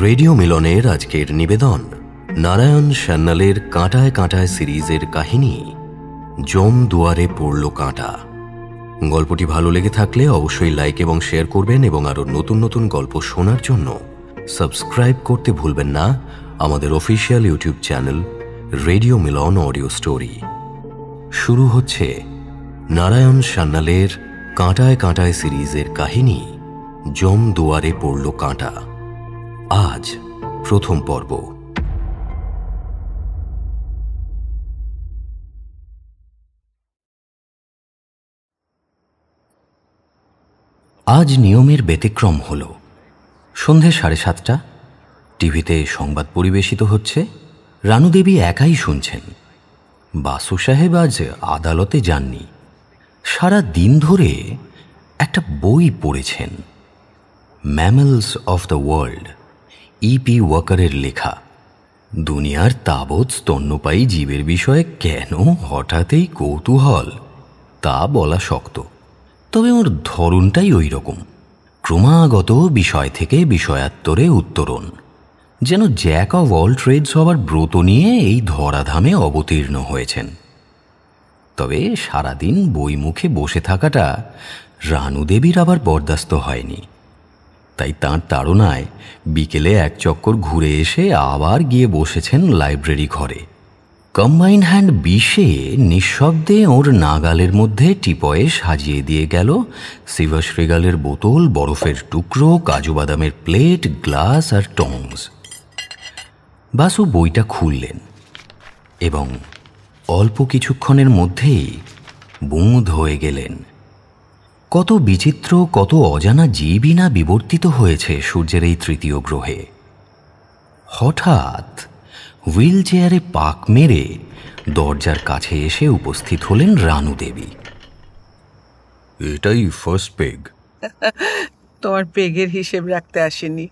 Radio মিলনের আজকের নিবেদন নারায়ণ সান্যালের কাঁটায় কাঁটায় সিরিজের কাহিনী জম দুয়ারে পড়ল কাঁটা। গল্পটি ভালো লেগে থাকলে অবশ্যই লাইক এবং শেয়ার করবেন এবং আরও নতুন নতুন গল্প শোনার জন্য সাবস্ক্রাইব করতে ভুলবেন না আমাদের অফিসিয়াল ইউটিউব চ্যানেল রেডিও মিলন অডিও স্টোরি। শুরু হচ্ছে নারায়ণ সান্যালের কাঁটায় কাঁটায় সিরিজের কাহিনী জম দুয়ারে পড়ল কাঁটা। আজ প্রথম পর্ব। আজ নিয়মের ব্যতিক্রম হল। সন্ধে 7:30, টিভিতে সংবাদ পরিবেশিত হচ্ছে। রানুদেবী একাই শুনছেন। বাসু সাহেব আজ আদালতে যাননি। সারা দিন ধরে একটা বই পড়েছেন, mammals of the world, E.P. ওয়াকারের লেখা। দুনিয়ার তাবৎ স্তন্যপায়ী জীবের বিষয়ে কেন হঠাৎই কৌতূহল তা বলা শক্ত, তবে ওর ধরনটাই ওই রকম, ক্রমাগত বিষয় থেকে বিষয়াত্তরে উত্তরণ, যেন জ্যাক অব অল ট্রেডস হবার ব্রত নিয়ে এই ধরাধামে অবতীর্ণ হয়েছেন। তবে সারাদিন বই মুখে বসে থাকাটা রানুদেবীর আবার বরদাস্ত হয়নি। তাই তাঁর তাড়নায় বিকেলে এক চক্কর ঘুরে এসে আবার গিয়ে বসেছেন লাইব্রেরি ঘরে। কম্বাইন হ্যান্ড 20-এ নিঃশব্দে ওর নাগালের মধ্যে টিপয়ে সাজিয়ে দিয়ে গেল সিভাশ্রেগালের বোতল, বরফের টুকরো, কাজু বাদামের প্লেট, গ্লাস আর টংস। বাসু বইটা খুললেন এবং অল্প কিছুক্ষণের মধ্যেই বুঁদ হয়ে গেলেন। কত বিচিত্র, কত অজানা জীবই না বিবর্তিত হয়েছে সূর্যের এই তৃতীয় গ্রহে। হঠাৎ হুইল চেয়ারে পাক মেরে দরজার কাছে এসে উপস্থিত হলেন রানুদেবী। এটাই ফার্স্ট পেগ। তোমার পেগের হিসেব রাখতে আসেনি।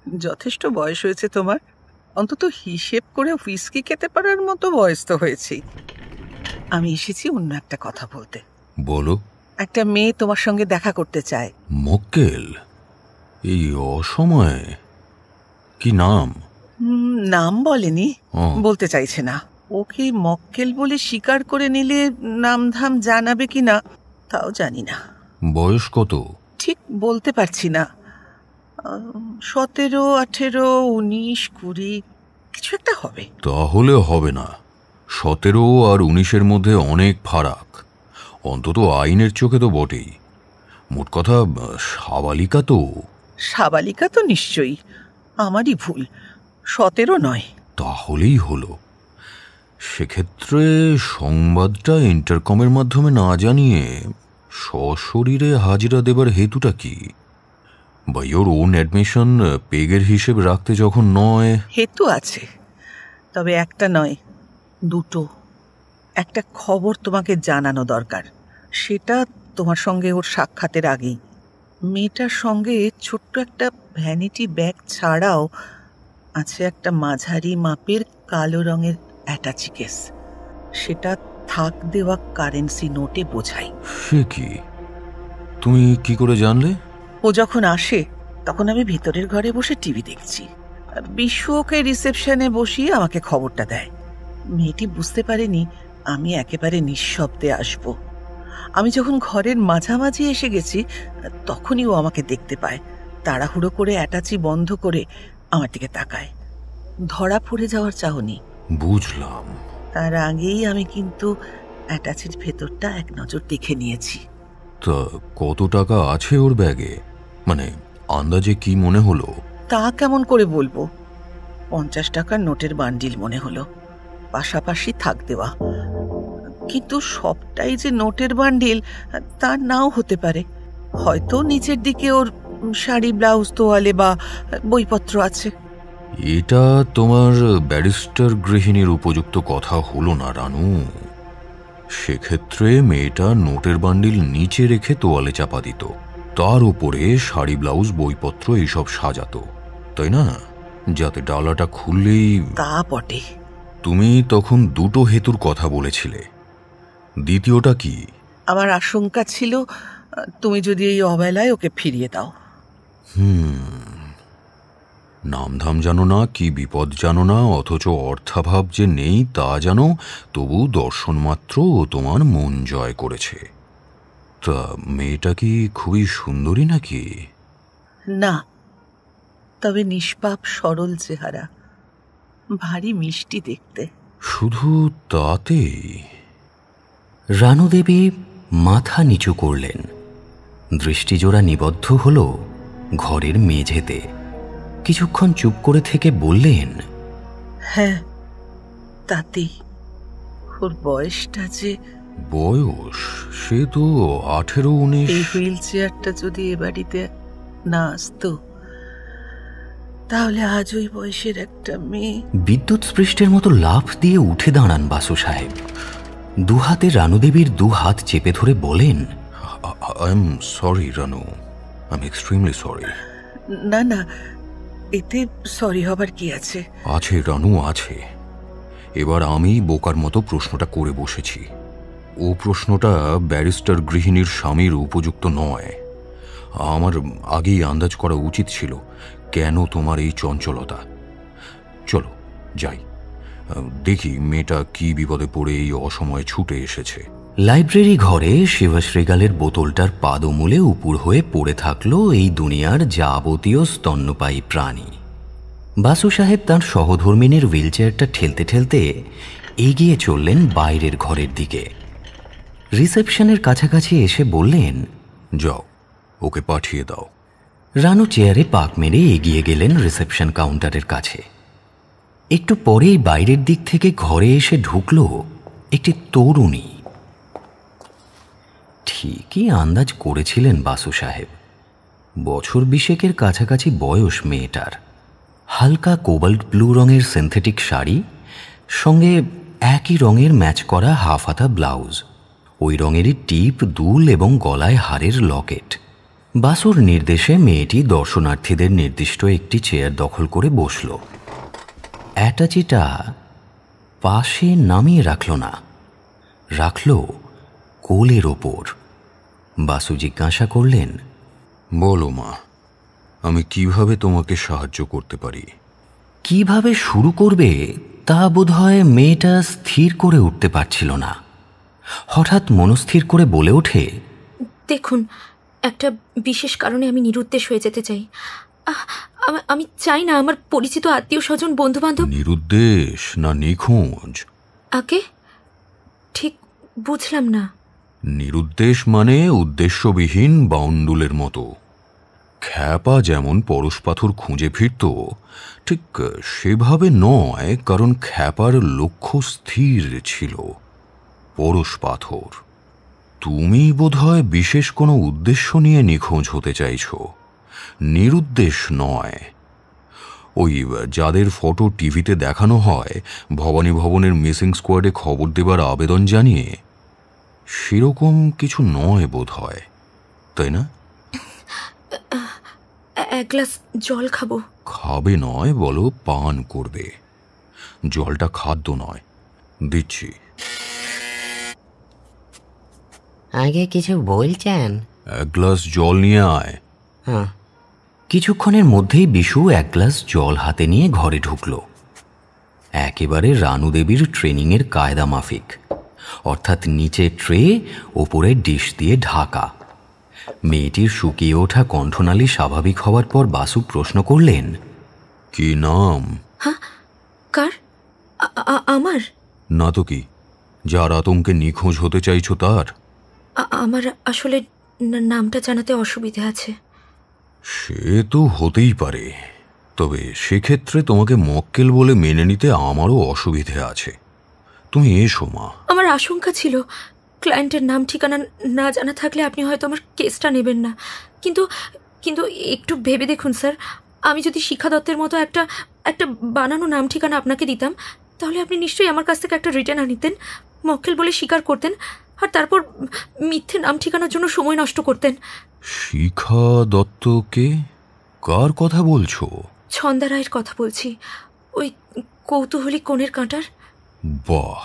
যথেষ্ট বয়স হয়েছে তোমার, অন্তত হিসেব করে হুইস্কি খেতে পারার মতো বয়স তো হয়েছে। আমি এসেছি অন্য একটা কথা বলতে। বলো। একটা মেয়ে তোমার সঙ্গে দেখা করতে চায়। মক্কেল? এই অসময়ে? কি নাম? নাম বলেনি, বলতে চাইছে না। ওকে মক্কেল বলে স্বীকার করে নিলে নামধাম জানাবে কিনা তাও জানি না। বয়স কত? ঠিক বলতে পারছি না। 17, 18, 19, 20 কিছু একটা হবে। তাহলে হবে না। 17 আর 19-এর মধ্যে অনেক ফারাক, অন্তত আইনের চোখে তো বটেই। মোট কথা সাবালিকা তো। সাবালিকা তো নিশ্চয়ই, আমারই ভুল, 17 নয়। তাহলেই হলো। সেক্ষেত্রে সংবাদটা ইন্টারকমের মাধ্যমে না জানিয়ে সশরীরে হাজিরা দেবার হেতুটা কি? বাই ওর ওন অ্যাডমিশন পেগের হিসেব রাখতে যখন নয়। হেতু আছে, তবে একটা নয়, দুটো। একটা খবর তোমাকে জানানো দরকার, সেটা তোমার সঙ্গে ওর সাক্ষাতের আগেই। মেয়েটার সঙ্গে ছোট্ট একটা ভ্যানিটি ব্যাগ ছাড়াও আছে একটা মাঝারি মাপের কালো রঙের অ্যাটাচি কেস। সেটা থাক দেওয়া কারেন্সি নোটে বোঝাই। সে কি? তুমি কি করে জানলে? ও যখন আসে তখন আমি ভিতরের ঘরে বসে টিভি দেখছি। বিশু ওকে রিসেপশনে বসিয়ে আমাকে খবরটা দেয়। মেয়েটি বুঝতে পারেনি আমি একেবারে নিঃশব্দে আসব। আমি যখন ঘরের মাঝামাঝি এসে গেছি তখনই ও আমাকে দেখতে পায়। তাড়াহুড়ো করে অ্যাটাচি বন্ধ করে আমার দিকে তাকায়। ধরা পড়ে যাওয়ার চাহনি। বুঝলাম। তার আগেই আমি কিন্তু অ্যাটাচির ভেতরটা এক নজর দেখে নিয়েছি। তা কত টাকা আছে ওর ব্যাগে? মানে আন্দাজে কি মনে হলো? তা কেমন করে বলবো? 50 টাকার নোটের বান্ডিল মনে হলো, পাশাপাশি থাক দেওয়া। কিন্তু সবটাই যে নোটের বান্ডিল তা নাও হতে পারে। হয়তো নিচের দিকে ওর শাড়ি, ব্লাউজ, তোয়ালে বা বইপত্র আছে। এটা তোমার ব্যারিস্টার গৃহিণীর উপযুক্ত কথা হলো না রানু। সেক্ষেত্রে মেয়েটা নোটের বান্ডিল নিচে রেখে তোয়ালে চাপা দিত, তার উপরে শাড়ি, ব্লাউজ, বইপত্র এইসব সাজাতো, তাই না? যাতে ডালাটা খুললেই। তা বটে। তুমি তখন দুটো হেতুর কথা বলেছিলে, দ্বিতীয়টা কি? আমার আশঙ্কা ছিল তুমি যদি এই অবেলায় ওকে ফিরিয়ে দাও। নামধাম জানো না, কি বিপদ জানো না, অথচ অর্থাভাব যে নেই তা জানো, তবু দর্শন মাত্র ও তোমার মন জয় করেছে। তা মেয়েটা কি খুবই সুন্দরী নাকি? না, তবে নিষ্পাপ সরল চেহারা, ভারী মিষ্টি দেখতে। শুধু তাতেই? রানুদেবী মাথা নিচু করলেন। দৃষ্টিজোড়া নিবদ্ধ হল ঘরের মেঝেতে। কিছুক্ষণ চুপ করে থেকে বললেন, হ্যাঁ, তাতেই। ওর বয়সটা যে। বয়স সে তো 18-19। এই হুইল চেয়ারটা যদি এ বাড়িতে না আসতো, তাহলে আজ ওই বয়সের একটা মেয়ে। বিদ্যুৎ স্পৃষ্টের মতো লাফ দিয়ে উঠে দাঁড়ান বাসু সাহেব। দুহাতে রানুদেবীর 2 হাত চেপে ধরে বলেন, I am sorry Ranu, I am extremely sorry. না না, এতে সরি হবার কি আছে? আছে রানু, আছে। এবার আমি বোকার মতো প্রশ্নটা করে বসেছি। ও প্রশ্নটা ব্যারিস্টার গৃহিণীর স্বামীর উপযুক্ত নয়। আমার আগেই আন্দাজ করা উচিত ছিল কেন তোমার এই চঞ্চলতা। চলো যাই, দেখি মেয়েটা কি বিপদে পড়ে এই অসময়ে ছুটে এসেছে। লাইব্রেরি ঘরে শিবশ্রীগালের বোতলটার পাদমূলে উপুর হয়ে পড়ে থাকলো এই দুনিয়ার যাবতীয় স্তন্যপায়ী প্রাণী। বাসু সাহেব তাঁর সহধর্মিনীর হুইলচেয়ারটা ঠেলতে ঠেলতে এগিয়ে চললেন বাইরের ঘরের দিকে। রিসেপশনের কাছাকাছি এসে বললেন, যাও, ওকে পাঠিয়ে দাও। রানু চেয়ারে পাক মেরে এগিয়ে গেলেন রিসেপশন কাউন্টারের কাছে। একটু পরেই বাইরের দিক থেকে ঘরে এসে ঢুকল একটি তরুণী। ঠিকই আন্দাজ করেছিলেন বাসু সাহেব। বছর 20 কাছাকাছি বয়স মেয়েটার। হালকা কোবাল্ট ব্লু রঙের সিনথেটিক শাড়ি, সঙ্গে একই রঙের ম্যাচ করা হাফ হাতা ব্লাউজ, ওই রঙেরই টিপ, দুল এবং গলায় হারের লকেট। বাসুর নির্দেশে মেয়েটি দর্শনার্থীদের নির্দিষ্ট একটি চেয়ার দখল করে বসল। অ্যাটাচিটা পাশে নামিয়ে রাখল না, রাখল কোলের ওপর। বাসু জিজ্ঞাসা করলেন, বলো মা, আমি কিভাবে তোমাকে সাহায্য করতে পারি? কিভাবে শুরু করবে তা বোধহয় মেয়েটা স্থির করে উঠতে পারছিল না। হঠাৎ মনস্থির করে বলে ওঠে, দেখুন, একটা বিশেষ কারণে আমি নিরুদ্দেশ হয়ে যেতে চাই। আমি চাই না আমার পরিচিত আত্মীয় স্বজন বন্ধু বান্ধব। নিরুদ্দেশ না নিখোঁজ? আগে ঠিক বুঝলাম না। নিরুদ্দেশ মানে উদ্দেশ্যবিহীন বাউন্ডুলের মতো। খ্যাপা যেমন পরশ পাথর খুঁজে ফিরত, ঠিক সেভাবে নয়, কারণ খ্যাপার লক্ষ্য স্থির ছিল, পরশ পাথর। তুমি বোধহয় বিশেষ কোনো উদ্দেশ্য নিয়ে নিখোঁজ হতে চাইছ, নিরুদ্দেশ নয়। ওই যাদের ফটো টিভিতে দেখানো হয় ভবানী ভবনের মিসিং স্কোয়াডে খবর দেবার আবেদন জানিয়ে, সেরকম কিছু নয় বোধ হয়, তাই না? এক গ্লাস জল খাবো। খাবে নয়, বলো পান করবে। জলটা খাদ্য নয়, দিচ্ছি। আগে কিছু বলছেন? 1 গ্লাস জল নিয়ে আয়। হ্যাঁ। কিছুক্ষণের মধ্যেই বিশু 1 গ্লাস জল হাতে নিয়ে ঘরে ঢুকল। একেবারে রানুদেবীর ট্রেনিংয়ের কায়দা মাফিক, অর্থাৎ নিচে ট্রে, ওপরে ডিশ দিয়ে ঢাকা। মেয়েটির শুকিয়ে ওঠা কণ্ঠনালী স্বাভাবিক হওয়ার পর বাসু প্রশ্ন করলেন, কি নাম? হ্যাঁ, কার? আমার? না তো কি, যার আতঙ্কে নিখোঁজ হতে চাইছো তার? আমার আসলে নামটা জানাতে অসুবিধে আছে। সে তো হতেই পারে, তবে সেক্ষেত্রে তোমাকে মক্কেল বলে মেনে নিতে আমারও অসুবিধে আছে। তুমি এসো মা। আমার আশঙ্কা ছিল ক্লায়েন্টের নাম ঠিকানা না জানা থাকলে আপনি হয়তো আমার কেসটা নেবেন না, কিন্তু কিন্তু একটু ভেবে দেখুন স্যার, আমি যদি শিখা দত্তের মতো একটা বানানো নাম ঠিকানা আপনাকে দিতাম, তাহলে আপনি নিশ্চয়ই আমার কাছ থেকে একটা রিটার্ন নিতেন, মক্কেল বলে স্বীকার করতেন, আর তারপর মিথ্যে নাম ঠিকানার জন্য সময় নষ্ট করতেন। শিখা দত্তকে? কার কথা বলছো? ছন্দা রায়ের কথা বলছি, ওই কৌতূহলী কোণের কাঁটার। বাহ,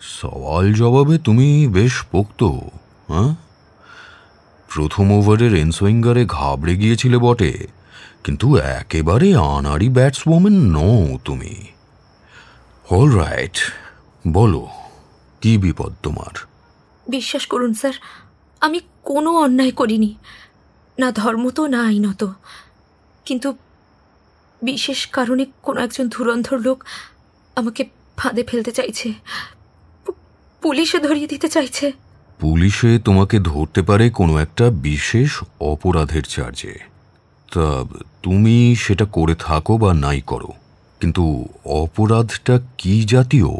সওয়াল জবাবে তুমি বেশ পোক্ত। হ্যাঁ, প্রথম ওভারের এনসুইঙ্গারে ঘাবড়ে গিয়েছিলে বটে, কিন্তু একেবারে আনাড়ি ব্যাটসওম্যান নও তুমি। অল রাইট, বলো কি বিপদ তোমার? বিশ্বাস করুন স্যার, আমি কোনো অন্যায় করিনি, না ধর্মত না আইনত। কিন্তু বিশেষ কারণে কোনো একজন ধুরন্ধর লোক আমাকে ফাঁদে ফেলতে চাইছে, পুলিশে ধরিয়ে দিতে চাইছে। পুলিশে তোমাকে ধরতে পারে কোনো একটা বিশেষ অপরাধের চার্জে। তা তুমি সেটা করে থাকো বা নাই করো, কিন্তু অপরাধটা কি জাতীয়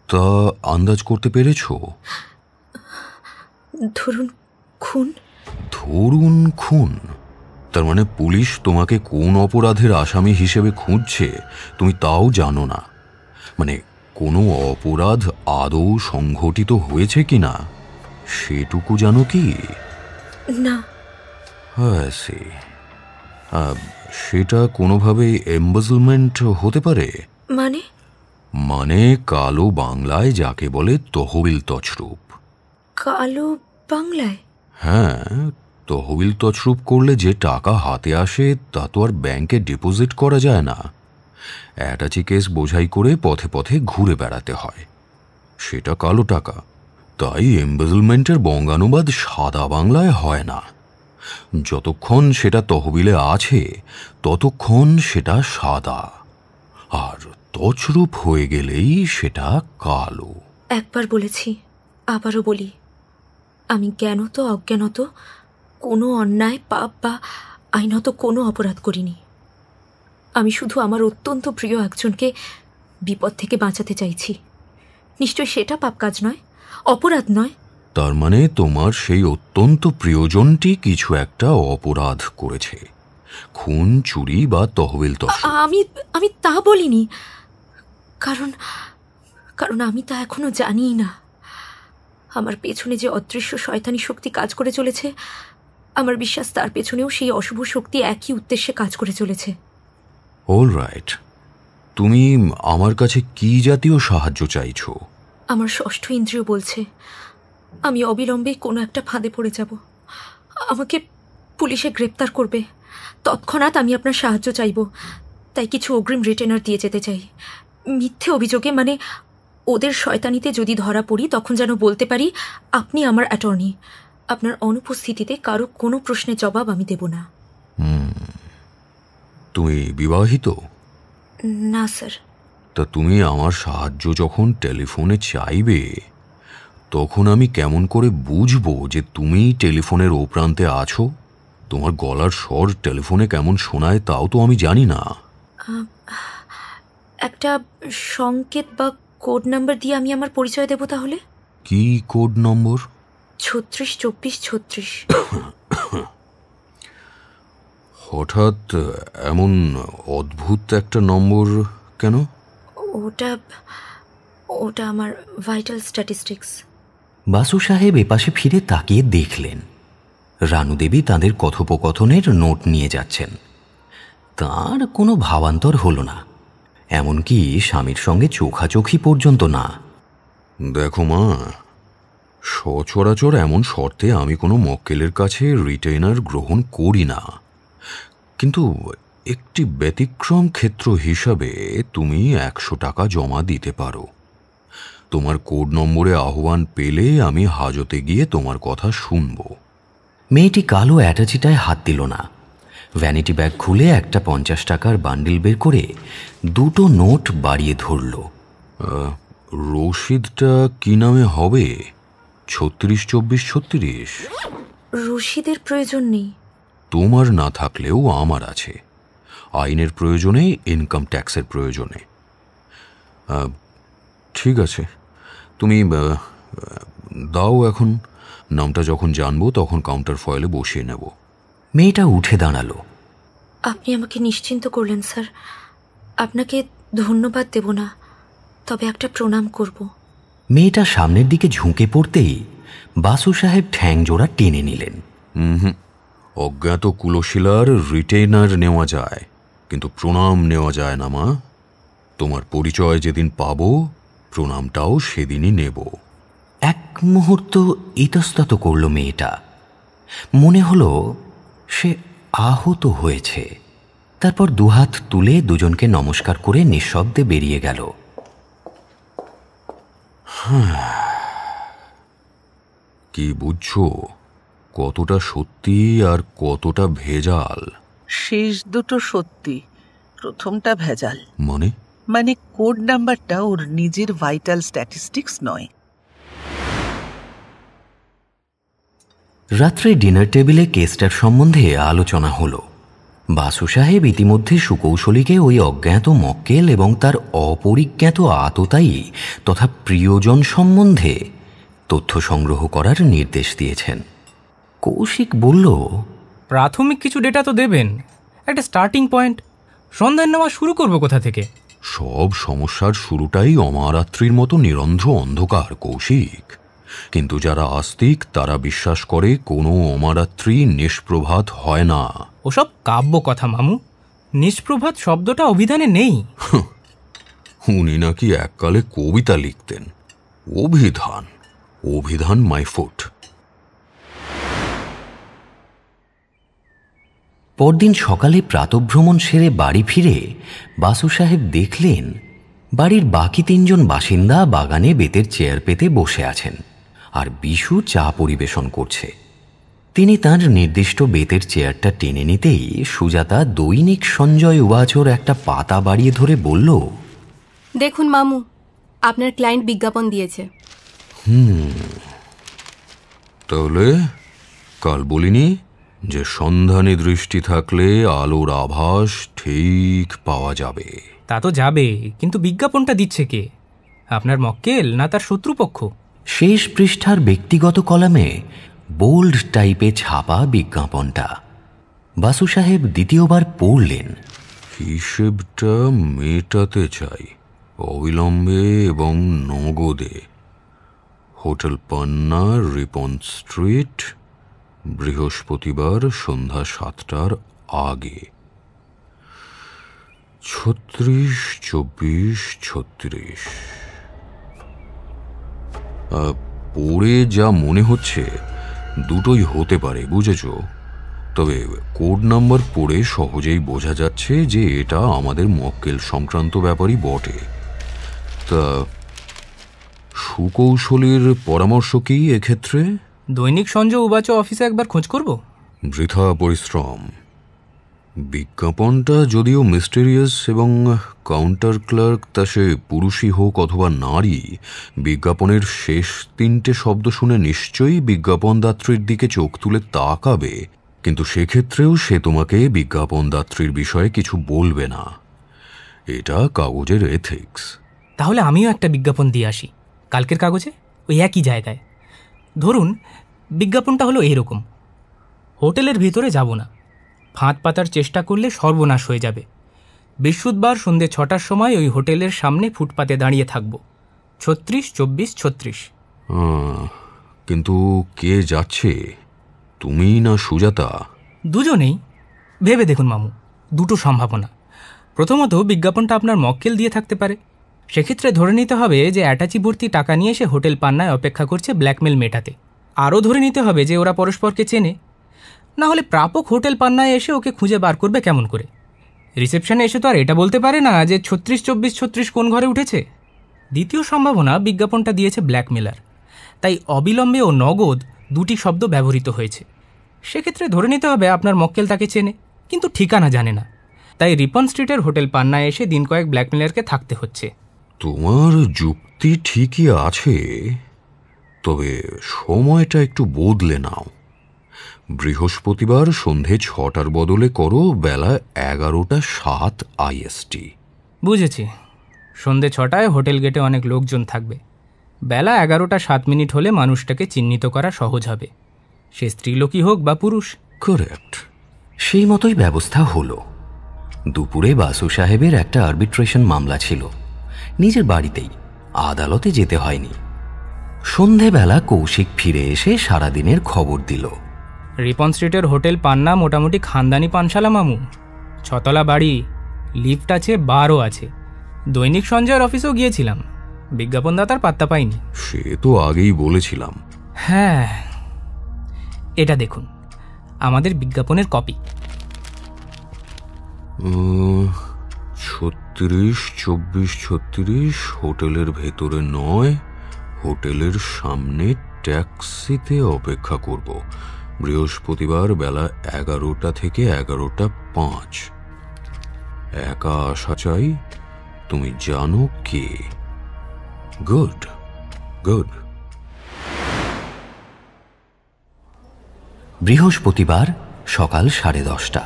তা আন্দাজ করতে পেরেছো? ধরুন খুন। ধরুন খুন? তার মানে পুলিশ তোমাকে কোন অপরাধের আসামি হিসেবে খুঁজছে তুমি তাও জানো না? মানে কোনো অপরাধ আদৌ সংঘটিত হয়েছে কিনা সেটুকু জানো কি? না। হ্যাঁ, সেটা কোনোভাবে এম্বেজলমেন্ট হতে পারে। মানে কালো বাংলায় যাকে বলে তহবিল তছরূপ। কালো বাংলায়? হ্যাঁ, তহবিল তছরূপ করলে যে টাকা হাতে আসে তা তো আর ব্যাংকে ডিপোজিট করা যায় না। অ্যাটাচি কেস বোঝাই করে পথে পথে ঘুরে বেড়াতে হয়, সেটা কালো টাকা। তাই এম্বেজলমেন্টের বঙ্গানুবাদ সাদা বাংলায় হয় না। যতক্ষণ সেটা তহবিলে আছে ততক্ষণ সেটা সাদা, আর তছরূপ হয়ে গেলেই সেটা কালো। একবার বলেছি, আবারও বলি, আমি জ্ঞানত অজ্ঞানত কোনো অন্যায় পাপ বা আইনত কোনো অপরাধ করিনি। আমি শুধু আমার অত্যন্ত প্রিয় একজনকে বিপদ থেকে বাঁচাতে চাইছি। নিশ্চয় সেটা পাপ কাজ নয়, অপরাধ নয়। তার মানে তোমার সেই অত্যন্ত প্রিয়জনটি কিছু একটা অপরাধ করেছে, খুন, চুরি বা তহবিল তছরূপ। আমি তা বলিনি, কারণ আমি তা এখনো জানিই না। আমার পেছনে যে অদৃশ্য শয়তানি শক্তি কাজ করে চলেছে, আমার বিশ্বাস তার পেছনেও সেই অশুভ শক্তি একই উদ্দেশ্যে কাজ করে চলেছে। অল রাইট, তুমি আমার কাছে কি জাতীয় সাহায্য চাইছো? আমার ষষ্ঠ ইন্দ্রিয় বলছে আমি অবিলম্বে কোনো একটা ফাঁদে পড়ে যাব। আমাকে পুলিশে গ্রেপ্তার করবে। তৎক্ষণাৎ আমি আপনার সাহায্য চাইব। তাই কিছু অগ্রিম রিটেনার দিয়ে যেতে চাই। মিথ্যে অভিযোগে, মানে ওদের শয়তানিতে যদি ধরা পড়ি তখন যেন বলতে পারি আপনি আমার অ্যাটর্নি। আপনার অনুপস্থিতিতে কারো কোনো প্রশ্নের জবাব আমি দেব না। তুমি বিবাহিত? না স্যার। তা তুমি আমার সাহায্য যখন টেলিফোনে চাইবে তখন আমি কেমন করে বুঝবো যে তুমি টেলিফোনের ও প্রান্তে আছো? তোমার গলার স্বর টেলিফোনে কেমন শোনায় তাও তো আমি জানি না। একটা সংকেত বা কোড নাম্বার দিয়ে আমি আমার পরিচয় দেব। তাহলে কি কোড নম্বর? 362436। হঠাৎ এমন অদ্ভুত একটা নম্বর কেন? ওটা আমার ভাইটাল স্ট্যাটিস্টিক্স। বাসু সাহেব এপাশে ফিরে তাকিয়ে দেখলেন রানু দেবী তাদের কথোপকথনের নোট নিয়ে যাচ্ছেন। তার কোনো ভাবান্তর হল না, এমনকি স্বামীর সঙ্গে চোখাচোখি পর্যন্ত না। দেখো মা, সচরাচর এমন শর্তে আমি কোনো মক্কেলের কাছে রিটেইনার গ্রহণ করি না, কিন্তু একটি ব্যতিক্রম ক্ষেত্র হিসাবে তুমি 100 টাকা জমা দিতে পারো। তোমার কোড নম্বরে আহ্বান পেলে আমি হাজতে গিয়ে তোমার কথা শুনব। মেয়েটি কালো অ্যাটাচিটায় হাত দিল না। ভ্যানিটি ব্যাগ খুলে একটা 50 টাকার বান্ডিল বের করে 2টো নোট বাড়িয়ে ধরল। রশিদটা কি নামে হবে? 362436? রশিদের প্রয়োজন নেই। তোমার না থাকলেও আমার আছে, আইনের প্রয়োজনে, ইনকাম ট্যাক্সের প্রয়োজনে। ঠিক আছে, তুমি দাও এখন। নামটা যখন জানবো তখন কাউন্টার ফয়েলে বসিয়ে নেব। মেয়েটা উঠে দাঁড়ালো। আপনি আমাকে নিশ্চিন্ত করলেন স্যার। আপনাকে ধন্যবাদ দেব না, তবে একটা প্রণাম করব। মেয়েটা সামনের দিকে ঝুঁকে পড়তেই বাসু সাহেব ঠ্যাং জোড়া টেনে নিলেন। অজ্ঞাত কুলশিলার রিটেইনার নেওয়া যায়, কিন্তু প্রণাম নেওয়া যায় না মা। তোমার পরিচয় যেদিন পাবো প্রণামটাও সেদিনই নেব। এক মুহূর্ত ইতস্তত করল মেয়েটা। মনে হলো সে আহত হয়েছে। তারপর দুহাত তুলে দুজনকে নমস্কার করে নিঃশব্দে বেরিয়ে গেল। কি বুঝছো, কতটা সত্যি আর কতটা ভেজাল? শেষ দুটো সত্যি, প্রথমটা ভেজাল। মানে কোড নাম্বারটা ওর নিজের ভাইটাল স্ট্যাটিস্টিক্স নয়। রাত্রে ডিনার টেবিলে কেসটার সম্বন্ধে আলোচনা হলো। বাসু সাহেব ইতিমধ্যে সুকৌশলীকে ওই অজ্ঞাত মক্কেল এবং তার অপরিজ্ঞাত আততায়ী তথা প্রিয়জন সম্বন্ধে তথ্য সংগ্রহ করার নির্দেশ দিয়েছেন। কৌশিক বলল, প্রাথমিক কিছু ডেটা তো দেবেন, একটা স্টার্টিং পয়েন্ট। সন্ধান নেওয়া শুরু করব কোথা থেকে? সব সমস্যার শুরুটাই অমারাত্রির মতো নিরন্ধ্র অন্ধকার কৌশিক। কিন্তু যারা আস্তিক তারা বিশ্বাস করে কোনো অমারাত্রি নিষ্প্রভাত হয় না। ওসব কাব্য কথা মামু, নিষ্প্রভাত শব্দটা অভিধানে নেই। উনি নাকি এককালে কবিতা লিখতেন। অভিধান, অভিধান মাই ফুট। পরদিন সকালে প্রাতভ্রমণ সেরে বাড়ি ফিরে বাসু সাহেব দেখলেন বাড়ির বাকি 3 জন বাসিন্দা বাগানে বেতের চেয়ার পেতে বসে আছেন আর বিশু চা পরিবেশন করছে। তিনি তাঁর নির্দিষ্ট বেতের চেয়ারটা টেনে নিতেই সুজাতা দৈনিক সঞ্জয় উবাচর একটা পাতা বাড়িয়ে ধরে বলল, দেখুন মামু, আপনার ক্লায়েন্ট বিজ্ঞাপন দিয়েছে। তাহলে কাল বলিনি যে সন্ধানী দৃষ্টি থাকলে আলোর আভাস ঠিক পাওয়া যাবে? তা তো যাবে, কিন্তু বিজ্ঞাপনটা দিচ্ছে কে? আপনার মক্কেল না তার শত্রুপক্ষ? শেষ পৃষ্ঠার ব্যক্তিগত কলামে বোল্ড টাইপে ছাপা বিজ্ঞাপনটা বাসু সাহেব দ্বিতীয়বার পড়লেন। হিসেবটা মেটাতে চাই অবিলম্বে এবং নগদে। হোটেল পান্না, রিপন স্ট্রিট, বৃহস্পতিবার সন্ধ্যা 7টার আগে। 36, 24, 36। পড়ে যা মনে হচ্ছে দুটোই হতে পারে, বুঝেছ? তবে কোড নাম্বার পড়ে সহজেই বোঝা যাচ্ছে যে এটা আমাদের মক্কেল সংক্রান্ত ব্যাপারই বটে। তা সুকৌশলীর পরামর্শ কি এক্ষেত্রে? দৈনিক সঞ্জয় উবাচ অফিসে একবার খোঁজ করব। বৃথা পরিশ্রম। বিজ্ঞাপনটা যদিও মিস্টেরিয়াস এবং কাউন্টার ক্লার্ক, তা সে পুরুষই হোক অথবা নারী, বিজ্ঞাপনের শেষ 3টে শব্দ শুনে নিশ্চয়ই বিজ্ঞাপনদাত্রীর দিকে চোখ তুলে তাকাবে, কিন্তু সেক্ষেত্রেও সে তোমাকে বিজ্ঞাপনদাত্রীর বিষয়ে কিছু বলবে না। এটা কাগজের এথিক্স। তাহলে আমিও একটা বিজ্ঞাপন দিয়ে আসি কালকের কাগজে, ওই একই জায়গায়। ধরুন বিজ্ঞাপনটা হলো এইরকম: হোটেলের ভিতরে যাব না, ফাঁদ পাতার চেষ্টা করলে সর্বনাশ হয়ে যাবে। বৃহস্পতিবার সন্ধ্যে 6টার সময় ওই হোটেলের সামনে ফুটপাতে দাঁড়িয়ে থাকব। 36, 24, 36। কিন্তু কে যাচ্ছে, তুমি না সুজাতা? দুজনেই। ভেবে দেখুন মামু, দুটো সম্ভাবনা। প্রথমত, বিজ্ঞাপনটা আপনার মক্কেল দিয়ে থাকতে পারে। সেক্ষেত্রে ধরে নিতে হবে যে অ্যাটাচি ভর্তি টাকা নিয়ে এসে হোটেল পান্নায় অপেক্ষা করছে ব্ল্যাকমেল মেটাতে। আরও ধরে নিতে হবে যে ওরা পরস্পরকে চেনে, না হলে প্রাপক হোটেল পান্নায় এসে ওকে খুঁজে বার করবে কেমন করে? রিসেপশনে এসে তো আর এটা বলতে পারে না যে 36, 24, 36 কোন ঘরে উঠেছে। দ্বিতীয় সম্ভাবনা, বিজ্ঞাপনটা দিয়েছে ব্ল্যাকমেলার, তাই অবিলম্বে ও নগদ দুটি শব্দ ব্যবহৃত হয়েছে। সেক্ষেত্রে ধরে নিতে হবে আপনার মক্কেল তাকে চেনে, কিন্তু ঠিকানা জানে না, তাই রিপন স্ট্রিটের হোটেল পান্নায় এসে দিন কয়েক ব্ল্যাকমেলারকে থাকতে হচ্ছে। তোমার যুক্তি ঠিকই আছে, তবে সময়টা একটু বদলে নাও। বৃহস্পতিবার সন্ধে 6টার বদলে করো বেলা 11:07 IST। বুঝেছি। সন্ধে 6টায় হোটেল গেটে অনেক লোকজন থাকবে। বেলা 11:07 হলে মানুষটাকে চিহ্নিত করা সহজ হবে, সে স্ত্রীলোকই হোক বা পুরুষ। কারেক্ট। সেই মতোই ব্যবস্থা হলো। দুপুরে বাসু সাহেবের একটা আরবিট্রেশন মামলা ছিল, নিজের বাড়িতেই, আদালতে যেতে হয়নি। সন্ধেবেলা কৌশিক ফিরে এসে সারাদিনের খবর দিল। রিপন স্ট্রিটের হোটেল পান্না মোটামুটি খানদানি পানশালা মামু। 6তলা বাড়ি, লিফট আছে, বারও আছে। দৈনিক সঞ্জয়ের অফিসেও গিয়েছিলাম, বিজ্ঞাপনদাতার পাত্তা পাইনি। সে তো আগেই বলেছিলাম। হ্যাঁ, এটা দেখুন আমাদের বিজ্ঞাপনের কপি। 36, 24, 36 হোটেলের ভেতরে নয়, হোটেলের সামনে ট্যাক্সিতে অপেক্ষা করব বৃহস্পতিবার বেলা 11টা থেকে 11:05। একা আসা চাই, তুমি জানো কে। Good good. বৃহস্পতিবার সকাল 10:30।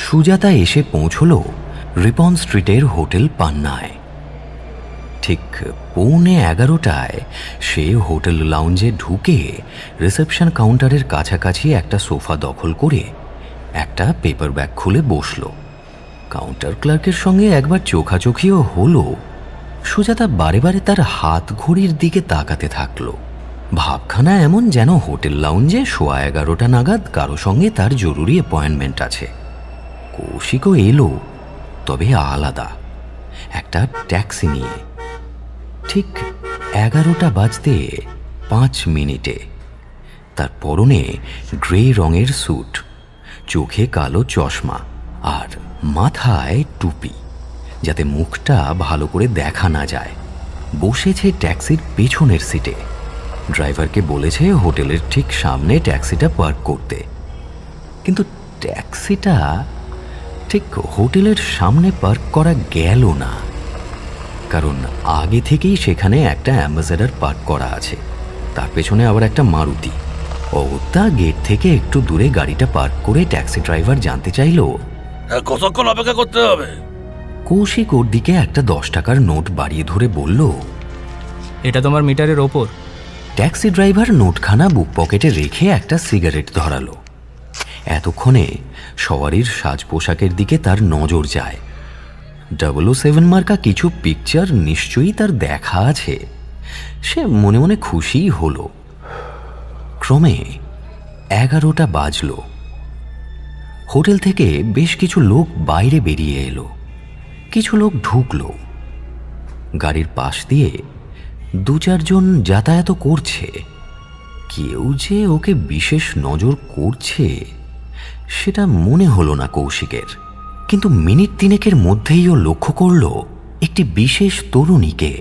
সুজাতা এসে পৌঁছল রিপন স্ট্রিটের হোটেল পান্নায়। ঠিক 11:15 সে হোটেল লাউঞ্জে ঢুকে রিসেপশন কাউন্টারের কাছাকাছি একটা সোফা দখল করে একটা পেপার ব্যাগ খুলে বসল। কাউন্টার ক্লার্কের সঙ্গে একবার চোখাচোখিও হলো। সুজাতা বারে বারে তার হাত ঘড়ির দিকে তাকাতে থাকলো। ভাবখানা এমন যেন হোটেল লাউঞ্জে 11:15 নাগাদ কারো সঙ্গে তার জরুরি অ্যাপয়েন্টমেন্ট আছে। কৌশিকও এলো, তবে আলাদা একটা ট্যাক্সি নিয়ে। ঠিক 11:05 তার পরনে গ্রে রঙের স্যুট, চোখে কালো চশমা আর মাথায় টুপি, যাতে মুখটা ভালো করে দেখা না যায়। বসেছে ট্যাক্সির পেছনের সিটে। ড্রাইভারকে বলেছে হোটেলের ঠিক সামনে ট্যাক্সিটা পার্ক করতে, কিন্তু ট্যাক্সিটা ঠিক হোটেলের সামনে পার্ক করা গেল না, কারণ আগে থেকেই সেখানে একটা অ্যাম্বাসেডর পার্ক করা আছে, তার পেছনে আবার একটা মারুতি। অগত্যা গেট থেকে একটু দূরে গাড়িটা পার্ক করে ট্যাক্সি ড্রাইভার জানতে চাইল কতক্ষণ অপেক্ষা করতে হবে। কৌশিক ওর দিকে একটা 10 টাকার নোট বাড়িয়ে ধরে বলল, এটা তোমার মিটারের ওপর। ট্যাক্সি ড্রাইভার নোটখানা বুক পকেটে রেখে একটা সিগারেট ধরালো। এতক্ষণে সওয়ারির সাজ পোশাকের দিকে তার নজর যায়। 007 মার্কা কিছু পিকচার নিশ্চয়ই তার দেখা আছে। সে মনে মনে খুশি হলো। ক্রমে 11টা বাজল। হোটেল থেকে বেশ কিছু লোক বাইরে বেরিয়ে এলো, কিছু লোক ঢুকলো। গাড়ির পাশ দিয়ে 2-4 জন যাতায়াত করছে। কেউ যে ওকে বিশেষ নজর করছে সেটা মনে হলো না কৌশিকের, কিন্তু মিনিট 3 মধ্যেই ও লক্ষ্য করল একটি বিশেষ তরুণীকে।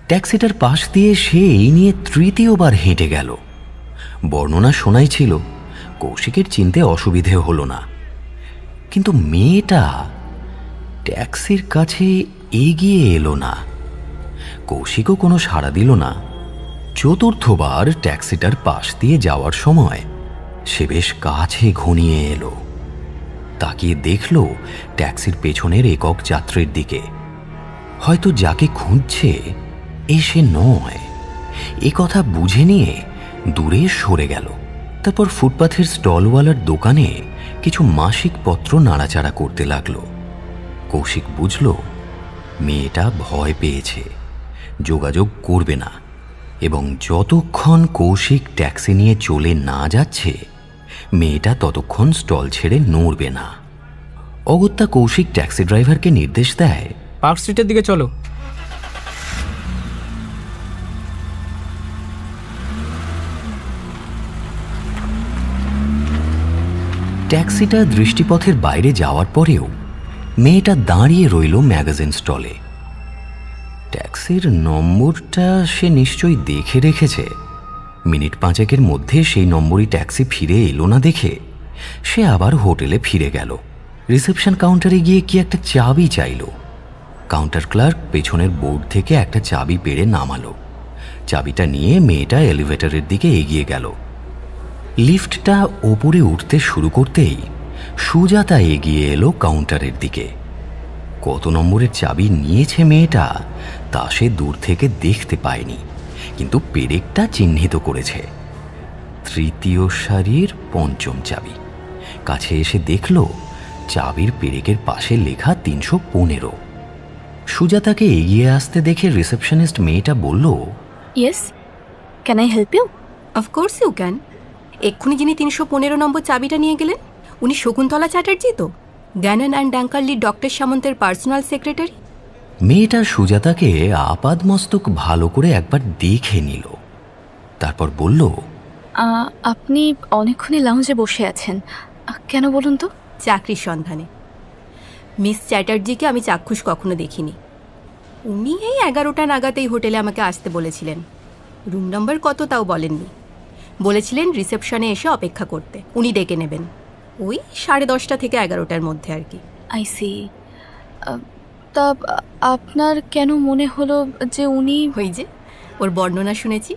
ট্যাক্সিটার পাশ দিয়ে সে এই নিয়ে 3য়বার হেঁটে গেল। বর্ণনা শোনাই ছিল, কৌশিকের চিনতে অসুবিধে হলো না, কিন্তু মেয়েটা ট্যাক্সির কাছে এগিয়ে এলো না। কৌশিকও কোনো সাড়া দিল না। 4র্থবার ট্যাক্সিটার পাশ দিয়ে যাওয়ার সময় সে বেশ কাছে ঘনিয়ে এলো। তাকিয়ে দেখল ট্যাক্সির পেছনের একক যাত্রীর দিকে। হয়তো যাকে খুঁজছে এসে নয়, এ কথা বুঝে নিয়ে দূরে সরে গেল। তারপর ফুটপাথের স্টলওয়ালার দোকানে কিছু মাসিক পত্র নাড়াচাড়া করতে লাগলো। কৌশিক বুঝল মেয়েটা ভয় পেয়েছে, যোগাযোগ করবে না, এবং যতক্ষণ কৌশিক ট্যাক্সি নিয়ে চলে না যাচ্ছে মেয়েটা ততক্ষণ স্টল ছেড়ে নড়বে না। অগত্যা কৌশিক ট্যাক্সি ড্রাইভারকে নির্দেশ দেয়, পার্ক স্ট্রিটের দিকে চলো। ট্যাক্সিটা দৃষ্টিপথের বাইরে যাওয়ার পরেও মেয়েটা দাঁড়িয়ে রইল ম্যাগাজিন স্টলে। ট্যাক্সির নম্বরটা সে নিশ্চয়ই দেখে রেখেছে। মিনিট 5 মধ্যে সেই নম্বরই ট্যাক্সি ফিরে এলো না দেখে সে আবার হোটেলে ফিরে গেল। রিসেপশন কাউন্টারে গিয়ে কি একটা চাবি চাইল। কাউন্টার ক্লার্ক পেছনের বোর্ড থেকে একটা চাবি পেড়ে নামালো। চাবিটা নিয়ে মেয়েটা এলিভেটরের দিকে এগিয়ে গেল। লিফটটা ওপরে উঠতে শুরু করতেই সুজাতা এগিয়ে এলো কাউন্টারের দিকে। কত নম্বরের চাবি নিয়েছে মেয়েটা তা সে দূর থেকে দেখতে পায়নি, কিন্তু পেরেকটা চিহ্নিত করেছে। 3য় সারির 5ম চাবি। কাছে এসে দেখল চাবির পেরেকের পাশে লেখা 315। সুজাতাকে এগিয়ে আসতে দেখে রিসেপশনিস্ট মেয়েটা বলল, yes, can I help you? Of course you can. এক্ষুনি যিনি 315 নম্বর চাবিটা নিয়ে গেলেন উনি শকুন্তলা চ্যাটার্জি তো, গ্যানন অ্যান্ড ড্যাঙ্কারলি ডক্টর সামন্তের পার্সোনাল সেক্রেটারি। মেয়েটা সুজাতাকে আপাদমস্তক ভালো করে একবার দেখে নিল, তারপর বলল, আপনি অনেকক্ষণই লাউঞ্জে বসে আছেন কেন বলুন তো? চাকরির সন্ধানে। মিস চ্যাটার্জিকে আমি চাক্ষুষ কখনো দেখিনি। উনি এই 11টা নাগাদেই হোটেলে আমাকে আসতে বলেছিলেন। রুম নাম্বার কত তাও বলেননি, বলেছিলেন রিসেপশনে এসে অপেক্ষা করতে, উনি ডেকে নেবেন। ওই 10:30 থেকে 11টার মধ্যে আর কি। I see. তা আপনার কেন মনে হলো যে উনি? ওই যে ওর বর্ণনা শুনেছি,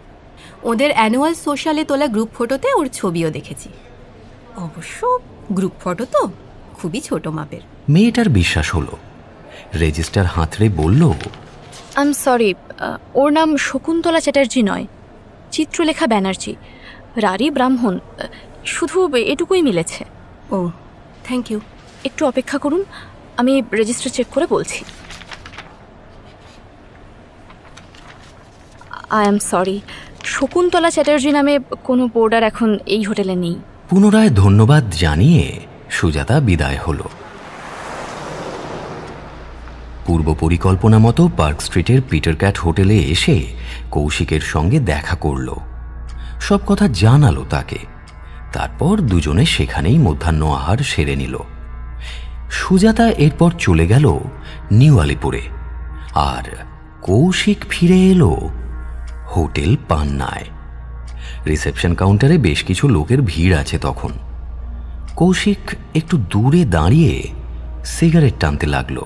ওদের অ্যানুয়াল সোশ্যালে তোলা গ্রুপ ফটোতে ওর ছবিও দেখেছি। অবশ্য গ্রুপ ফটো তো খুবই ছোট মাপের। মেয়েটার বিশ্বাস হলো। রেজিস্টার হাতড়ে বলল, আই এম সরি, ওর নাম শকুন্তলা চ্যাটার্জি নয়, চিত্রলেখা ব্যানার্জি, রারি ব্রাহ্মণ, শুধু এটুকুই মিলেছে। ও, থ্যাংক ইউ। একটু অপেক্ষা করুন, আমি রেজিস্টার চেক করে বলছি। I am sorry, Shakuntala Chatterjee নামে কোনো বোর্ডার এখন এই হোটেলে নেই। পুনরায় ধন্যবাদ জানিয়ে সুজাতা বিদায় হলো। পূর্ব পরিকল্পনা মতো পার্ক স্ট্রিটের পিটার ক্যাট হোটেলে এসে কৌশিকের সঙ্গে দেখা করল, সব কথা জানালো তাকে। তারপর দুজনে সেখানেই মধ্যাহ্ন আহার সেরে নিল। সুজাতা এরপর চলে গেল নিউ আলিপুরে, আর কৌশিক ফিরে এলো হোটেল পান্নায়। রিসেপশন কাউন্টারে বেশ কিছু লোকের ভিড় আছে তখন। কৌশিক একটু দূরে দাঁড়িয়ে সিগারেট টানতে লাগলো,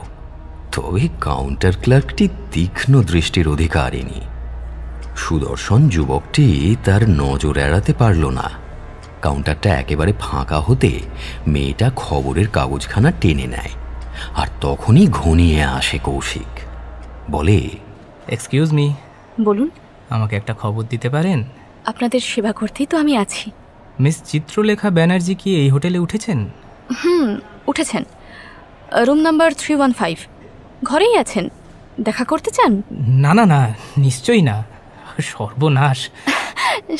তবে কাউন্টার ক্লার্কটি তীক্ষ্ণ দৃষ্টির অধিকারিণী। সুদর্শন যুবকটি তার নজর এড়াতে পারল না। কাউন্টারটা একেবারে ফাঁকা হতে মেয়েটা খবরের কাগজখানা টেনে নেয়, আর তখনই ঘনিয়ে আসে কৌশিক। বলে, এক্সকিউজ মি। বলুন। আমাকে একটা খবর দিতে পারেন? আপনাদের সেবা করতেই তো আমি আছি। মিস চিত্রলেখা ব্যানার্জি কি এই হোটেলে উঠেছেন? উঠেছেন। Room number 315। ঘরেই আছেন? দেখা করতে চান? না না না, নিশ্চয়ই না। সর্বনাশ।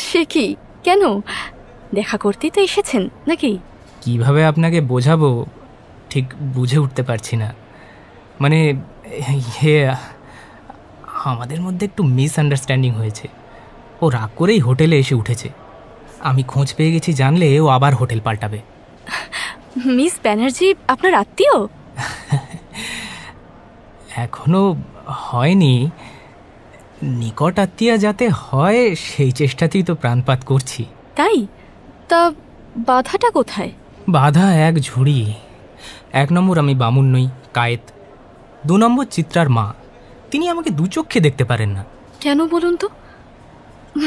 সে কি, কেন? দেখা করতেই তো এসেছেন নাকি? কিভাবে আপনাকে বোঝাবো ঠিক বুঝে উঠতে পারছি না। মানে আমাদের মধ্যে একটু মিসআন্ডারস্ট্যান্ডিং হয়েছে। ও রাগ করেই হোটেলে এসে উঠেছে। আমি খোঁজ পেয়ে গেছি, জানলে ও আবার হোটেল পাল্টাবে। মিস ব্যানার্জি আপনার আত্মীয়? এখনো হয়নি, নিকট আত্মীয়া যাতে হয় সেই চেষ্টাতেই তো প্রাণপাত করছি। তাই? তা বাধাটা কোথায়? বাধা এক ঝুড়ি। 1 নম্বর আমি বামুন নই, কায়েত। 2 নম্বর চিত্রার মা, তিনি আমাকে দু চক্ষে দেখতে পারেন না। কেন বলুন তো?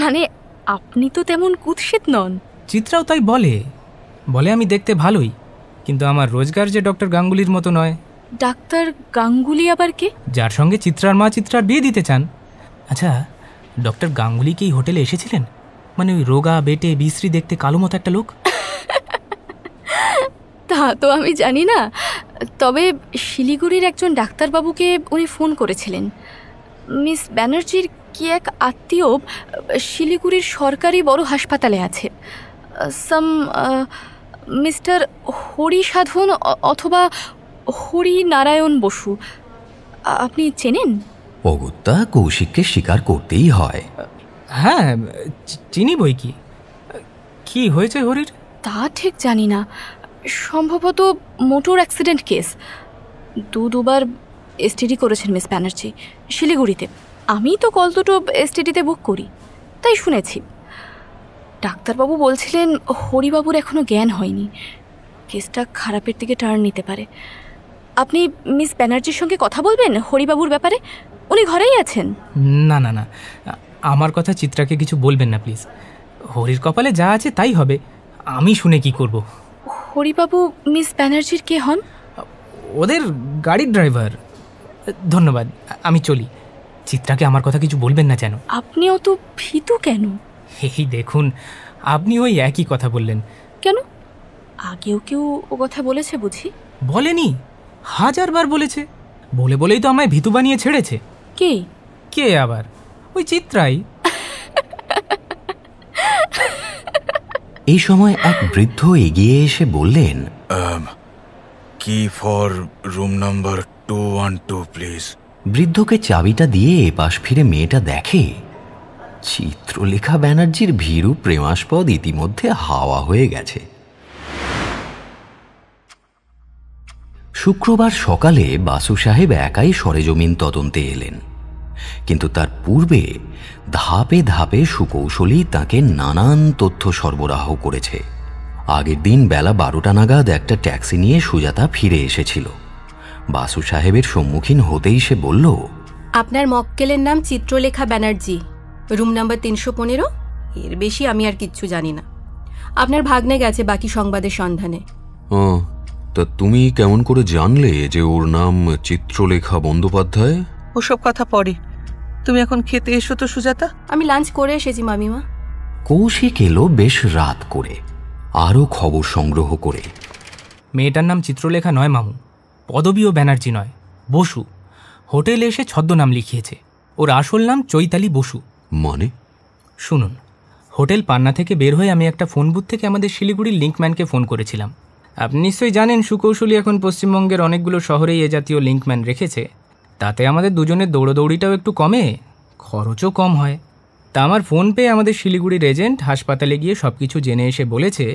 মানে আপনি তো তেমন কুৎসিত নন। চিত্রাও তাই বলে। আমি দেখতে ভালোই, কিন্তু আমার রোজগার যে ডক্টর গাঙ্গুলির মতো নয়। ডাক্তার গাঙ্গুলি আবার কে? যার সঙ্গে চিত্রার মা চিত্রার বিয়ে দিতে চান। আচ্ছা, ডক্টর গাঙ্গুলি কি এই হোটেলে এসেছিলেন? মানে ওই রোগা বেটে বিশ্রী দেখতে কালো মতো একটা লোক। তা তো আমি জানি না, তবে শিলিগুড়ির একজন ডাক্তারবাবুকে উনি ফোন করেছিলেন। মিস ব্যানার্জির কি এক আত্মীয় শিলিগুড়ির সরকারি বড় হাসপাতালে আছে। সাম মিস্টার হরি সাধন অথবা হরি নারায়ণ বসু। আপনি চেনেন? অগত্যা কৌশিককে স্বীকার করতেই হয়। হ্যাঁ, চিনি বই কি। কি হয়েছে হরির? তা ঠিক জানি না, সম্ভবত মোটর অ্যাক্সিডেন্ট কেস। দুবার এসটিডি করেছেন মিস ব্যানার্জি শিলিগুড়িতে। আমি তো কল দুটো এসটিডিতে বুক করি, তাই শুনেছি। ডাক্তারবাবু বলছিলেন হরিবাবুর এখনো জ্ঞান হয়নি, কেসটা খারাপের দিকে টার্ন নিতে পারে। আপনি মিস ব্যানার্জির সঙ্গে কথা বলবেন হরিবাবুর ব্যাপারে? উনি ঘরেই আছেন। না না না, আমার কথা চিত্রাকে কিছু বলবেন না প্লিজ। হরির কপালে যা আছে তাই হবে, আমি শুনে কি করব। হরিবাবু মিস ব্যানার্জির কে হন? ওদের গাড়ির ড্রাইভার। ধন্যবাদ, আমি চলি। চিত্রাকে আমার কথা কিছু বলবেন না যেন। আপনি অত ভীতু কেন? এই দেখুন, আপনি ওই একই কথা বললেন। কেন? আগেও কেউ ও কথা বলেছে বুঝি? বলেনি, 1000 বার বলেছে। বলেই তো আমায় ভীতু বানিয়ে ছেড়েছে। কে আবার? ওই চিত্রাই। এই সময় এক বৃদ্ধ এগিয়ে এসে বললেন, কি ফর রুম নাম্বার 212 প্লিজ। বৃদ্ধকে চাবিটা দিয়ে এপাশ ফিরে মেয়েটা দেখে চিত্রলেখা ব্যানার্জির ভীরু প্রেমাস্পদ ইতিমধ্যে হাওয়া হয়ে গেছে। শুক্রবার সকালে বাসু সাহেব একাই সরেজমিন তদন্তে এলেন, কিন্তু তার পূর্বে ধাপে ধাপে সুকৌশলী তাকে নানান তথ্য সরবরাহ করেছে। আগের দিন বেলা 12টা নাগাদ একটা ট্যাক্সি নিয়ে সুজাতা ফিরে এসেছিল। বাসু সাহেবের সম্মুখীন হতেই সে বলল, আপনার মক্কেলের নাম চিত্রলেখা ব্যানার্জি, রুম নাম্বার 315। এর বেশি আমি আর কিচ্ছু জানি না। আপনার ভাগ্নে গেছে বাকি সংবাদের সন্ধানে। তা তুমি কেমন করে জানলে যে ওর নাম চিত্রলেখা বন্দ্যোপাধ্যায়? ওসব কথা পরে, তুমি এখন খেতে এসো তো সুজাতা। আমি লাঞ্চ করে এসেছি মামিমা। কৌশিক এলো বেশ রাত করে, আরও খবর সংগ্রহ করে। মেয়েটার নাম চিত্রলেখা নয় মামু, পদবীও ব্যানার্জি নয়, বসু। হোটেলে এসে ছদ্মনাম লিখিয়েছে। ওর আসল নাম চৈতালি বসু। মানে? শুনুন, হোটেল পান্না থেকে বের হয়ে আমি একটা ফোন বুথ থেকে আমাদের শিলিগুড়ির লিঙ্কম্যানকে ফোন করেছিলাম। আপনি নিশ্চয়ই জানেন সুকৌশলী এখন পশ্চিমবঙ্গের অনেকগুলো শহরেই এ জাতীয় লিঙ্কম্যান রেখেছে। তাতে আমাদের দুজনের দৌড়োদৌড়িটাও একটু কমে, খরচও কম হয়। তা আমার ফোন পেয়ে আমাদের শিলিগুড়ির এজেন্ট হাসপাতালে গিয়ে সব কিছু জেনে এসে বলেছে,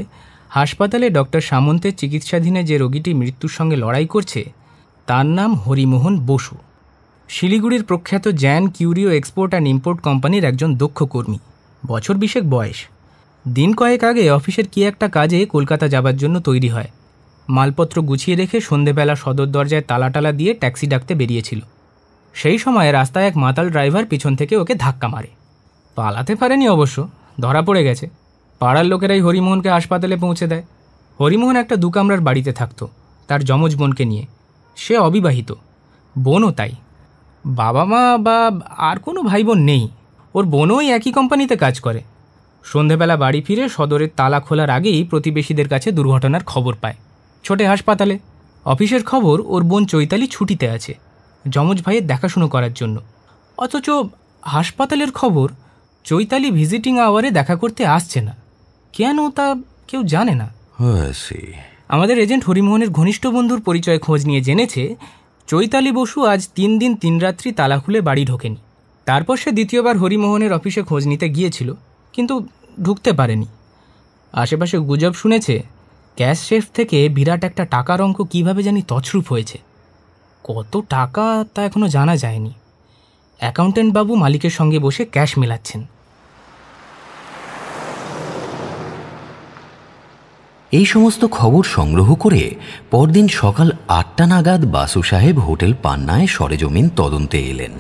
হাসপাতালে ডক্টর সামন্তের চিকিৎসাধীনে যে রোগীটি মৃত্যুর সঙ্গে লড়াই করছে তার নাম হরিমোহন বসু। শিলিগুড়ির প্রখ্যাত Gen curio export and import কোম্পানির একজন দক্ষ কর্মী, বছর 20 বয়স। দিন কয়েক আগে অফিসের কি একটা কাজে কলকাতা যাবার জন্য তৈরি হয়। মালপত্র গুছিয়ে রেখে সন্ধেবেলা সদর দরজায় তালা দিয়ে ট্যাক্সি ডাকতে বেরিয়েছিল। সেই সময় রাস্তায় এক মাতাল ড্রাইভার পিছন থেকে ওকে ধাক্কা মারে। পালাতে পারেনি অবশ্য, ধরা পড়ে গেছে। পাড়ার লোকেরাই হরিমোহনকে হাসপাতালে পৌঁছে দেয়। হরিমোহন একটা 2 কামরার বাড়িতে থাকতো তার যমজ বোনকে নিয়ে। সে অবিবাহিত, বোনও তাই। বাবা মা বা আর কোনো ভাই বোন নেই। ওর বোনও একই কোম্পানিতে কাজ করে। সন্ধেবেলা বাড়ি ফিরে সদরের তালা খোলার আগেই প্রতিবেশীদের কাছে দুর্ঘটনার খবর পায়। ছোটে হাসপাতালে। অফিসের খবর ওর বোন চৈতালি ছুটিতে আছে যমজ ভাইয়ের দেখাশুনো করার জন্য। অথচ হাসপাতালের খবর চৈতালি ভিজিটিং আওয়ারে দেখা করতে আসছে না। কেন তা কেউ জানে না। আমাদের এজেন্ট হরিমোহনের ঘনিষ্ঠ বন্ধুর পরিচয় খোঁজ নিয়ে জেনেছে চৈতালি বসু আজ 3 দিন 3 রাত্রি তালা খুলে বাড়ি ঢোকেনি। তারপর সে দ্বিতীয়বার হরিমোহনের অফিসে খোঁজ নিতে গিয়েছিল, কিন্তু ঢুকতে পারেনি। আশেপাশে গুজব শুনেছে ক্যাশ সেফ থেকে বিরাট একটা টাকার অঙ্ক কীভাবে জানি তছরূপ হয়েছে। কত টাকা তা এখনও জানা যায়নি। অ্যাকাউন্টেন্ট বাবু মালিকের সঙ্গে বসে ক্যাশ মেলাচ্ছেন। এই সমস্ত খবর সংগ্রহ করে পরদিন সকাল 8টা নাগাদ বাসু সাহেব হোটেল পান্নায় সরেজমিন তদন্তে এলেন।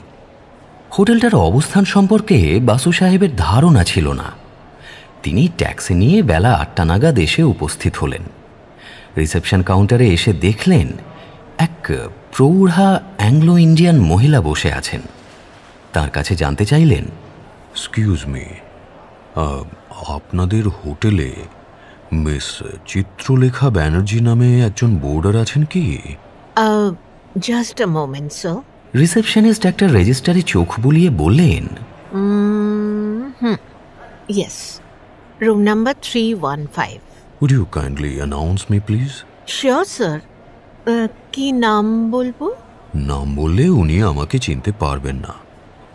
হোটেলটার অবস্থান সম্পর্কে বাসু সাহেবের ধারণা ছিল না। তিনি ট্যাক্সি নিয়ে বেলা 8টা নাগাদ এসে উপস্থিত হলেন। রিসেপশন কাউন্টারে এসে দেখলেন এক প্রৌঢ়া অ্যাংলো ইন্ডিয়ান মহিলা বসে আছেন। তার কাছে জানতে চাইলেন, এক্সকিউজ মি, আপনাদের হোটেলে মিস চিত্রলেখা ব্যানার্জি নামে একজন বোর্ডার আছেন কি? Just a moment sir. Receptionist একটা রেজিস্টারে চোখ বুলিয়ে বললেন, yes, room number 315। Would you kindly announce me please? Sure sir. কি নাম বলবো? নাম বললে উনি আমাকে চিনতে পারবেন না।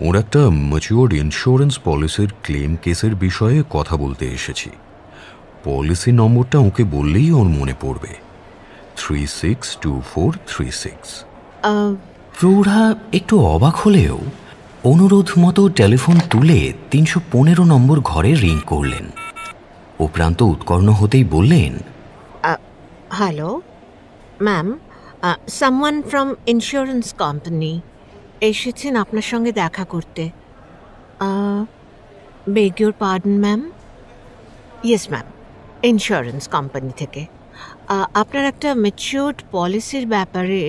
ওর একটা ম্যাচিওর্ড ইন্স্যুরেন্স পলিসির ক্লেম কেসের বিষয়ে কথা বলতে এসেছি। পলিসি নম্বরটা ওকে বললেই ওর মনে পড়বে, 362436। প্রৌঢ়া একটু অবাক হলেও অনুরোধ মতো টেলিফোন তুলে 315 নম্বর ঘরে রিং করলেন। ও প্রান্ত উৎকর্ণ হতেই বললেন, hello ma'am, someone from insurance company এসেছেন আপনার সঙ্গে দেখা করতে। Beg your pardon ma'am. Yes ma'am, insurance company থেকে আপনার একটা ম্যাচিওর্ড পলিসির ব্যাপারে।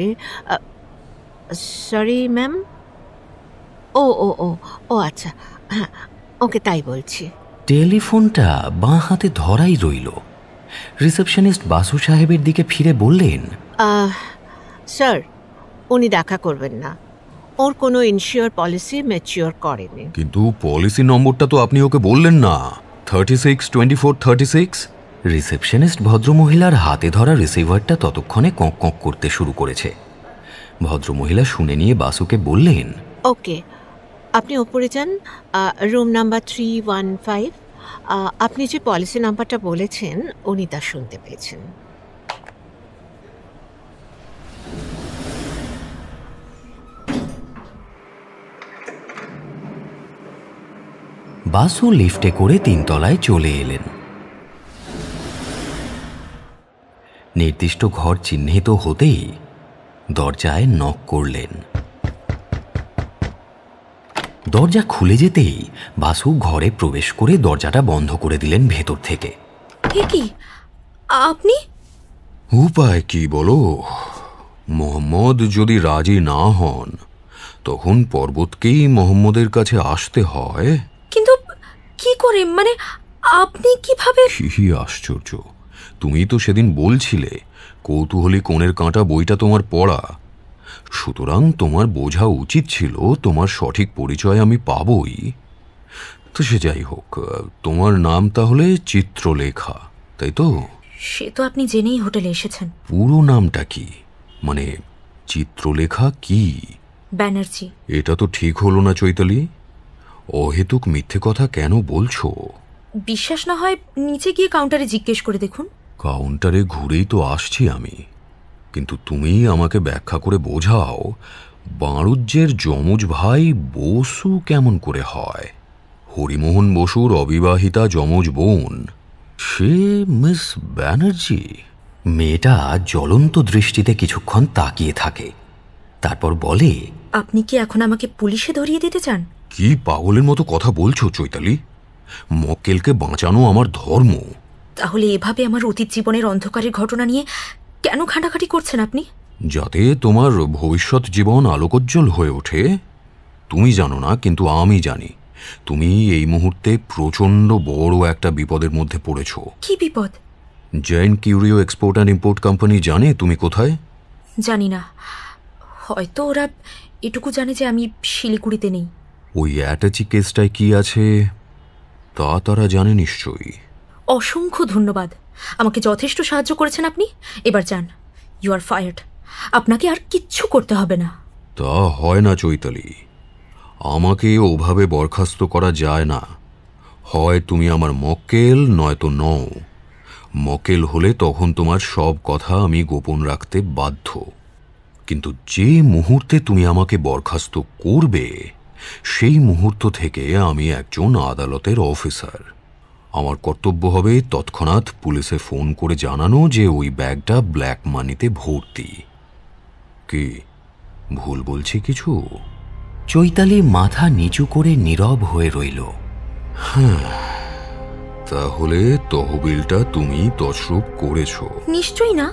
Sorry ma'am. ও ও ও ও আচ্ছা, হ্যাঁ ওকে তাই বলছি। টেলিফোনটা বাঁ হাতে ধরাই রইল। রিসেপশনিস্ট বাসু সাহেবের দিকে ফিরে বললেন, স্যার উনি দেখা করবেন না, ওর কোনো ইন্স্যুর পলিসি ম্যাচিওর করেনি। কিন্তু পলিসি নম্বরটা তো আপনি ওকে বললেন না, 362436। রিসেপশনিস্ট ভদ্রমহিলার হাতে ধরা রিসিভারটা ততক্ষণে কক কক করতে শুরু করেছে। ভদ্রমহিলা শুনে নিয়ে বাসুকে বললেন, ওকে আপনি ওপরে যান, রুম নাম্বার 315। আপনি যে পলিসি নাম্বারটা বলেছেন উনি তা শুনতে পেয়েছেন। বাসু লিফটে করে 3 তলায় চলে এলেন। নির্দিষ্ট ঘর চিহ্নিত হতেই দরজায় নক করলেন। দরজা খুলে যেতেই বাসু ঘরে প্রবেশ করে দরজাটা বন্ধ করে দিলেন ভেতর থেকে। কি আপনি? উপায় কি বলো? মোহাম্মদ যদি রাজি না হন তখন পর্বতকেই মোহাম্মদের কাছে আসতে হয়। কিন্তু কি করে, মানে আপনি কিভাবে? কি আশ্চর্য, তুমি তো সেদিন বলছিলে কৌতূহলী কোণের কাঁটা বইটা তোমার পড়া, সুতরাং তোমার বোঝা উচিত ছিল তোমার সঠিক পরিচয় আমি পাবই। তো সে যাই হোক, তোমার নাম তাহলে চিত্রলেখা, তাই তো? সে তো আপনি জেনেই হোটেলে এসেছেন। পুরো নামটা কি? মানে চিত্রলেখা কি? ব্যানার্জি। এটা তো ঠিক হলো না চৈতালি, অহেতুক মিথ্যে কথা কেন বলছো? বিশ্বাস না হয় নিচে গিয়ে কাউন্টারে জিজ্ঞেস করে দেখুন। কাউন্টারে ঘুরেই তো আসছি আমি, কিন্তু তুমি আমাকে ব্যাখ্যা করে বোঝাও বাণুজ্যের যমজ ভাই বসু কেমন করে হয়? হরিমোহন বসুর অবিবাহিতা যমজ বোন সে মিস ব্যানার্জি। মেয়েটা জ্বলন্ত দৃষ্টিতে কিছুক্ষণ তাকিয়ে থাকে, তারপর বলে, আপনি কি এখন আমাকে পুলিশে ধরিয়ে দিতে চান? কি পাগলের মতো কথা বলছো চৈতালি? মক্কেলকে বাঁচানো আমার ধর্ম। তাহলে এভাবে আমার অতীত জীবনের অন্ধকারের ঘটনা নিয়ে কেন ঘাঁটাঘাঁটি করছেন আপনি? যাতে তোমার ভবিষ্যৎ জীবন আলোকোজ্জ্বল হয়ে ওঠে। তুমি জানো না, কিন্তু আমি জানি তুমি এই মুহূর্তে প্রচন্ড বড় একটা বিপদের মধ্যে পড়েছ। কি বিপদ? জৈন কিউরিও এক্সপোর্ট অ্যান্ড ইম্পোর্ট কোম্পানি জানে তুমি কোথায়? জানি না, হয়তো ওরা এটুকু জানে যে আমি শিলিগুড়িতে নেই। ওই অ্যাটাচি কেসটায় কি আছে তা তারা জানে নিশ্চয়ই। অসংখ্য ধন্যবাদ, আমাকে যথেষ্ট সাহায্য করেছেন আপনি। এবার যান, ইউ আর ফায়ার্ড। আপনাকে আর কিচ্ছু করতে হবে না। তা হয় না চৈতালি, আমাকে ওভাবে বরখাস্ত করা যায় না। হয় তুমি আমার মক্কেল, নয়তো নও। মক্কেল হলে তখন তোমার সব কথা আমি গোপন রাখতে বাধ্য, কিন্তু যে মুহূর্তে তুমি আমাকে বরখাস্ত করবে সেই মুহূর্ত থেকে আমি একজন আদালতের অফিসার। আমার কর্তব্য হবে তৎক্ষণাৎ পুলিশে ফোন করে জানানো যে ওই ব্যাগটা ব্ল্যাক মানিতে ভর্তি। কি ভুল বলছি কিছু? চৈতালি মাথা নিচু করে নীরব হয়ে রইল। হ্যাঁ, তাহলে তহবিলটা তুমি তছরূপ করেছ? নিশ্চয়ই না,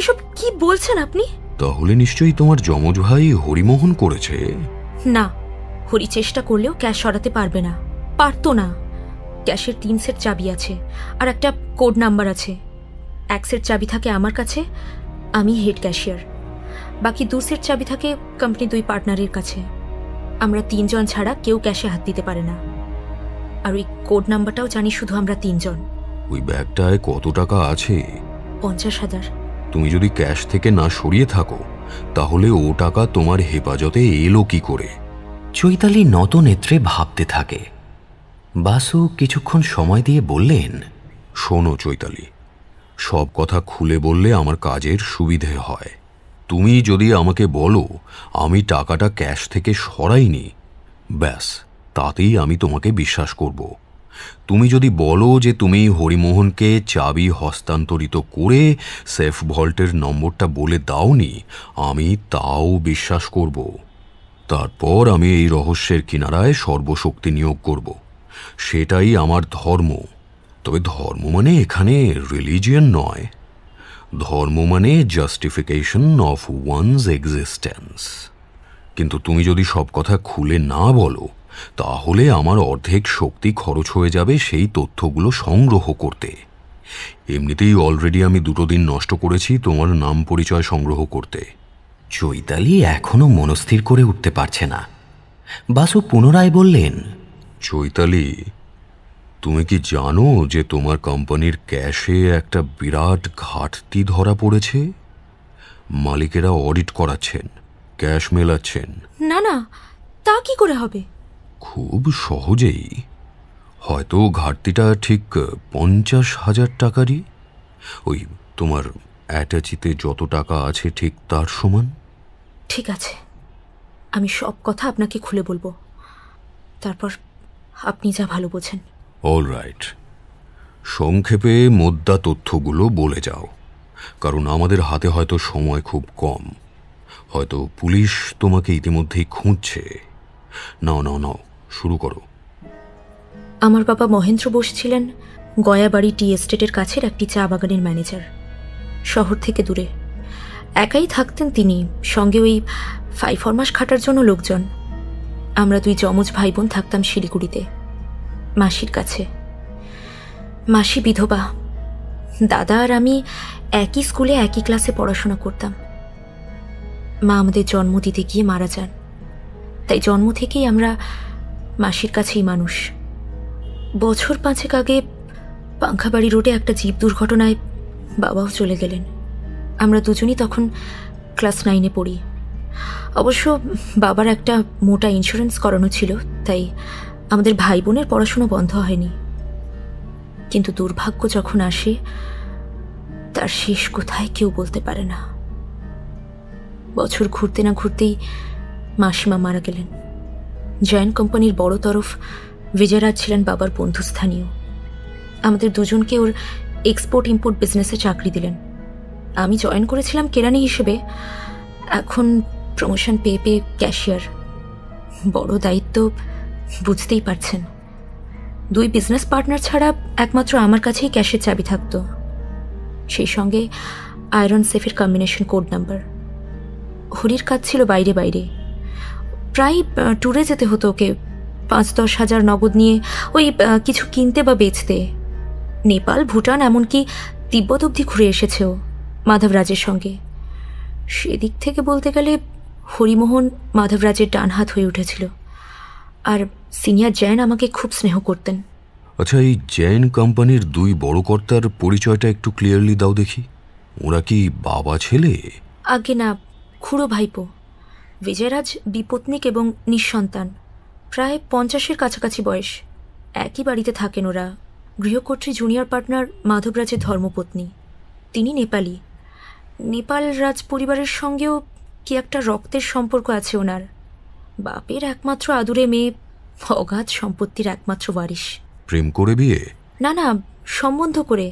এসব কি বলছেন আপনি? তাহলে নিশ্চয়ই তোমার যমজ ভাই হরিমোহন করেছে? না, হরি চেষ্টা করলেও ক্যাশ সরাতে পারবে না, পারতো না। ক্যাশের 3 সেট চাবি আছে আর একটা কোড নাম্বার আছে। 1 সেট চাবি থাকে আমার কাছে, আমি হেড ক্যাশিয়ার। বাকি 2 সেট চাবি থাকে কোম্পানি 2 পার্টনারের কাছে। আমরা 3 জন ছাড়া কেউ ক্যাশে হাত দিতে পারে না। আর ওই কোড নাম্বারটাও জানি শুধু আমরা 3 জন। ওই ব্যাগটায় কত টাকা আছে? 50,000। তুমি যদি ক্যাশ থেকে না সরিয়ে থাকো তাহলে ও টাকা তোমার হেফাজতে এলো কি করে? চৈতালি নত নেত্রে ভাবতে থাকে। বাসু কিছুক্ষণ সময় দিয়ে বললেন, শোনো চৈতালি, সব কথা খুলে বললে আমার কাজের সুবিধে হয়। তুমি যদি আমাকে বলো আমি টাকাটা ক্যাশ থেকে সরাইনি, ব্যাস তাতেই আমি তোমাকে বিশ্বাস করব। তুমি যদি বলো যে তুমি হরিমোহনকে চাবি হস্তান্তরিত করে সেফ ভল্টের নম্বরটা বলে দাওনি, আমি তাও বিশ্বাস করব। তারপর আমি এই রহস্যের কিনারায় সর্বশক্তি নিয়োগ করব। সেটাই আমার ধর্ম। তবে ধর্ম মানে এখানে রিলিজিয়ন নয়, ধর্ম মানে জাস্টিফিকেশন অফ ওয়ানস এক্সিস্টেন্স। কিন্তু তুমি যদি সব কথা খুলে না বলো তাহলে আমার অর্ধেক শক্তি খরচ হয়ে যাবে সেই তথ্যগুলো সংগ্রহ করতে। এমনিতেই অলরেডি আমি 2 দিন নষ্ট করেছি তোমার নাম পরিচয় সংগ্রহ করতে। চৈতালি এখনো মনস্থির করে উঠতে পারছে না। বাসু পুনরায় বললেন, চৈতালি, তুমি কি জানো যে তোমার কোম্পানির ক্যাশে একটা বিরাট ঘাটতি ধরা পড়েছে? মালিকেরা অডিট করাচ্ছেন, ক্যাশ মেলাচ্ছেন। না না, তা কি করে হবে? খুব সহজেই। হয়তো ঘাটতিটা ঠিক 50,000 টাকারই। ওই তোমার অ্যাটাচিতে যত টাকা আছে ঠিক তার সমান। ঠিক আছে, আমি সব কথা আপনাকে খুলে বলবো। তারপর আপনি যা ভালো বোঝেন। অল রাইট, সংক্ষেপে মোদ্দা তথ্যগুলো বলে যাও, কারণ আমাদের হাতে হয়তো সময় খুব কম। হয়তো পুলিশ তোমাকে ইতিমধ্যেই খুঁজছে। নাও নাও নাও, শুরু করো। আমার বাবা মহেন্দ্র বোস ছিলেন গয়াবাড়ি টি এস্টেটের কাছের একটি চা বাগানের ম্যানেজার। শহর থেকে দূরে একাই থাকতেন তিনি, সঙ্গে ওই 5-4 মাস খাটার জন্য লোকজন। আমরা 2 যমজ ভাই বোন থাকতাম শিলিগুড়িতে মাসির কাছে। মাসি বিধবা। দাদা আর আমি একই স্কুলে একই ক্লাসে পড়াশোনা করতাম। মা আমাদের জন্ম দিতে গিয়ে মারা যান, তাই জন্ম থেকেই আমরা মাসির কাছেই মানুষ। বছর 5 আগে পাংখাবাড়ি রোডে একটা জীব দুর্ঘটনায় বাবাও চলে গেলেন। আমরা দুজনই তখন ক্লাস 9-এ পড়ি। অবশ্য বাবার একটা মোটা ইন্স্যুরেন্স করানো ছিল, তাই আমাদের ভাই বোনের পড়াশোনা বন্ধ হয়নি। কিন্তু দুর্ভাগ্য যখন আসে তার শেষ কোথায় কেউ বলতে পারে না। বছর ঘুরতে না ঘুরতেই মাসিমা মারা গেলেন। জয়েন্ট কোম্পানির বড় তরফ বিজয়রাজ ছিলেন বাবার বন্ধুস্থানীয়। আমাদের দুজনকে ওর এক্সপোর্ট ইম্পোর্ট বিজনেসে চাকরি দিলেন। আমি জয়েন করেছিলাম কেরানি হিসেবে, এখন প্রমোশন পেয়ে পেয়ে ক্যাশিয়ার। বড় দায়িত্ব, বুঝতেই পারছেন। 2 বিজনেস পার্টনার ছাড়া একমাত্র আমার কাছেই ক্যাশের চাবি থাকতো, সেই সঙ্গে আয়রন সেফের কম্বিনেশন কোড নাম্বার। হরির কাজ ছিল বাইরে বাইরে, প্রায় ট্যুরে যেতে হতো ওকে। 5-10 হাজার নগদ নিয়ে ওই কিছু কিনতে বা বেচতে। নেপাল, ভুটান, এমনকি তিব্বত অবধি ঘুরে এসেছে ও মাধবরাজের সঙ্গে। সেদিক থেকে বলতে গেলে হরিমোহন মাধবরাজের ডান হাত হয়ে উঠেছিল। আর সিনিয়র জৈন আমাকে খুব স্নেহ করতেন। আচ্ছা, এই জৈন কোম্পানির 2 বড় কর্তার পরিচয়টা একটু ক্লিয়ারলি দাও দেখি। ওরা কি বাবা ছেলে? আগে না, খুড়ো ভাইপো। বিজয়রাজ বিপত্নিক এবং নিঃসন্তান, প্রায় 50-এর কাছাকাছি বয়স। একই বাড়িতে থাকেন ওরা। গৃহকর্ত্রী জুনিয়র পার্টনার মাধবরাজের ধর্মপত্নী, তিনি নেপালি। নেপাল রাজ পরিবারের সঙ্গেও কি একটা রক্তের সম্পর্ক আছে ওনার। বাপের একমাত্র আদুরে মেয়ে, অগাধ সম্পত্তির একমাত্র ওয়ারিশ। প্রেম করে বিয়ে? না না, সম্বন্ধ করে।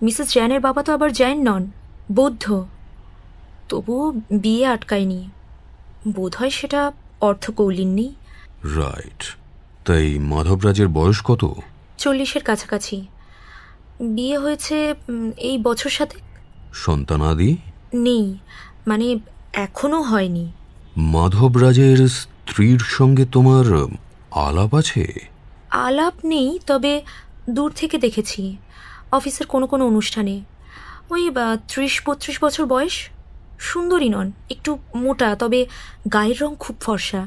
মিসেস জৈনের বাবা তো আবার জৈন নন, বৌদ্ধ। তবুও বিয়ে আটকায়নি। বোধহয় সেটা অর্থকৌলিন্যি। রাইট। তাই মাধবরাজের বয়স কত? 40-এর কাছাকাছি। বিয়ে হয়েছে এই বছর সাথে। সন্তানাদি নেই, মানে এখনো হয়নি। মাধবরাজের স্ত্রীর সঙ্গে তোমার আলাপ আছে? আলাপ নেই, তবে দূর থেকে দেখেছি অফিসের কোনো কোনো অনুষ্ঠানে। ওই 30-32 বছর বয়স। সুন্দরী নন, একটু মোটা, তবে গায়ের রং খুব ফর্সা।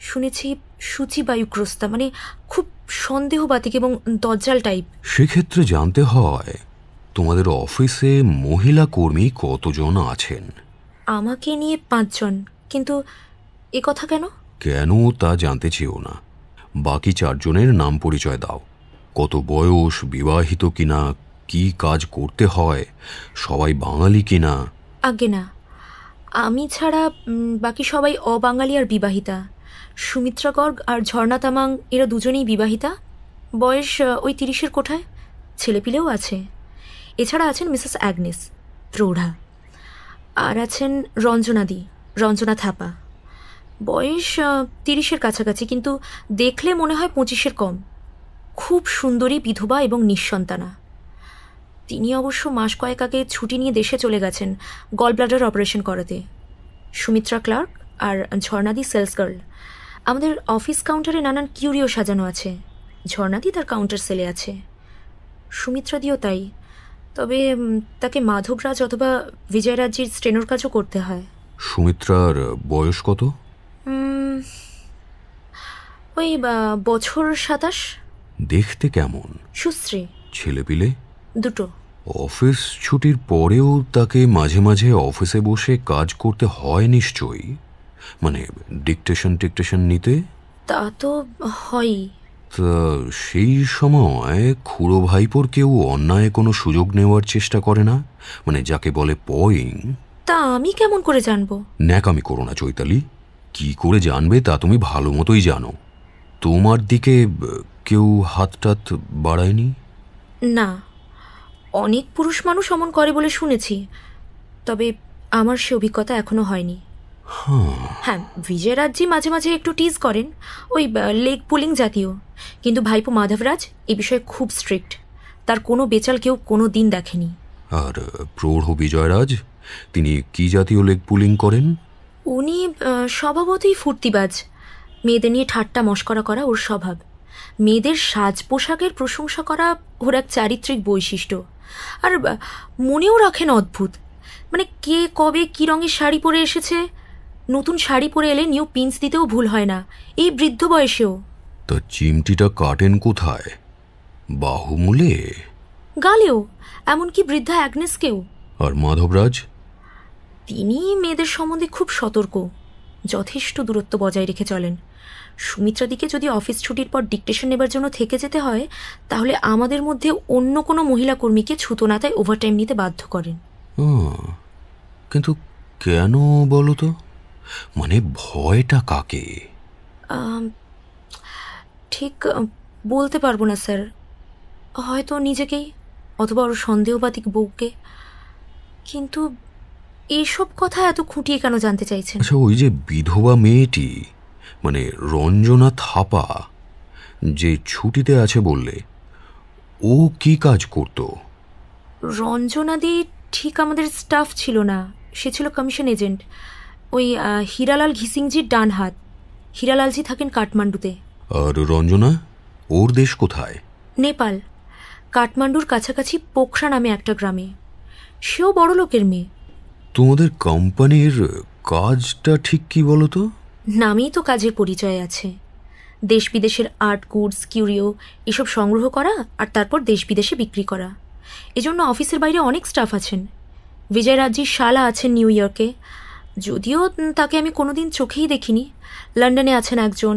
শুনেছি সূচিবায়ুগ্রস্তা, মানে খুব সন্দেহবাতিক এবং দজ্জাল টাইপ। সেক্ষেত্রে জানতে হয় তোমাদের অফিসে মহিলা কর্মী কতজন আছেন? আমাকে নিয়ে 5 জন। কিন্তু এ কথা কেন? কেন তা জানতে চেও না। বাকি 4 জনের নাম পরিচয় দাও। কত বয়স, বিবাহিত কিনা, কি কাজ করতে হয়, সবাই বাঙালি কিনা? আগে না, আমি ছাড়া বাকি সবাই অবাঙালি আর বিবাহিতা। সুমিত্রা গর্গ আর ঝর্ণা তামাং এরা দুজনেই বিবাহিতা। বয়স ওই 30-এর কোঠায়। ছেলেপিলেও আছে। এছাড়া আছেন মিসেস অ্যাগনেস, প্রৌঢ়া। আর আছেন রঞ্জনা থাপা। বয়স 30-এর কাছাকাছি, কিন্তু দেখলে মনে হয় 25-এর কম। খুব সুন্দরী, বিধবা এবং নিঃসন্তানা। তিনি অবশ্য মাস কয়েক আগে ছুটি নিয়ে দেশে চলে গেছেন গল ব্লাডার অপারেশন করাতে। সুমিত্রা ক্লার্ক আর ঝর্ণাদি সেলস গার্ল। আমাদের অফিস কাউন্টারে নানান কিউরিও সাজানো আছে। ঝর্ণাদি তার কাউন্টার সেলে আছে, সুমিত্রাদিও তাই। তবে তাকে মাধবরাজ অথবা বিজয়রাজ্যের স্টেনোর কাজও করতে হয়। সুমিত্রার বয়স কত? ওই বছর 27। দেখতে কেমন? সুশ্রী। ছেলেপিলে? 2। অফিস ছুটির পরেও তাকে মাঝে মাঝে অফিসে বসে কাজ করতে হয় নিশ্চয়ই, মানে ডিকটেশন নিতে? তা তো হয়ই। তা সেই সময় খুড়ো ভাইপোর কেউ অন্যায় কোনো সুযোগ নেওয়ার চেষ্টা করে না, মানে যাকে বলে পয়িং? তা আমি কেমন করে জানবো? ন্যাকামি করো না চৈতালি। কি করে জানবে তা তুমি ভালো মতোই জানো। তোমার দিকে কেউ হাত টাত বাড়ায়নি? না, অনেক পুরুষ মানুষ অমন করে বলে শুনেছি, তবে আমার সে অভিজ্ঞতা এখনো হয়নি। হ্যাঁ, বিজয়রাজজি মাঝে মাঝে একটু টিজ করেন, ওই লেগ পুলিং জাতীয়, কিন্তু ভাইপো মাধবরাজ এ বিষয়ে খুব স্ট্রিক্ট, তার কোনো বেচাল কেউ কোনো দিন দেখেনি। আর প্রৌঢ় বিজয়রাজ, তিনি কি জাতীয় লেগ পুলিং করেন? উনি স্বভাবতই ফুর্তিবাজ, মেয়েদের নিয়ে ঠাট্টা মশকরা করা ওর স্বভাব, মেয়েদের সাজ পোশাকের প্রশংসা করা ওর এক চারিত্রিক বৈশিষ্ট্য, আর মনেও রাখেন অদ্ভুত, মানে কে কবে কী রঙের শাড়ি পরে এসেছে, নতুন শাড়ি পরে এলে নিউ পিন্স দিতেও ভুল হয় না, এই বৃদ্ধ বয়সেও। তা চিমটিটা কাটেন কোথায়? বাহুমূলে? গালেও, এমনকি বৃদ্ধা অ্যাগনেসকেও। আর মাধবরাজ? তিনি মেয়েদের সম্বন্ধে খুব সতর্ক, যথেষ্ট দূরত্ব বজায় রেখে চলেন। সুমিত্রাদিকে যদি অফিস ছুটির পর ডিকটেশন নেবার জন্য থেকে যেতে হয়, তাহলে আমাদের মধ্যে অন্য কোনো মহিলা কর্মীকে ছুতোনাতায় ওভারটাইম নিতে বাধ্য করেন। কিন্তু কেন বলো তো? মানে ভয়টা কাকে? ঠিক বলতে পারবো না স্যার, হয়তো নিজেকেই, অথবা ওর সন্দেহবাতিক বউকে। কিন্তু এইসব কথা এত খুঁটিয়ে কেন জানতে চাইছেন? আচ্ছা, ওই যে বিধবা মেয়েটি, মানে রঞ্জনা থাপা, যে ছুটিতে আছে বললে, ও কি কাজ করত? রঞ্জনাদি ঠিক আমাদের স্টাফ ছিল না, সে ছিল কমিশন এজেন্ট, ওই হীরালাল ঘিসিংজির ডান হাত। হীরালালজি থাকেন কাঠমান্ডুতে। আর রঞ্জনা, ওর দেশ কোথায়? নেপাল, কাঠমান্ডুর কাছাকাছি পোখরা নামে একটা গ্রামে। সেও বড় লোকের মেয়ে। তোমাদের কোম্পানির কাজটা ঠিক কি বলো তো? নামেই তো কাজের পরিচয় আছে। দেশ বিদেশের আর্ট, গুডস, কিউরিও এসব সংগ্রহ করা আর তারপর দেশ বিদেশে বিক্রি করা। এজন্য অফিসের বাইরে অনেক স্টাফ আছেন। বিজয়রাজজির শালা আছেন নিউ ইয়র্কে, যদিও তাকে আমি কোনোদিন চোখেই দেখিনি। লন্ডনে আছেন একজন,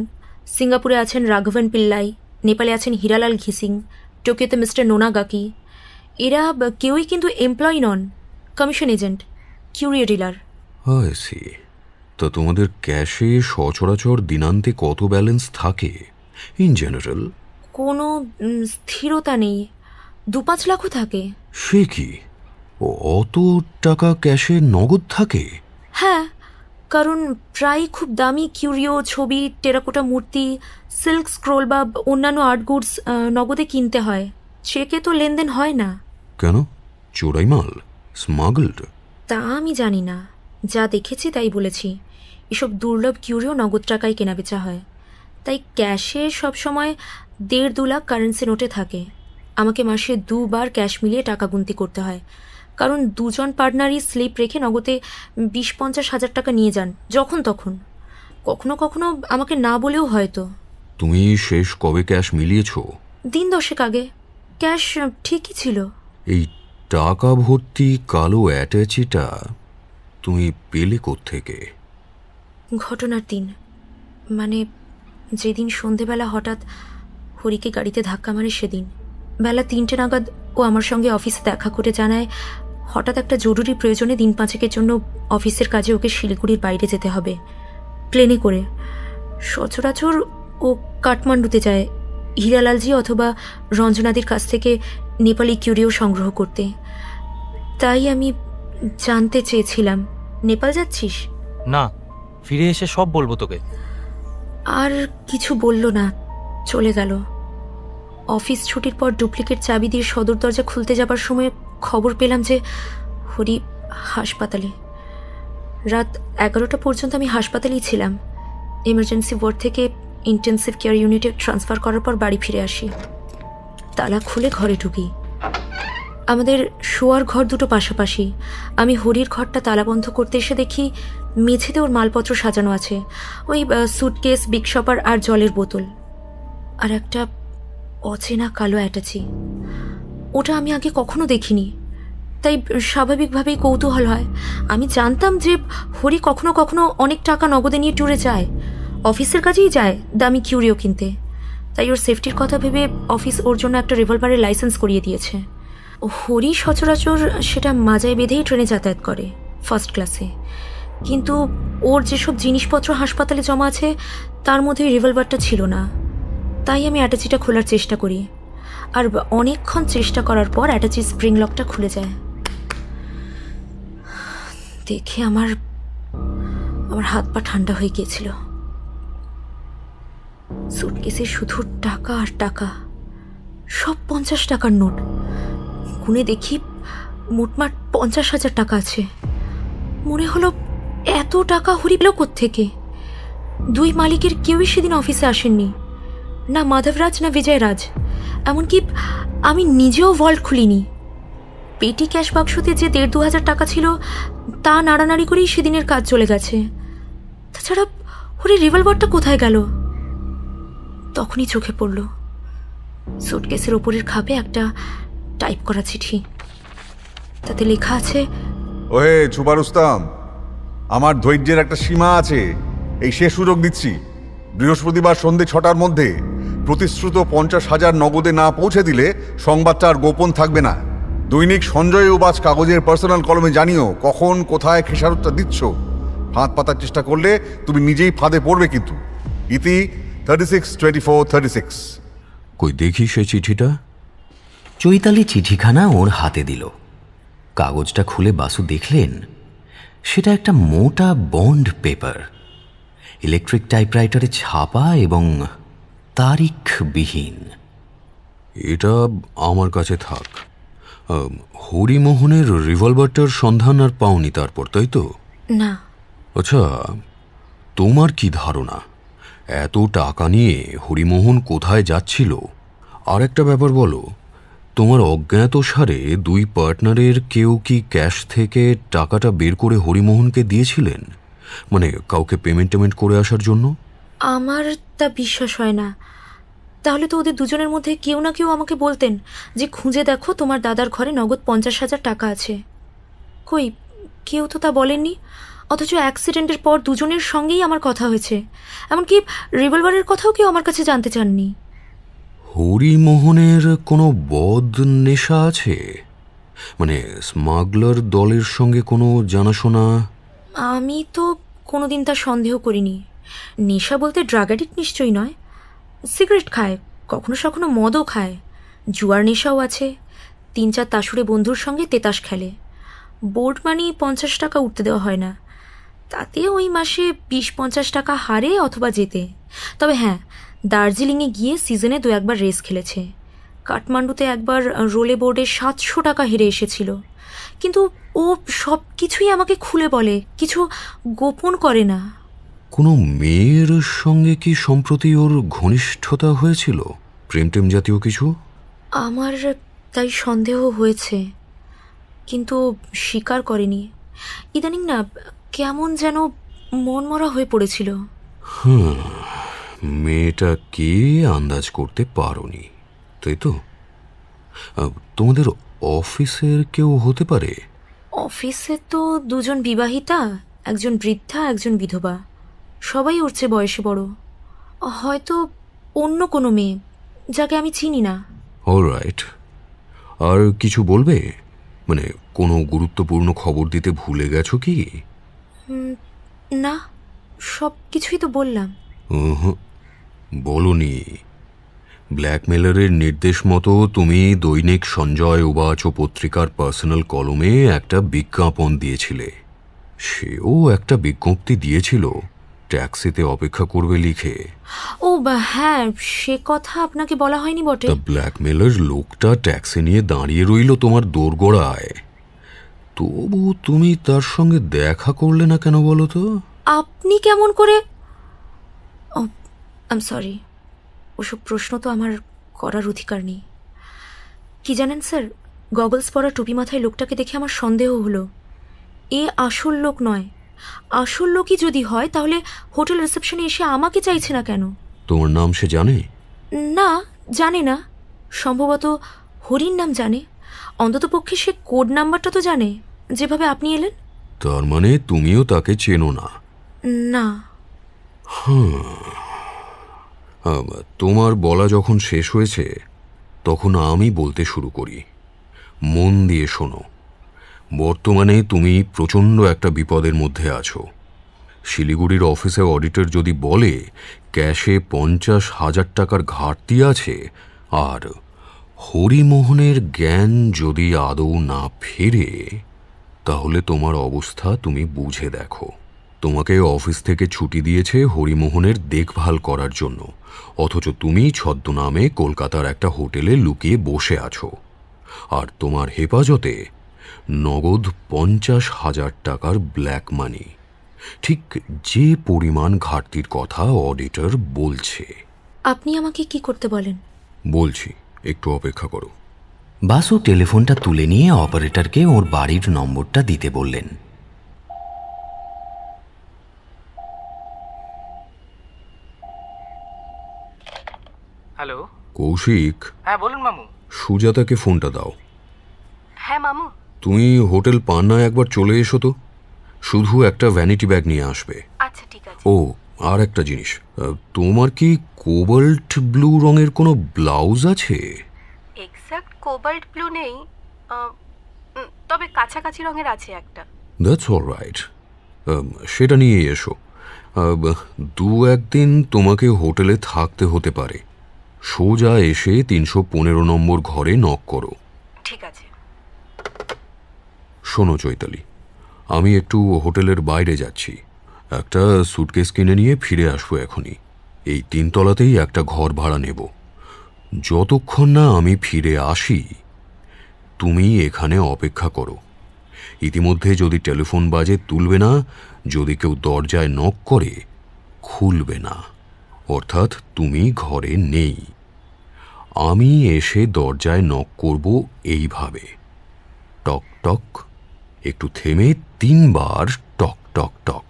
সিঙ্গাপুরে আছেন রাঘবন পিল্লাই, নেপালে আছেন হীরালাল ঘিসিং, টোকিওতে মিস্টার নোনাগাকি। এরা কেউই কিন্তু এমপ্লয়ি নন, কমিশন এজেন্ট, কিউরিও ডিলার। তা তোমাদের ক্যাশে সচরাচর দিনান্তে কত ব্যালেন্স থাকে ইন জেনারেল? কোনো স্থিরতা নেই, 2-5 লাখও থাকে। সে কি, অত টাকা ক্যাশে নগদ থাকে? হ্যাঁ, কারণ প্রায় খুব দামি কিউরিও, ছবি, টেরাকোটা মূর্তি, সিল্ক স্ক্রোল বা অন্যান্য আর্ট গুডস নগদে কিনতে হয়। চেকে তো লেনদেন হয় না। কেন? চোরাই মাল, স্মাগলড? তা আমি জানি না, যা দেখেছি তাই বলেছি। এসব দুর্লভ কিউরিও নগদ টাকায় কেনাবেচা হয়, তাই ক্যাশে সবসময় 1.5-2 লাখ কারেন্সি নোটে থাকে। আমাকে মাসে 2 বার ক্যাশ মিলিয়ে টাকা গুনতি করতে হয়, কারণ 2 জন পার্টনারই স্লিপ রেখে নগদে 20-50 হাজার টাকা নিয়ে যান যখন তখন। কখনো কখনো আমাকে না বলেও হয়তো। তুমি শেষ কবে ক্যাশ মিলিয়েছ? 10 দশেক আগে। ক্যাশ ঠিকই ছিল। এই টাকা ভর্তি কালো অ্যাটাচিটা তুমি পেলে কোত্থেকে? ঘটনার দিন, মানে যেদিন সন্ধেবেলা হঠাৎ হরিকে গাড়িতে ধাক্কা মারে, সেদিন বেলা 3টে নাগাদ ও আমার সঙ্গে অফিসে দেখা করে জানায় হঠাৎ একটা জরুরি প্রয়োজনে 5 দিনের জন্য অফিসের কাজে ওকে শিলিগুড়ির বাইরে যেতে হবে প্লেনে করে। সচরাচর ও কাঠমান্ডুতে যায় হীরালালজি অথবা রঞ্জনাদির কাছ থেকে নেপালি কিউরিও সংগ্রহ করতে। তাই আমি জানতে চেয়েছিলাম, নেপাল যাচ্ছিস? না, ফিরে এসে সব বলবো তোকে। আর কিছু বলল না, চলে গেল। অফিস ছুটির পর ডুপ্লিকেট চাবি দিয়ে সদর দরজা খুলতে যাবার সময় খবর পেলাম যে হরি হাসপাতালে। রাত 11টা পর্যন্ত আমি হাসপাতালেই ছিলাম। এমার্জেন্সি ওয়ার্ড থেকে ইন্টেন্সিভ কেয়ার ইউনিটে ট্রান্সফার করার পর বাড়ি ফিরে আসি। তালা খুলে ঘরে ঢুকি। আমাদের শোয়ার ঘর দুটো পাশাপাশি। আমি হরির ঘরটা তালা বন্ধ করতে এসে দেখি মেঝেতে ওর মালপত্র সাজানো আছে, ওই স্যুটকেস, বিগ শপার আর জলের বোতল, আর একটা অচেনা কালো অ্যাটাচি। ওটা আমি আগে কখনো দেখিনি, তাই স্বাভাবিকভাবেই কৌতূহল হয়। আমি জানতাম যে হরি কখনো কখনো অনেক টাকা নগদে নিয়ে ট্যুরে যায়, অফিসের কাজেই যায় দামি কিউরিও কিনতে। তাই ওর সেফটির কথা ভেবে অফিস ওর জন্য একটা রিভলভারের লাইসেন্স করিয়ে দিয়েছে। হরি সচরাচর সেটা মাজায় বেঁধেই ট্রেনে যাতায়াত করে, ফার্স্ট ক্লাসে। কিন্তু ওর যেসব জিনিসপত্র হাসপাতালে জমা আছে তার মধ্যে রিভলভারটা ছিল না। তাই আমি অ্যাটাচিটা খোলার চেষ্টা করি, আর অনেকক্ষণ চেষ্টা করার পর অ্যাটাচির স্প্রিং লকটা খুলে যায়। দেখে আমার হাত পা ঠান্ডা হয়ে গিয়েছিল। সুটকেসে শুধু টাকা আর টাকা, সব 50 টাকার নোট। গুনে দেখি মোটমাট 50,000 টাকা আছে। মনে হলো এত টাকা হরি পেল কোত্থেকে? দুই মালিকের কেউই সেদিন অফিসে আসেননি, না মাধবরাজ না বিজয়রাজ। এমনকি আমি নিজেও ভল্ট খুলিনি। পেটি ক্যাশ বাক্সতে যে 1,500-2,000 টাকা ছিল তা নাড়ানাড়ি করেই সেদিনের কাজ চলে গেছে। তাছাড়া হরি রিভলভারটা কোথায় গেল? তখনই চোখে পড়ল সুটকেসের ওপরের খাপে একটা টাইপ করা চিঠি। তাতে লেখা আছে, ওহে ছুবা রুস্তাম, আমার ধৈর্যের একটা সীমা আছে। এই শেষ সুযোগ দিচ্ছি, বৃহস্পতিবার সন্ধ্যে 6টার মধ্যে প্রতিশ্রুত 50,000 নগদে না পৌঁছে দিলে সংবাদটা আর গোপন থাকবে না। দৈনিক সঞ্জয় উবাচ কাগজের পার্সোনাল কলমে জানিও কখন কোথায় খেসারতটা দিচ্ছ। ফাঁদ পাতার চেষ্টা করলে তুমি নিজেই ফাঁদে পড়বে কিন্তু। ইতি 36/24/36। কই দেখি সেই চিঠিটা। চৈতালি চিঠিখানা ওর হাতে দিল। কাগজটা খুলে বাসু দেখলেন সেটা একটা মোটা বন্ড পেপার, ইলেকট্রিক টাইপরাইটারে ছাপা এবং তারিখবিহীন। এটা আমার কাছে থাক। হরিমোহনের রিভলভারটার সন্ধান আর পাওনি তারপর, তাই তো? না। আচ্ছা, তোমার কি ধারণা এত টাকা নিয়ে হরিমোহন কোথায় যাচ্ছিল? আর একটা ব্যাপার বলো, তোমার অজ্ঞাত সারে দুই পার্টনারের কেউ কি ক্যাশ থেকে টাকাটা বের করে হরিমোহনকে দিয়েছিলেন? মানে কাউকে পেমেন্ট করে আসার জন্য? আমার তা বিশ্বাস হয় না। তাহলে তো ওদের দুজনের মধ্যে কেউ না কেউ আমাকে বলতেন যে খুঁজে দেখো তোমার দাদার ঘরে নগদ 50,000 টাকা আছে। কই, কেউ তো তা বলেননি। অথচ অ্যাক্সিডেন্টের পর দুজনের সঙ্গেই আমার কথা হয়েছে। এমনকি রিভলভারের কথাও কেউ আমার কাছে জানতে চাননি। হরিমোহনের কোনো বদ নেশা আছে? মানে স্মাগলার দলের সঙ্গে কোনো জানাশোনা? আমি তো কোনোদিন তা সন্দেহ করিনি। নেশা বলতে ড্রাগ অ্যাডিক্ট নিশ্চয়ই নয়। সিগারেট খায়, কখনো কখনো মদও খায়, জুয়ার নেশাও আছে। 3-4 তাসুরে বন্ধুর সঙ্গে তেতাস খেলে। বোর্ড মানি 50 টাকা উঠতে দেওয়া হয় না, তাতে ওই মাসে 20-50 টাকা হারে অথবা জেতে। তবে হ্যাঁ, দার্জিলিংয়ে গিয়ে সিজনে 2-1 রেস খেলেছে। কাঠমান্ডুতে একবার রোলে বোর্ডে 700 টাকা হেরে এসেছিল। কিন্তু ও সব কিছুই আমাকে খুলে বলে, কিছু গোপন করে না। কোনো মেয়ের সঙ্গে কি সম্প্রতি ওর ঘনিষ্ঠতা হয়েছিল? প্রেম জাতীয় কিছু? আমার তাই সন্দেহ হয়েছে, কিন্তু স্বীকার করেনি। ইদানিং না কেমন যেন মনমরা হয়ে পড়েছিল। মেয়েটা কে আন্দাজ করতে পারোনি, তাই তো? তোমাদের অফিসের কেউ হতে পারে? অফিসে তো 2জন বিবাহিতা, একজন বৃদ্ধা, একজন বিধবা। সবাই ওর চেয়ে বয়সে বড়। হয়তো অন্য কোনো মেয়ে যাকে আমি চিনি না। অলরাইট, আর কিছু বলবে? মানে কোনো গুরুত্বপূর্ণ খবর দিতে ভুলে গেছো কি? না, সব কিছুই তো বললাম। বলনি। ব্ল্যাকমেলারের নির্দেশ মতো তুমি দৈনিক সঞ্জয় উবাচ পত্রিকার পার্সোনাল কলমে একটা বিজ্ঞাপন দিয়েছিলে। সেও একটা বিজ্ঞপ্তি দিয়েছিল ট্যাক্সিতে অপেক্ষা করবে লিখে। ও হ্যাঁ, সে কথা আপনাকে বলা হয়নি বটে। ব্ল্যাকমেলার লোকটা ট্যাক্সি নিয়ে দাঁড়িয়ে রইল তোমার দোরগোড়ায়, তবু তুমি তার সঙ্গে দেখা করলে না কেন বলো তো? আপনি কেমন করে? আই এম সরি, ওসব প্রশ্ন তো আমার করার অধিকার নেই। কি জানেন স্যার, গগলস পরা টুপি মাথায় লোকটাকে দেখে আমার সন্দেহ হলো এ আসল লোক নয়। আসল লোকই যদি হয় তাহলে হোটেল রিসেপশনে এসে আমাকে চাইছে না কেন? তোমার নাম সে জানে? না, জানে না। সম্ভবত হরির নাম জানে। অন্ততপক্ষে সে কোড নাম্বারটা তো জানে, যেভাবে আপনি এলেন। তার মানে তুমিও তাকে চেনো না? না। তোমার বলা যখন শেষ হয়েছে তখন আমি বলতে শুরু করি। মন দিয়ে শোনো। বর্তমানে তুমি প্রচণ্ড একটা বিপদের মধ্যে আছো। শিলিগুড়ির অফিসে অডিটর যদি বলে ক্যাশে 50,000 টাকার ঘাটতি আছে, আর হরিমোহনের জ্ঞান যদি আদৌ না ফেরে, তাহলে তোমার অবস্থা তুমি বুঝে দেখো। তোমাকে অফিস থেকে ছুটি দিয়েছে হরিমোহনের দেখভাল করার জন্য, অথচ তুমি ছদ্মনামে কলকাতার একটা হোটেলে লুকিয়ে বসে আছো, আর তোমার হেফাজতে নগদ 50,000 টাকার ব্ল্যাক মানি, ঠিক যে পরিমাণ ঘাটতির কথা অডিটর বলছে। আপনি আমাকে কি করতে বলেন? বলছি, একটু অপেক্ষা করো। বাসু টেলিফোনটা তুলে নিয়ে অপারেটরকে ওর বাড়ির নম্বরটা দিতে বললেন। হ্যালো কৌশিক। হ্যাঁ বলুন মামু। সুজাতাকে ফোনটা দাও। হ্যাঁ মামু। তুমি হোটেল পান্নায় একবার চলে এসো তো, শুধু একটা ভ্যানিটি ব্যাগ নিয়ে আসবে। আচ্ছা ঠিক আছে। ও আর একটা জিনিস, তোমার কি কোবাল্ট ব্লু রঙের কোনো ব্লাউজ আছে? এক্স্যাক্ট কোবাল্ট ব্লু নেই, তবে কাছাকাছি রঙের আছে একটা। দ্যাটস অলরাইট, সেটা নিয়ে এসো। 2-1 দিন তোমাকে হোটেলে থাকতে হতে পারে। সোজা এসে 315 নম্বর ঘরে নক করো। ঠিক আছে। শোনো চৈতালি, আমি একটু হোটেলের বাইরে যাচ্ছি, একটা সুটকেস কিনে নিয়ে ফিরে আসবো এখনই। এই 3 তলাতেই একটা ঘর ভাড়া নেব। যতক্ষণ না আমি ফিরে আসি তুমি এখানে অপেক্ষা করো। ইতিমধ্যে যদি টেলিফোন বাজে তুলবে না, যদি কেউ দরজায় নক করে খুলবে না, অর্থাৎ তুমি ঘরে নেই। আমি এসে দরজায় নক করব এইভাবে, টক টক, একটু থেমে 3 বার টক টক টক,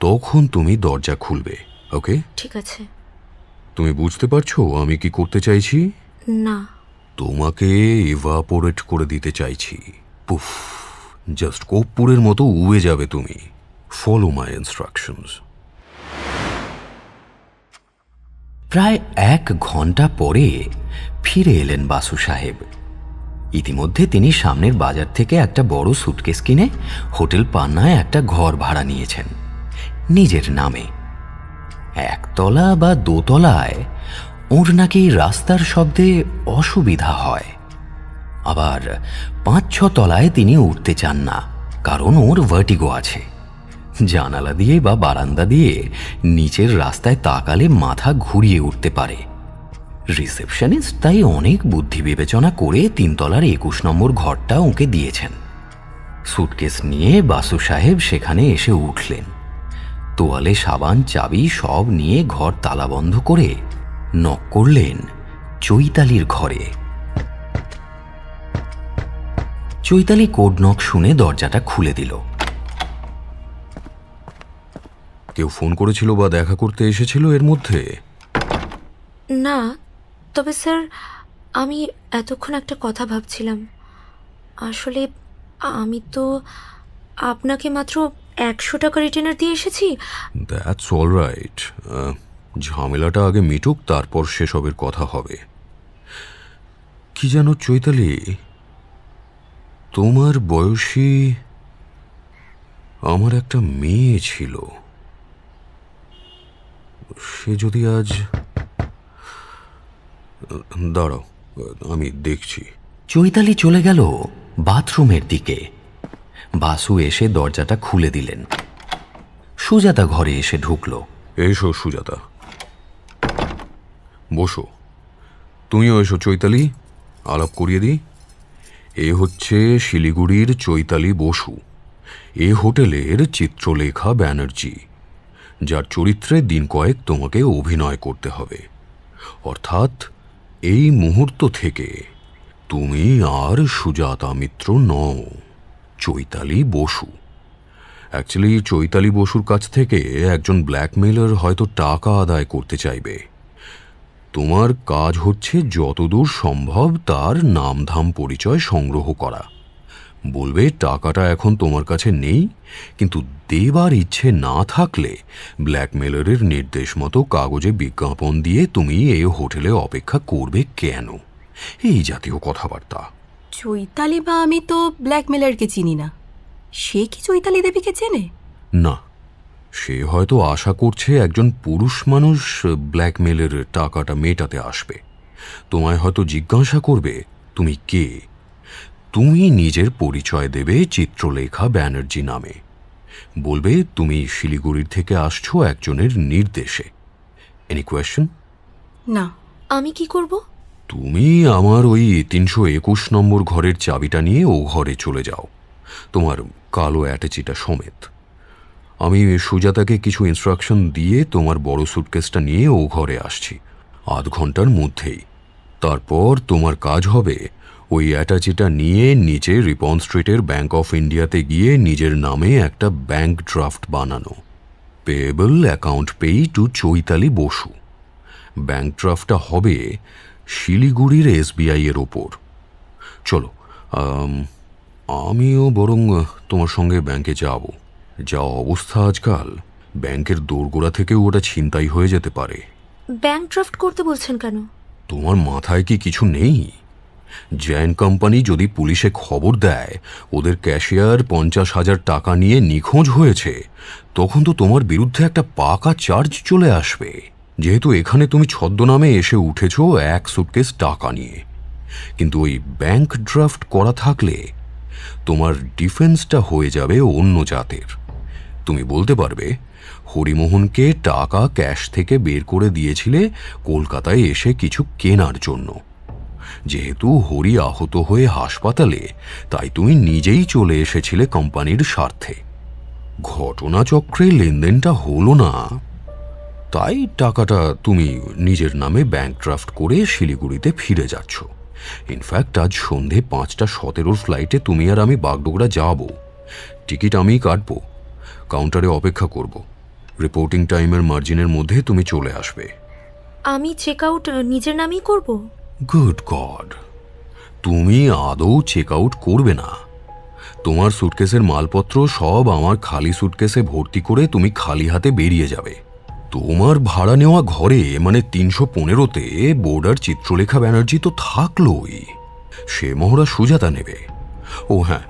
তখন তুমি দরজা খুলবে। ওকে? ঠিক আছে। তুমি বুঝতে পারছো আমি কি করতে চাইছি? না। তোমাকে ইভাপোরেট করে দিতে চাইছি। পুফ, জাস্ট কর্পূরের মতো উড়ে যাবে তুমি। Follow my instructions. প্রায় 1 ঘন্টা পরে ফিরে এলেন বাসু সাহেব। ইতিমধ্যে তিনি সামনের বাজার থেকে একটা বড় সুটকেস কিনে হোটেল পান্নায় একটা ঘর ভাড়া নিয়েছেন নিজের নামে। 1 তলা বা 2 তলায় ওর নাকি রাস্তার শব্দে অসুবিধা হয়, আবার 5-6 তলায় তিনি উঠতে চান না, কারণ ওর ভার্টিগো আছে। জানালা দিয়ে বা বারান্দা দিয়ে নিচের রাস্তায় তাকালে মাথা ঘুরিয়ে উঠতে পারে। রিসেপশনিস্ট তাই অনেক বুদ্ধি বিবেচনা করে 3 তলার 21 নম্বর ঘরটা ওকে দিয়েছেন। সুটকেস নিয়ে বাসু সাহেব সেখানে এসে উঠলেন। তোয়ালে, সাবান, চাবি সব নিয়ে ঘর তালাবন্ধ করে নক করলেন চৈতালির ঘরে। চৈতালি কোড নক শুনে দরজাটা খুলে দিল। কেউ ফোন করেছিল বা দেখা করতে এসেছিল এর মধ্যে? না, তবে স্যার আমি এতক্ষণ একটা কথা ভাবছিলাম। আসলে আমি তো আপনাকে মাত্র 100 টাকা রিটেনার দিয়ে এসেছি। দ্যাটস অলরাইট, ঝামেলাটা আগে মিটুক, তারপর সেসবের কথা হবে। কি জানো চৈতালি, তোমার বয়সী আমার একটা মেয়ে ছিল, সে যদি আজ... দাঁড়াও, আমি দেখছি। চৈতালি চলে গেল বাথরুমের দিকে। বাসু এসে দরজাটা খুলে দিলেন। সুজাতা ঘরে এসে ঢুকল। এসো সুজাতা, বসো। তুমিও এসো চৈতালি, আলাপ করিয়ে দিই। এ হচ্ছে শিলিগুড়ির চৈতালি বসু, এ হোটেলের চিত্রলেখা ব্যানার্জি, যার চরিত্রে দিন কয়েক তোমাকে অভিনয় করতে হবে। অর্থাৎ এই মুহূর্ত থেকে তুমি আর সুজাতা মিত্র নও, চৈতালি বসু। অ্যাকচুয়ালি চৈতালি বসুর কাছ থেকে একজন ব্ল্যাকমেলার হয়তো টাকা আদায় করতে চাইবে। তোমার কাজ হচ্ছে যতদূর সম্ভব তার নামধাম পরিচয় সংগ্রহ করা। বলবে টাকাটা এখন তোমার কাছে নেই, কিন্তু দেবার ইচ্ছে না থাকলে ব্ল্যাকমেলারের নির্দেশ মতো কাগজে বিজ্ঞাপন দিয়ে তুমি এই হোটেলে অপেক্ষা করবে কেন, এই জাতীয় কথাবার্তা। চৈতালি বা আমি তো ব্ল্যাকমেলারকে চিনি না, সে কি চৈতালি দেবীকে চেনে? না, সে হয়তো আশা করছে একজন পুরুষ মানুষ ব্ল্যাকমেলের টাকাটা মেটাতে আসবে। তোমায় হয়তো জিজ্ঞাসা করবে তুমি কে। তুমি নিজের পরিচয় দেবে চিত্রলেখা ব্যানার্জি নামে। বলবে তুমি শিলিগুড়ির থেকে আসছো একজনের নির্দেশে। Any question? না। আমি কি করব? তুমি আমার ওই 321 নম্বর ঘরের চাবিটা নিয়ে ও ঘরে চলে যাও, তোমার কালো অ্যাটাচিটা সমেত। আমি সুজাতাকে কিছু ইনস্ট্রাকশন দিয়ে তোমার বড় সুটকেসটা নিয়ে ও ঘরে আসছি 8 ঘন্টার মধ্যেই। তারপর তোমার কাজ হবে ওই অ্যাটাচিটা নিয়ে নিচে রিপন স্ট্রিটের ব্যাংক অফ ইন্ডিয়াতে গিয়ে নিজের নামে একটা ব্যাংক ড্রাফট বানানো, পেয়েবল অ্যাকাউন্ট পেই টু চৈতালি বসু। ব্যাংক ড্রাফটটা হবে শিলিগুড়ির SBI এর ওপর। চলো, আমিও বরং তোমার সঙ্গে ব্যাংকে যাব। যা অবস্থা আজকাল, ব্যাংকের দোরগোড়া থেকেও ওটা ছিনতাই হয়ে যেতে পারে। ব্যাংক ড্রাফট করতে বলছেন কেন? তোমার মাথায় কি কিছু নেই? জৈন কোম্পানি যদি পুলিশে খবর দেয় ওদের ক্যাশিয়ার 50,000 টাকা নিয়ে নিখোঁজ হয়েছে, তখন তো তোমার বিরুদ্ধে একটা পাকা চার্জ চলে আসবে। যেহেতু এখানে তুমি ছদ্মনামে এসে উঠেছো এক সুটকেস টাকা নিয়ে, কিন্তু ওই ব্যাংক ড্রাফট করা থাকলে তোমার ডিফেন্সটা হয়ে যাবে অন্য জাতের। তুমি বলতে পারবে হরিমোহনকে টাকা ক্যাশ থেকে বের করে দিয়েছিলে কলকাতায় এসে কিছু কেনার জন্য। যেহেতু হরি আহত হয়ে হাসপাতালে, তাই তুমি নিজেই চলে এসেছিলে কোম্পানির স্বার্থে। ঘটনাচক্রে লেনদেনটা হলো না, তাই টাকাটা তুমি নিজের নামে ব্যাংক ড্রাফট করে শিলিগুড়িতে ফিরে যাচ্ছ। ইনফ্যাক্ট আজ সন্ধে 5:17 ফ্লাইটে তুমি আর আমি বাগডোগরা যাব। টিকিট আমিই কাটবো, কাউন্টারে অপেক্ষা করব। রিপোর্টিং টাইমের মার্জিনের মধ্যে তুমি চলে আসবে। আমি চেক আউট নিজের নামেই করব? গুড গড, তুমি আদৌ চেক আউট করবে না। তোমার সুটকেসের মালপত্র সব আমার খালি সুটকেসে ভর্তি করে তুমি খালি হাতে বেরিয়ে যাবে। তোমার ভাড়া নেওয়া ঘরে মানে 315-তে বোর্ডার চিত্রলেখা ব্যানার্জি তো থাকলোই, সে মহড়া সুজাতা নেবে। ও হ্যাঁ,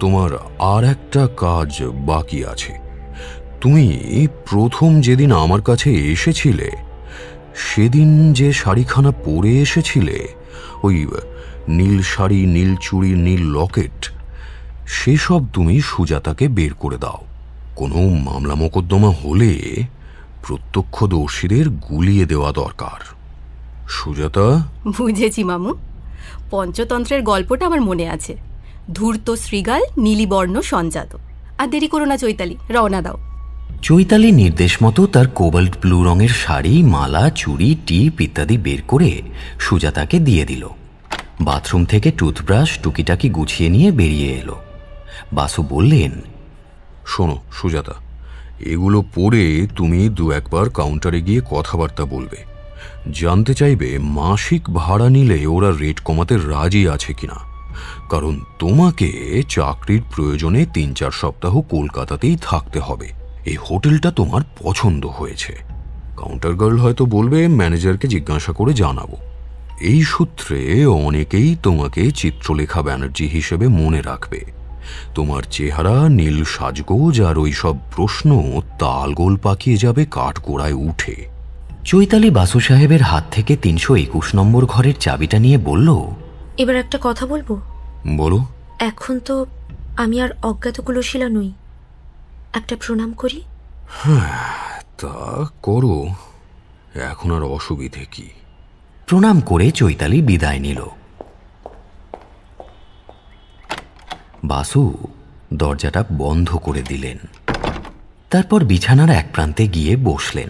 তোমার আর একটা কাজ বাকি আছে। তুমি প্রথম যেদিন আমার কাছে এসেছিলে সেদিন যে শাড়িখানা পরে এসেছিলে, ওই নীল শাড়ি, নীল চুড়ি, নীল লকেট, সেসব তুমি সুজাতাকে বের করে দাও। কোনো মামলা মোকদ্দমা হলে প্রত্যক্ষদর্শীদের গুলিয়ে দেওয়া দরকার। সুজাতা? বুঝেছি মামু, পঞ্চতন্ত্রের গল্পটা আমার মনে আছে। ধূর্ত শ্রীগাল, নীলিবর্ণ সঞ্জাত। আর দেরি করো না চৈতালি, রওনা দাও। চৈতালি নির্দেশ মতো তার কোবাল্ট ব্লু রঙের শাড়ি, মালা, চুড়ি, টিপ ইত্যাদি বের করে সুজাতাকে দিয়ে দিল। বাথরুম থেকে টুথব্রাশ টুকিটাকি গুছিয়ে নিয়ে বেরিয়ে এলো। বাসু বললেন, শোনো সুজাতা, এগুলো পরে তুমি 2-1 কাউন্টারে গিয়ে কথাবার্তা বলবে। জানতে চাইবে মাসিক ভাড়া নিলে ওরা রেট কমাতে রাজি আছে কিনা, কারণ তোমাকে চাকরির প্রয়োজনে 3-4 সপ্তাহ কলকাতাতেই থাকতে হবে। এই হোটেলটা তোমার পছন্দ হয়েছে। কাউন্টার গার্ল হয়তো বলবে ম্যানেজারকে জিজ্ঞাসা করে জানাবো। এই সূত্রে অনেকেই তোমাকে চিত্রলেখা ব্যানার্জি হিসেবে মনে রাখবে। তোমার চেহারা, নীল সাজগোজ আর ওই সব প্রশ্ন তালগোল পাকিয়ে যাবে কাঠগোড়ায় উঠে। চৈতালি বাসু সাহেবের হাত থেকে 321 নম্বর ঘরের চাবিটা নিয়ে বলল, এবার একটা কথা বলবো? বলো। এখন তো আমি আর অজ্ঞাতকুলশীলা নই, একটা প্রণাম করি। হ্যাঁ, তা করো, এখন আর অসুবিধে কি। প্রণাম করে চৈতালি বিদায় নিল। বাসু দরজাটা বন্ধ করে দিলেন। তারপর বিছানার এক প্রান্তে গিয়ে বসলেন।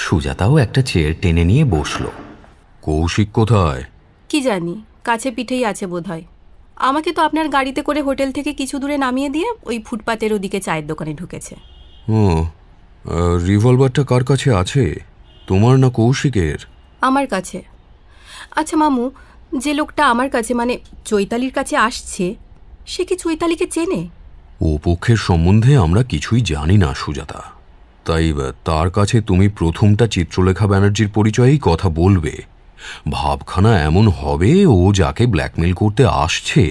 সুজাতাও একটা চেয়ার টেনে নিয়ে বসল। কৌশিক কোথায়? কি জানি, কাছে পিঠেই আছে বোধহয়। আমাকে তো আপনার গাড়িতে করে হোটেল থেকে কিছু দূরে নামিয়ে দিয়ে ওই ফুটপাতের ওদিকে চায়ের দোকানে ঢুকেছে। ও, রিভলভারটা কার কাছে আছে, তোমার না কৌশিকের? আমার কাছে। আচ্ছা মামু, যে লোকটা আমার কাছে মানে চৈতালির কাছে আসছে, সে কি চৈতালিকে চেনে? ও পক্ষের সম্বন্ধে আমরা কিছুই জানি না সুজাতা, তাই তার কাছে তুমি প্রথমটা চিত্রলেখা ব্যানার্জির পরিচয়েই কথা বলবে। ভাবখানা এমন হবে ও যাকে ব্ল্যাকমেল করতে আসছে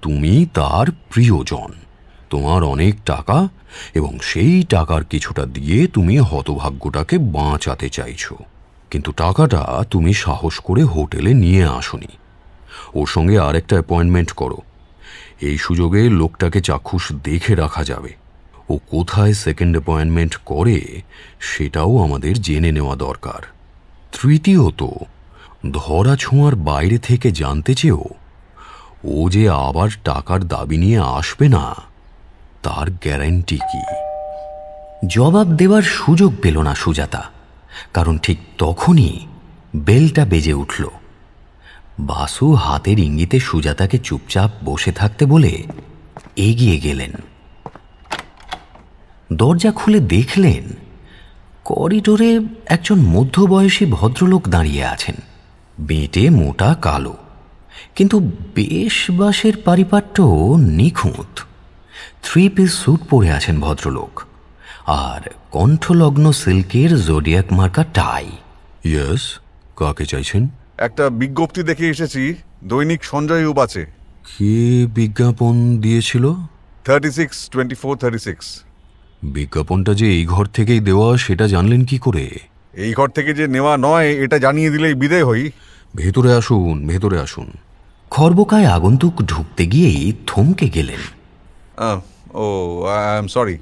তুমি তার প্রিয়জন। তোমার অনেক টাকা এবং সেই টাকার কিছুটা দিয়ে তুমি হতভাগ্যটাকে বাঁচাতে চাইছো, কিন্তু টাকাটা তুমি সাহস করে হোটেলে নিয়ে আসোনি। ওর সঙ্গে আরেকটা অ্যাপয়েন্টমেন্ট করো। এই সুযোগে লোকটাকে চাক্ষুষ দেখে রাখা যাবে। ও কোথায় সেকেন্ড অ্যাপয়েন্টমেন্ট করে সেটাও আমাদের জেনে নেওয়া দরকার। তৃতীয়ত, ধরা ছোঁয়ার বাইরে থেকে জানতে চেয়েও ও যে আবার টাকার দাবি নিয়ে আসবে না তার গ্যারান্টি কি? জবাব দেওয়ার সুযোগ পেল না সুজাতা, কারণ ঠিক তখনই বেলটা বেজে উঠল। বাসু হাতের ইঙ্গিতে সুজাতাকে চুপচাপ বসে থাকতে বলে এগিয়ে গেলেন। দরজা খুলে দেখলেন করিডোরে একজন মধ্যবয়সী ভদ্রলোক দাঁড়িয়ে আছেন। বেঁটে মোটা কালো, কিন্তু বেশ বাসের পারিপাট্য নিখুঁত। 3 পিস স্যুট পরে আছেন ভদ্রলোক, আর কণ্ঠলগ্ন সিল্কের জোডিয়াক মার্কা টাই। ইয়েস, কাকে চাইছেন? একটা বিজ্ঞপ্তি দেখে এসেছি, দৈনিক সঞ্জয় উবাচে। কে বিজ্ঞাপন দিয়েছিল? 36/24/36। বিজ্ঞাপনটা যে এই ঘর থেকেই দেওয়া সেটা জানলেন কি করে? এই ঘর থেকে যে নেওয়া নয় এটা জানিয়ে দিলেই বিদায় হই। ভেতরে আসুন, ভেতরে আসুন। খর্বকায় আগন্তুক ঢুকতে গিয়েই থমকে গেলেন। ও আই এম সরি,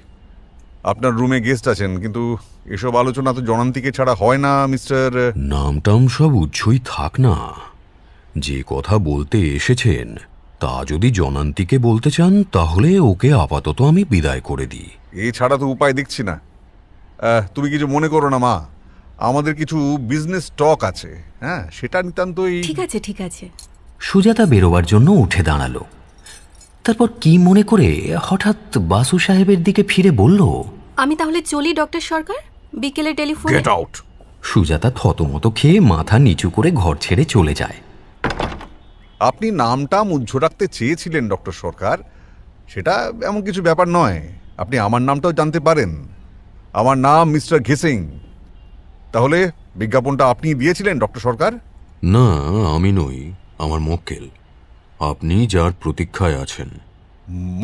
আপনার রুমে গেস্ট আছেন, কিন্তু এসব আলোচনা তো জনান্তিকে ছাড়া হয় না মিস্টার। নামটাম সব উচ্চই থাক না, যে কথা বলতে এসেছেন তা যদি জনান্তিকে বলতে চান তাহলে ওকে আপাতত আমি বিদায় করে দিই। এছাড়া তো উপায় দেখছি না। তুমি কিছু মনে করো না মা, আমাদের কিছু বিজনেস স্টক আছে, হ্যাঁ সেটা নিতান্তই। ঠিক আছে ঠিক আছে। সুজাতা বেরোবার জন্য উঠে দাঁড়ালো। তারপর কি মনে করে হঠাৎ বাসু সাহেবের দিকে ফিরে বলল, আমি তাহলে চলি ডক্টর সরকার, বিকেলে টেলিফোন। Get out. সুজাতা থতমত খেয়ে মাথা নিচু করে ঘর ছেড়ে চলে যায়। আপনি নামটা মুহ্য রাখতে চেয়েছিলেন ডক্টর সরকার, সেটা এমন কিছু ব্যাপার নয়। আপনি আমার নামটাও জানতে পারেন, আমার নাম মিস্টার ঘেসিং। তাহলে বিজ্ঞাপনটা আপনি দিয়েছিলেন ডক্টর সরকার? না, আমি নই, আমার মক্কেল। আপনি যার প্রতীক্ষায় আছেন।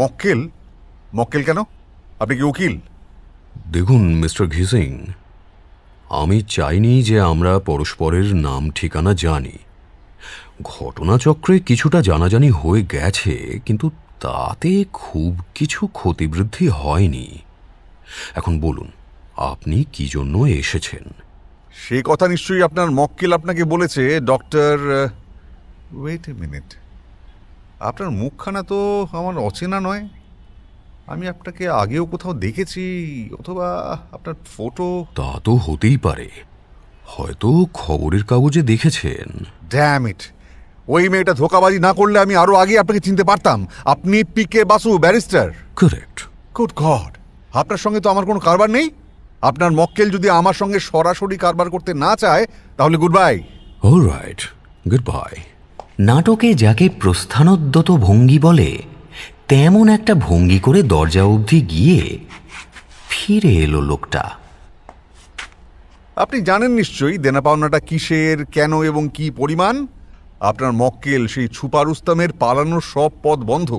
মক্কেল? মক্কেল কেন? আপনি কি উকিল? দেখুন মিস্টার ঘিসিং, আমি চাইনি যে আমরা পরস্পরের নাম ঠিকানা জানি। ঘটনাচক্রে কিছুটা জানাজানি হয়ে গেছে, কিন্তু তাতে খুব কিছু ক্ষতিবৃদ্ধি হয়নি। এখন বলুন, আপনি কি জন্য এসেছেন? সে কথা নিশ্চয়ই আপনার মক্কেল আপনাকে বলেছে ডক্টর। ওয়েট এ মিনিট, আপনার মুখখানা তো আমার অচেনা নয়। আমি আপনাকে আগেও কোথাও দেখেছি, অথবা আপনার ফটো। তা তো হতেই পারে, হয়তো খবরের কাগজে দেখেছেন। ড্যাম ইট, ওই মেয়েটা ধোঁকাবাজি না করলে আমি আরো আগে আপনাকে চিনতে পারতাম। আপনি PK Basu, barrister. Correct. Good God, আপনার সঙ্গে তো আমার কোনো কারবার নেই। আপনার মক্কেল যদি আমার সঙ্গে সরাসরি কারবার করতে না চায় তাহলে good bye. Alright, good bye. নাটকে যাকে প্রস্থানোদ্যত ভঙ্গি বলে, তেমন একটা ভঙ্গি করে দরজা অবধি গিয়ে ফিরে এলো লোকটা। আপনি জানেন নিশ্চয়ই দেনা পাওনাটা কিসের, কেন এবং কি পরিমাণ। আপনার মক্কেল সেই ছুপা রুস্তমের পালানোর সব পথ বন্ধ।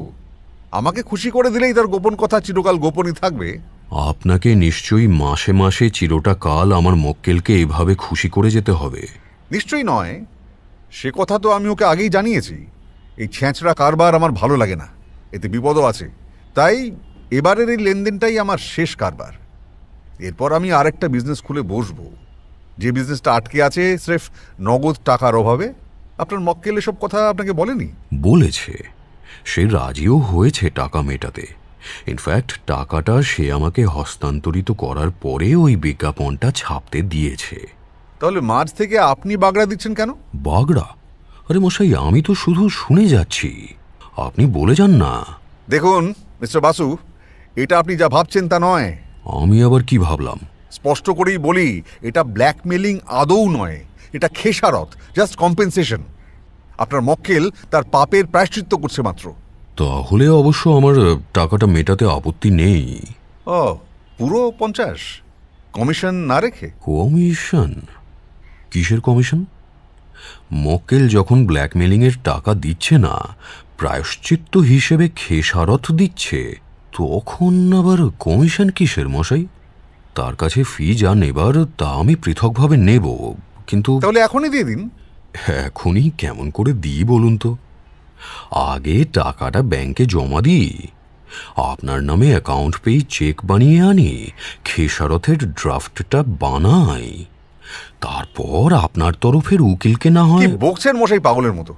আমাকে খুশি করে দিলেই তার গোপন কথা চিরকাল গোপনই থাকবে। আপনাকে নিশ্চয়ই মাসে মাসে চিরটা কাল আমার মক্কেলকে এভাবে খুশি করে যেতে হবে। নিশ্চয়ই নয়, সে কথা তো আমি ওকে আগেই জানিয়েছি। এই ছেঁচড়া কারবার আমার ভালো লাগে না, এতে বিপদও আছে। তাই এবারের এই লেনদেনটাই আমার শেষ কারবার। এরপর আমি আরেকটা বিজনেস খুলে বসবো, যে বিজনেসটা আটকে আছে স্রেফ নগদ টাকার অভাবে। আপনার মক্কেল এসব কথা আপনাকে বলেনি? বলেছে, সে রাজিও হয়েছে টাকা মেটাতে। ইনফ্যাক্ট টাকাটা সে আমাকে হস্তান্তরিত করার পরে ওই বিজ্ঞাপনটা ছাপতে দিয়েছে। তাহলে মাঝ থেকে আপনি বাগড়া দিচ্ছেন কেন? বাগড়া? আরে মশাই, আমি তো শুধু শুনে যাচ্ছি, আপনি বলে যান না। দেখুন মিস্টার বাসু, এটা আপনি যা ভাবছেন তা নয়। আমি আবার কি ভাবলাম? স্পষ্ট করেই বলি, এটা ব্ল্যাকমেলিং আদৌ নয়, এটা খেসারত, জাস্ট কম্পেনসেশন। আপনার মক্কেল তার পাপের প্রায়শ্চিত্ত করছে মাত্র। তাহলে অবশ্য আমার টাকাটা মেটাতে আপত্তি নেই। ও, পুরো 50 কমিশন না রেখে? কমিশন? কিসের কমিশন? মক্কেল যখন ব্ল্যাকমেলিংয়ের টাকা দিচ্ছে না, প্রায়শ্চিত্ত হিসেবে খেসারত দিচ্ছে, তখন আবার কমিশন কিসের মশাই? তার কাছে ফি যা নেবার তা আমি পৃথকভাবে নেব, কিন্তু তাহলে এখনই দিয়ে দিন। এখনই কেমন করে দিই বলুন তো? আগে টাকাটা ব্যাংকে জমা দিই, আপনার নামে অ্যাকাউন্ট পেয়ে চেক বানিয়ে আনি, খেসারথের ড্রাফটটা বানাই, তারপর আপনার তরফের উকিলকে না হয়। বকছেন মশাই পাগলের মতো?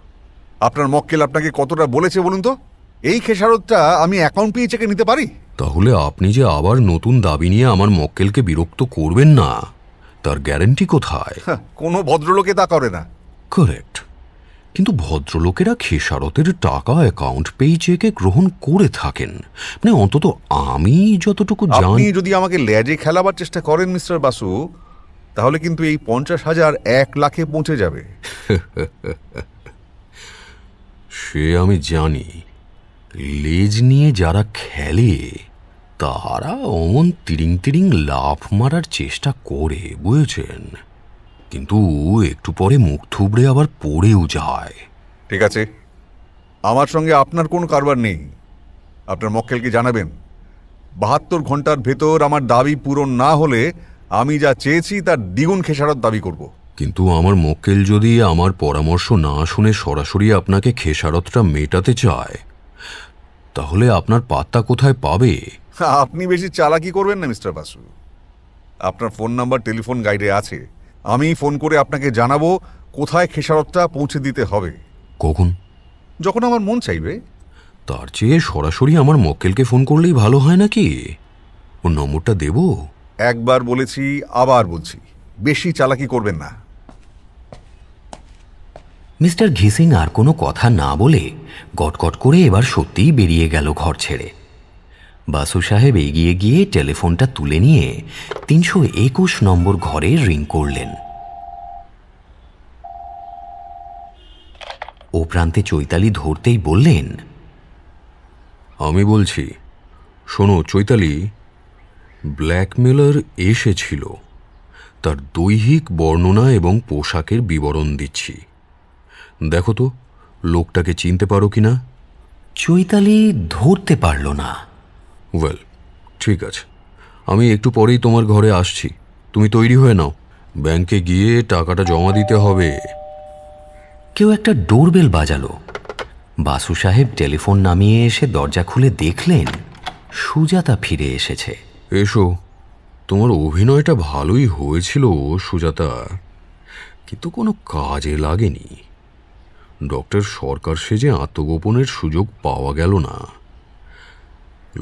আপনার মক্কেল আপনাকে কতটা বলেছে বলুন তো? এই খেসারতটা আমি অ্যাকাউন্ট পেয়ে চেকে নিতে পারি? তাহলে আপনি যে আবার নতুন দাবি নিয়ে আমার মক্কেলকে বিরক্ত করবেন না, তার গ্যারান্টি কোথায়? কোনো ভদ্রলোকে তা করে না। কারেক্ট, কিন্তু ভদ্রলোকেরা খেসারতের টাকা অ্যাকাউন্ট পেই চেকে গ্রহণ করে থাকেন, মানে অন্তত আমি যতটুকু জানি। আপনি যদি আমাকে ল্যাজে খেলাবার চেষ্টা করেন মিস্টার বাসু, তাহলে কিন্তু এই 50,000 1 লাখে পৌঁছে যাবে। সে আমি জানি, লেজ নিয়ে যারা খেলে তারা অমন তিরিং তিরিং লাফ মারার চেষ্টা করে, বুঝেছেন, কিন্তু একটু পরে মুখ থুবড়ে আবার পড়েও যায়। ঠিক আছে, আমার সঙ্গে আপনার কোনো কারবার নেই। আপনার মক্কেলকে জানাবেন 72 ঘন্টার ভেতর আমার দাবি পূরণ না হলে আমি যা চেয়েছি তার দ্বিগুণ খেসারত দাবি করব। কিন্তু আমার মক্কেল যদি আমার পরামর্শ না শুনে সরাসরি আপনাকে খেসারতটা মেটাতে চায়, তাহলে আপনার পাত্তা কোথায় পাবে? আপনি বেশি চালাকি করবেন না মিস্টার বাসু। আপনার ফোন নাম্বার টেলিফোন গাইডে আছে, আমি ফোন করে আপনাকে জানাবো কোথায় খেসারতটা পৌঁছে দিতে হবে। কখন? যখন আমার মন চাইবে। তার চেয়ে সরাসরি আমার মক্কেলকে ফোন করলেই ভালো হয় নাকি? ওর নম্বরটা দেব? একবার বলেছি, আবার বলছি, বেশি চালাকি করবেন না। মিস্টার ঘিসিং আর কোনো কথা না বলে গটগট করে এবার সত্যিই বেরিয়ে গেল ঘর ছেড়ে। বাসু সাহেব এগিয়ে গিয়ে টেলিফোনটা তুলে নিয়ে 321 নম্বর ঘরে রিং করলেন। ও প্রান্তে চৈতালি ধরতেই বললেন, আমি বলছি, শোনো চৈতালি, ব্ল্যাকমেলার এসেছিল, তার দৈহিক বর্ণনা এবং পোশাকের বিবরণ দিচ্ছি, দেখো তো লোকটাকে চিনতে পারো কিনা। চৈতালি ধরতে পারল না। ওয়েল, ঠিক আছে, আমি একটু পরেই তোমার ঘরে আসছি, তুমি তৈরি হয়ে নাও, ব্যাংকে গিয়ে টাকাটা জমা দিতে হবে। কেউ একটা ডোরবেল বাজালো। বাসু সাহেব টেলিফোন নামিয়ে এসে দরজা খুলে দেখলেন সুজাতা ফিরে এসেছে। এসো, তোমার অভিনয়টা ভালোই হয়েছিল সুজাতা, কিন্তু কোনো কাজে লাগেনি। ডক্টর সরকার সেজে আত্মগোপনের সুযোগ পাওয়া গেল না।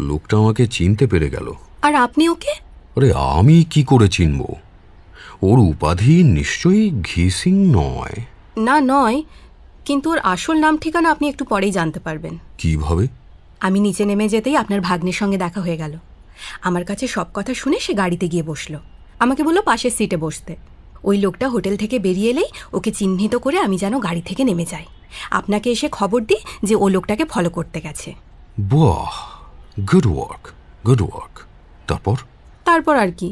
লোকটা আমাকে চিনতে পেরে গেল। আর আপনি ওকে? আরে আমি কি করে চিনব? ওর উপাধি নিশ্চয়ই ঘিসিং নয়। না, নয়, কিন্তু ওর আসল নাম ঠিকানা আপনি একটু পরেই জানতে পারবেন। কিভাবে? আমি নিচে নেমে যেতেই আপনার ভাগ্নের সঙ্গে দেখা হয়ে গেল। আমার কাছে সব কথা শুনে সে গাড়িতে গিয়ে বসলো, আমাকে বলল পাশের সিটে বসতে। ওই লোকটা হোটেল থেকে বেরিয়ে এলেই ওকে চিহ্নিত করে আমি যেন গাড়ি থেকে নেমে যাই, আপনাকে এসে খবর দিই যে ও লোকটাকে ফলো করতে গেছে। বাহ, গুড ওয়ার্ক, গুড ওয়ার্ক। তারপর আর কি,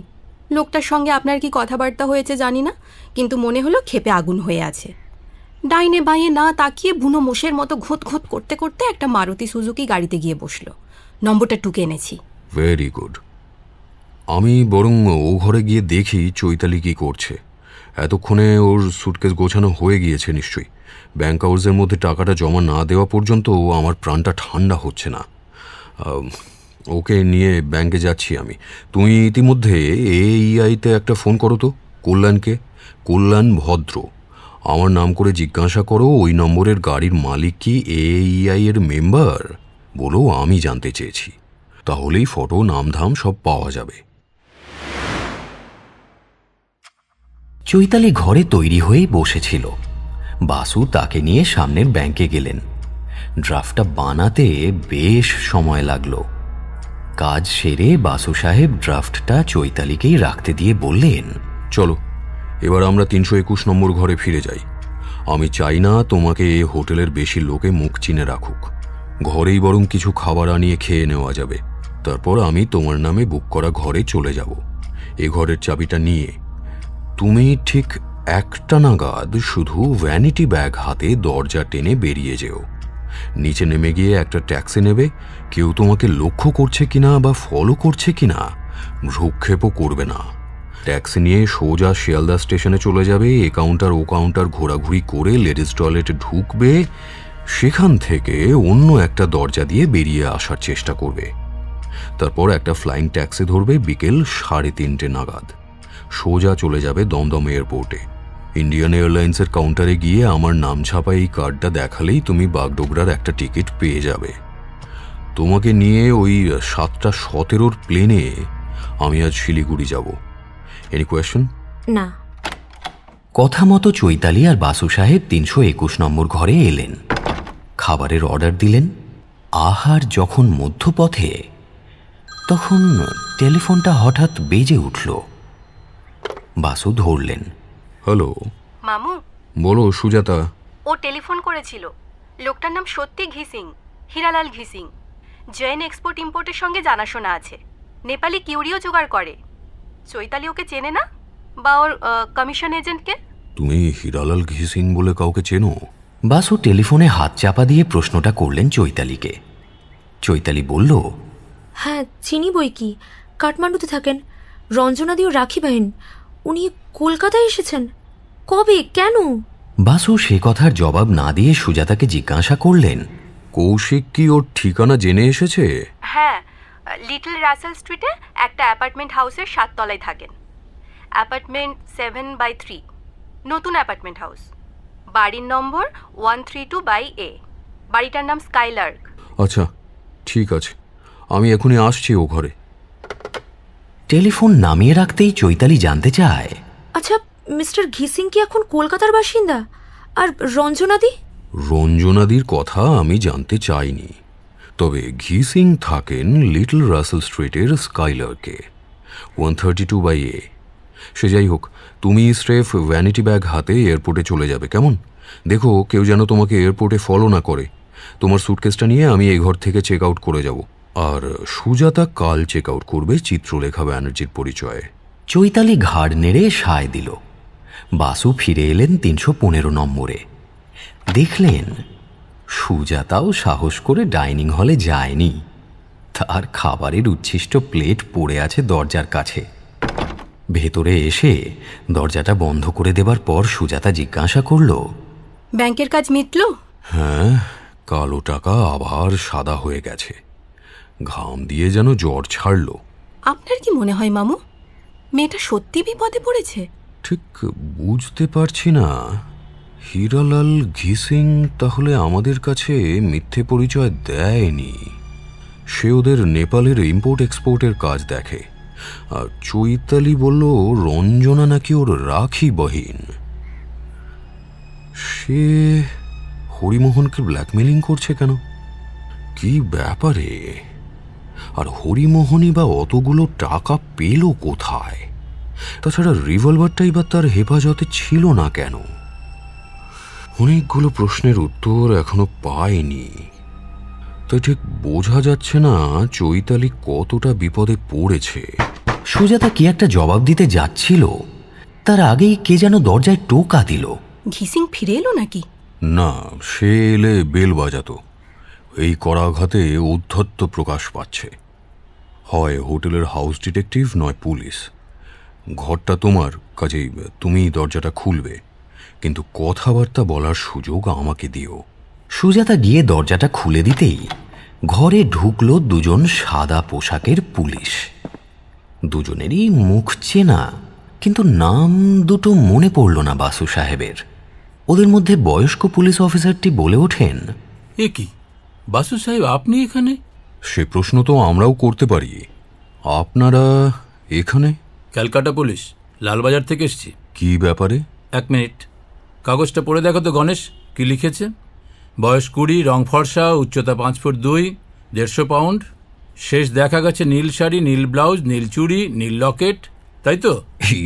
লোকটার সঙ্গে আপনার কি কথাবার্তা হয়েছে জানি না, কিন্তু মনে হলো ক্ষেপে আগুন হয়ে আছে। ডাইনে বাইয়ে না তাকিয়ে বুনো মোষের মতো ঘোত ঘোত করতে করতে একটা মারুতি সুজুকি গাড়িতে গিয়ে বসলো। নম্বরটা টুকে এনেছি। Very good. আমি বরং ও ঘরে গিয়ে দেখি চৈতালি কি করছে। এতক্ষণে ওর সুটকেস গোছানো হয়ে গিয়েছে নিশ্চয়ই। ব্যাংক হাউসের মধ্যে টাকাটা জমা না দেওয়া পর্যন্ত আমার প্রাণটা ঠান্ডা হচ্ছে না। ওকে নিয়ে ব্যাংকে যাচ্ছি আমি। তুমি ইতিমধ্যে এইআইতে একটা ফোন করো তো কল্যাণকে, কল্যাণ ভদ্র। আমার নাম করে জিজ্ঞাসা করো ওই নম্বরের গাড়ির মালিক কি এইআই এর মেম্বার, বলো আমি জানতে চেয়েছি। তাহলেই ফটো, নামধাম সব পাওয়া যাবে। চৈতালি ঘরে তৈরি হয়ে বসেছিল। বাসু তাকে নিয়ে সামনের ব্যাংকে গেলেন। ড্রাফটটা বানাতে বেশ সময় লাগলো। কাজ সেরে বাসু সাহেব ড্রাফটটা চৈতালিকেই রাখতে দিয়ে বললেন, চলো এবার আমরা 321 নম্বর ঘরে ফিরে যাই। আমি চাই না তোমাকে এই হোটেলের বেশি লোকে মুখ চিনে রাখুক। ঘরেই বরং কিছু খাবার আনিয়ে খেয়ে নেওয়া যাবে। তারপর আমি তোমার নামে বুক করা ঘরে চলে যাব। এ ঘরের চাবিটা নিয়ে তুমি ঠিক 1টা নাগাদ শুধু ভ্যানিটি ব্যাগ হাতে দরজা টেনে বেরিয়ে যেও। নিচে নেমে গিয়ে একটা ট্যাক্সি নেবে, কেউ তোমাকে লক্ষ্য করছে কিনা বা ফলো করছে কিনা ভ্রুক্ষেপও করবে না। ট্যাক্সি নিয়ে সোজা শিয়ালদা স্টেশনে চলে যাবে, এ কাউন্টার ও কাউন্টার ঘোরাঘুরি করে লেডিস টয়লেটে ঢুকবে, সেখান থেকে অন্য একটা দরজা দিয়ে বেরিয়ে আসার চেষ্টা করবে। তারপর একটা ফ্লাইং ট্যাক্সি ধরবে বিকেল 3:30 নাগাদ, সোজা চলে যাবে দমদম এয়ারপোর্টে। ইন্ডিয়ান এয়ারলাইন্সের কাউন্টারে গিয়ে আমার নাম ছাপা এই কার্ডটা দেখালেই তুমি বাগডোগরার একটা টিকিট পেয়ে যাবে। তোমাকে নিয়ে ওই 7:17 প্লেনে আমি আজ শিলিগুড়ি যাব। Any question? না। কথা মতো চৈতালি আর বাসু সাহেব 321 নম্বর ঘরে এলেন, খাবারের অর্ডার দিলেন। আহার যখন মধ্যপথে, তখন টেলিফোনটা হঠাৎ বেজে উঠল। বাসু ধরলেন। হ্যালো মামু। বলো সুজাতা। ও টেলিফোন করেছিল। লোকটার নাম সত্যি ঘিসিং, হীরালাল ঘিসিং। জৈন এক্সপোর্ট ইম্পোর্টের সঙ্গে জানাশোনা আছে, নেপালি কিউরিও জোগাড় করে। চৈতালি ওকে চেনে না, বা ওর কমিশন এজেন্টকে? তুমি হীরালাল ঘিসিং বলে কাউকে চেনো? বাসু টেলিফোনে হাত চাপা দিয়ে প্রশ্নটা করলেন চৈতালিকে। চৈতালি বলল, হ্যাঁ চিনি বই কি, কাঠমান্ডুতে থাকেন, রঞ্জনাদি ও রাখি বাহিন। উনি কলকাতায় এসেছেন কবে, কেন? বাসু সে কথার জবাব না দিয়ে সুজাতাকে জিজ্ঞাসা করলেন, কৌশিক কি ওর ঠিকানা জেনে এসেছে? হ্যাঁ, লিটল রাসেল স্ট্রিটে একটা অ্যাপার্টমেন্ট হাউসের 7 তলায় থাকেন। অ্যাপার্টমেন্ট 7/3, নতুন অ্যাপার্টমেন্ট হাউস। বাড়ির নম্বর 132/A। বাড়িটার নাম স্কাইলার্ক। আচ্ছা ঠিক আছে, আমি এখনই আসছি ও ঘরে। টেলিফোন নামিয়ে রাখতেই চৈতালি জানতে চায়, আচ্ছা মিস্টার ঘিসিং কি এখন কলকাতার বাসিন্দা? আর রঞ্জনাদি? রঞ্জনাদির কথা আমি জানতে চাইনি, তবে ঘিসিং থাকেন লিটল রাসেল স্ট্রিটের স্কাইলার্কে, 132/A। সে যাই হোক, তুমি স্রেফ ভ্যানিটি ব্যাগ হাতে এয়ারপোর্টে চলে যাবে, কেমন? দেখো কেউ যেন তোমাকে এয়ারপোর্টে ফলো না করে। তোমার সুটকেসটা নিয়ে আমি এই ঘর থেকে চেক আউট করে যাব, আর সুজাতা কাল চেক আউট করবে চিত্রলেখা ব্যানার্জির পরিচয়ে। চৈতালি ঘাড় নেড়ে সায় দিল। বাসু ফিরে এলেন 315 নম্বরে। দেখলেন সুজাতাও সাহস করে ডাইনিং হলে যায়নি, তার খাবারের উচ্ছিষ্ট প্লেট পড়ে আছে দরজার কাছে। ভেতরে এসে দরজাটা বন্ধ করে দেবার পর সুজাতা জিজ্ঞাসা করল, ব্যাংকের কাজ মিটল? হ্যাঁ, কালো টাকা আবার সাদা হয়ে গেছে, ঘাম দিয়ে যেন জ্বর ছাড়ল। আপনার কি মনে হয় মামু, মেয়েটা সত্যি বিপদে পড়েছে? ঠিক বুঝতে পারছি না। হীরালাল ঘিসিং তাহলে আমাদের কাছে মিথ্যে পরিচয় দেয়নি। সে ওদের নেপালের ইম্পোর্ট এক্সপোর্টের কাজ দেখে। আর চৈতালি বলল রঞ্জনা নাকি ওর রাখি বহিন। সে হরিমোহনকে ব্ল্যাকমেলিং করছে কেন? কি ব্যাপারে? আর হরিমোহনই বা অতগুলো টাকা পেল কোথায়? তাছাড়া রিভলভারটাই বা তার হেফাজতে ছিল না কেন? অনেকগুলো প্রশ্নের উত্তর এখনো পায়নি, তাই ঠিক বোঝা যাচ্ছে না চৈতালি কতটা বিপদে পড়েছে। সুজাতা কি একটা জবাব দিতে যাচ্ছিল, তার আগেই কে যেন দরজায় টোকা দিল। ঘিসিং ফিরে এলো নাকি? না, সে এলে বেল বাজাতো। এই করাঘাতে উদ্ধত্ত প্রকাশ পাচ্ছে। হয় হোটেলের হাউস ডিটেকটিভ, নয় পুলিশ। ঘরটা তোমার, কাজেই তুমি দরজাটা খুলবে, কিন্তু কথাবার্তা বলার সুযোগ আমাকে দিও। সুজাতা গিয়ে দরজাটা খুলে দিতেই ঘরে ঢুকলো দুজন সাদা পোশাকের পুলিশ। দুজনেরই মুখ চেনা, কিন্তু নাম দুটো মনে পড়ল না বাসু সাহেবের। ওদের মধ্যে বয়স্ক পুলিশ অফিসারটি বলে ওঠেন, এ কি বাসু সাহেব, আপনি এখানে? সে প্রশ্ন তো আমরাও করতে পারি। আপনারা এখানে? ক্যালকাটা পুলিশ, লালবাজার থেকে এসছি। কি ব্যাপারে? 1 মিনিট, কাগজটা পড়ে দেখো তো গণেশ, কি লিখেছে? বয়স 20, রং ফর্সা, উচ্চতা 5 ফুট 2, 150 পাউন্ড। শেষ দেখা গেছে নীল শাড়ি, নীল ব্লাউজ, নীল চুড়ি, নীল লকেট, তাই তো?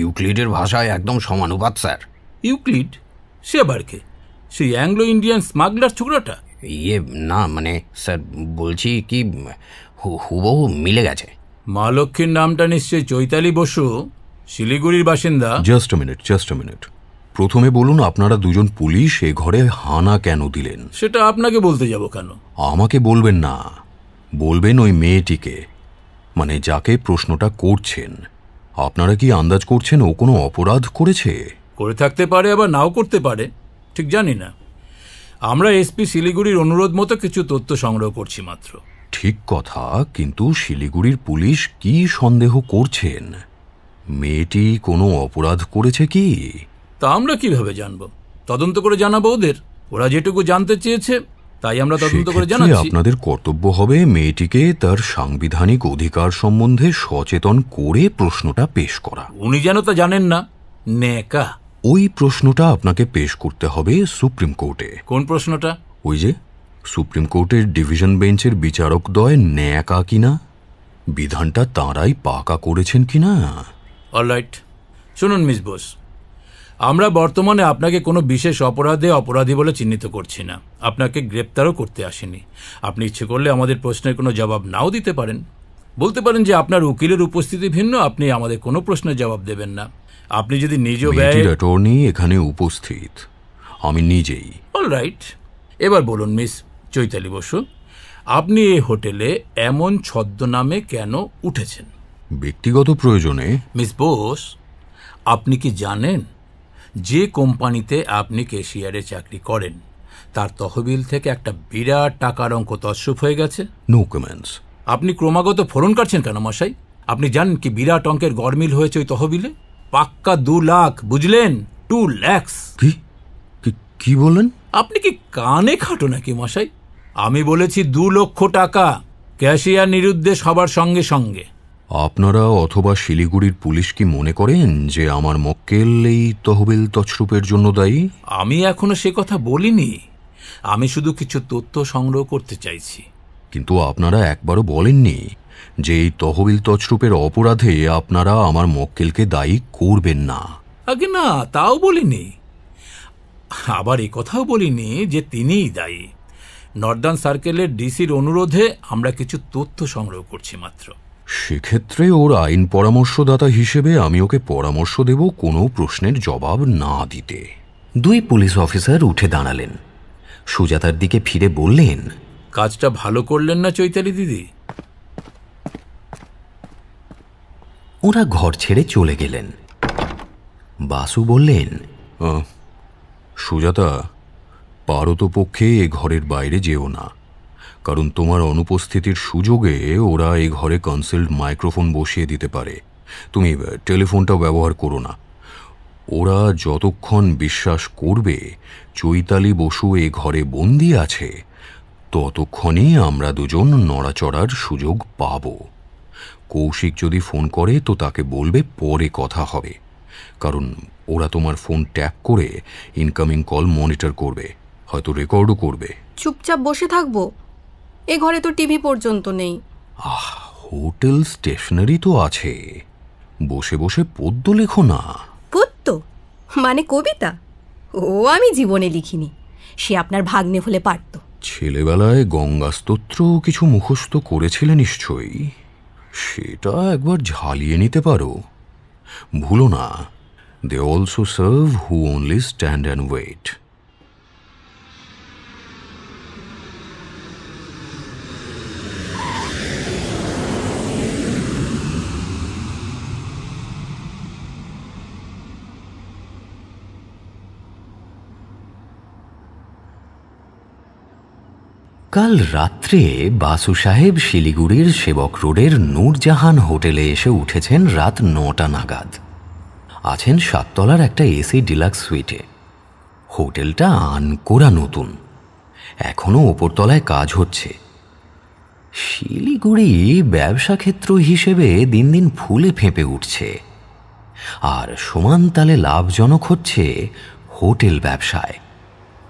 ইউক্লিডের ভাষায় একদম সমানুপাত স্যার। ইউক্লিড? সে আবার কে? সেই অ্যাংলো ইন্ডিয়ান স্মাগলার ছোকরাটা? না মানে স্যার, বলছি কি হুবহু মিলে গেছে। মা লক্ষ্মীর নামটা নিশ্চয়ই চৈতালি বসু, শিলিগুড়ির বাসিন্দা। Just a minute. প্রথমে বলুন, আপনারা দুজন পুলিশ এ ঘরে হানা কেন দিলেন? সেটা আপনাকে বলতে যাব কেন? আমাকে বলবেন না, বলবেন ওই মেয়েটিকে, মানে যাকে প্রশ্নটা করছেন। আপনারা কি আন্দাজ করছেন ও কোনো অপরাধ করেছে? করে থাকতে পারে, আবার নাও করতে পারে, ঠিক জানি না। আমরা এসপি শিলিগুড়ির অনুরোধ মতো কিছু তথ্য সংগ্রহ করছি মাত্র। ঠিক কথা, কিন্তু শিলিগুড়ির পুলিশ কি সন্দেহ করছেন? মেয়েটি কোনো অপরাধ করেছে কি? তা আমরা কিভাবে জানবো? তদন্ত করে জানাবো ওদের। ওরা যেটুকু জানতে চেয়েছে তাই আমরা তদন্ত করে জানাচ্ছি। আপনাদের কর্তব্য হবে মেয়েটিকে তার সাংবিধানিক অধিকার সম্বন্ধে সচেতন করে প্রশ্নটা পেশ করা। উনি যেন তা জানেন না, নেকা। ওই প্রশ্নটা আপনাকে পেশ করতে হবে সুপ্রিম কোর্টে। কোন প্রশ্নটা? ওই যে সুপ্রিম কোর্টের ডিভিশন বেঞ্চের বিচারকদ্বয় ন্যাকা কিনা, বিধানটা তাঁরাই পাকা করেছেন কিনা। অলরাইট, শুনুন মিস বোস, আমরা বর্তমানে আপনাকে কোনো বিশেষ অপরাধে অপরাধী বলে চিহ্নিত করছি না, আপনাকে গ্রেপ্তারও করতে আসেনি। আপনি ইচ্ছে করলে আমাদের প্রশ্নের কোনো জবাব নাও দিতে পারেন। বলতে পারেন যে আপনার উকিলের উপস্থিতি ভিন্ন, আপনি আমাদের কোনো প্রশ্নের জবাব দেবেন না। আপনি যদি নিজেও অ্যাটর্নি এখানে উপস্থিত, আমি নিজেই। অলরাইট, এবার বলুন মিস চৈতালি বসু, আপনি এই হোটেলে এমন ছদ্মনামে কেন উঠেছেন? ব্যক্তিগত প্রয়োজনে। মিস বোস, আপনি কি জানেন যে কোম্পানিতে আপনি ক্যাশিয়ারে চাকরি করেন তার তহবিল থেকে একটা বিরাট টাকার অঙ্ক তছরূপ হয়ে গেছে? No comments. আপনি ক্রমাগত ফোরন কাটছেন কেন মশাই? আপনি জানেন কি বিরাট অঙ্কের গরমিল হয়েছে ওই তহবিলে? পাক্কা 2 লাখ, বুঝলেন? 2 লাখ। কি বলেন? আপনি কি কানে খাটো নাকি মশাই? আমি বলেছি 2 লক্ষ টাকা, ক্যাশিয়ার নিরুদ্দেশ হবার সঙ্গে সঙ্গে। আপনারা অথবা শিলিগুড়ির পুলিশ কি মনে করেন যে আমার মক্কেল এই তহবিল তছরূপের জন্য দায়ী? আমি এখনো সে কথা বলিনি, আমি শুধু কিছু তথ্য সংগ্রহ করতে চাইছি। কিন্তু আপনারা একবারও বলেননি যে এই তহবিল তছরূপের অপরাধে আপনারা আমার মক্কেলকে দায়ী করবেন না। আগে না, তাও বলিনি। আবার এই কথাও বলিনি যে তিনিই দায়ী। নর্দার্ন সার্কেলের ডিসির অনুরোধে আমরা কিছু তথ্য সংগ্রহ করছি মাত্র। সেক্ষেত্রে ওর আইন পরামর্শদাতা হিসেবে আমি ওকে পরামর্শ দেব কোনো প্রশ্নের জবাব না দিতে। 2 পুলিশ অফিসার উঠে দাঁড়ালেন, সুজাতার দিকে ফিরে বললেন, কাজটা ভালো করলেন না চৈতালি দিদি? ওরা ঘর ছেড়ে চলে গেলেন। বাসু বললেন, সুজাতা, পারতপক্ষে এ ঘরের বাইরে যেও না, কারণ তোমার অনুপস্থিতির সুযোগে ওরা এ ঘরে কনসিলড মাইক্রোফোন বসিয়ে দিতে পারে। তুমি টেলিফোনটাও ব্যবহার করো না। ওরা যতক্ষণ বিশ্বাস করবে চৈতালি বসু এ ঘরে বন্দি আছে, ততক্ষণই আমরা দুজন নড়াচড়ার সুযোগ পাব। কৌশিক যদি ফোন করে তো তাকে বলবে পরে কথা হবে, কারণ ওরা তোমার ফোন ট্যাপ করে ইনকামিং কল মনিটর করবে, হয়তো রেকর্ডও করবে। চুপচাপ বসে থাকবো? এ ঘরে তো টিভি পর্যন্ত নেই। হোটেল স্টেশনারি তো আছে, বসে বসে পদ্য লেখো না। পদ্য মানে কবিতা? ও আমি জীবনে লিখিনি, সে আপনার ভাগ্নে হলে পারত। ছেলেবেলায় গঙ্গাস্তোত্র কিছু মুখস্থ করেছিলে নিশ্চয়ই, সেটা একবার ঝালিয়ে নিতে পারো। ভুলো না, they also serve who only stand and wait. কাল রাত্রে বাসু সাহেব শিলিগুড়ির সেবক রোডের নূরজাহান হোটেলে এসে উঠেছেন রাত 9টা নাগাদ। আছেন 7 তলার একটা এসি ডিলাক্স সুইটে। হোটেলটা আনকোরা নতুন, এখনো ওপরতলায় কাজ হচ্ছে। শিলিগুড়ি ব্যবসা ক্ষেত্র হিসেবে দিন দিন ফুলে ফেঁপে উঠছে, আর সমান তালে লাভজনক হচ্ছে হোটেল ব্যবসায়।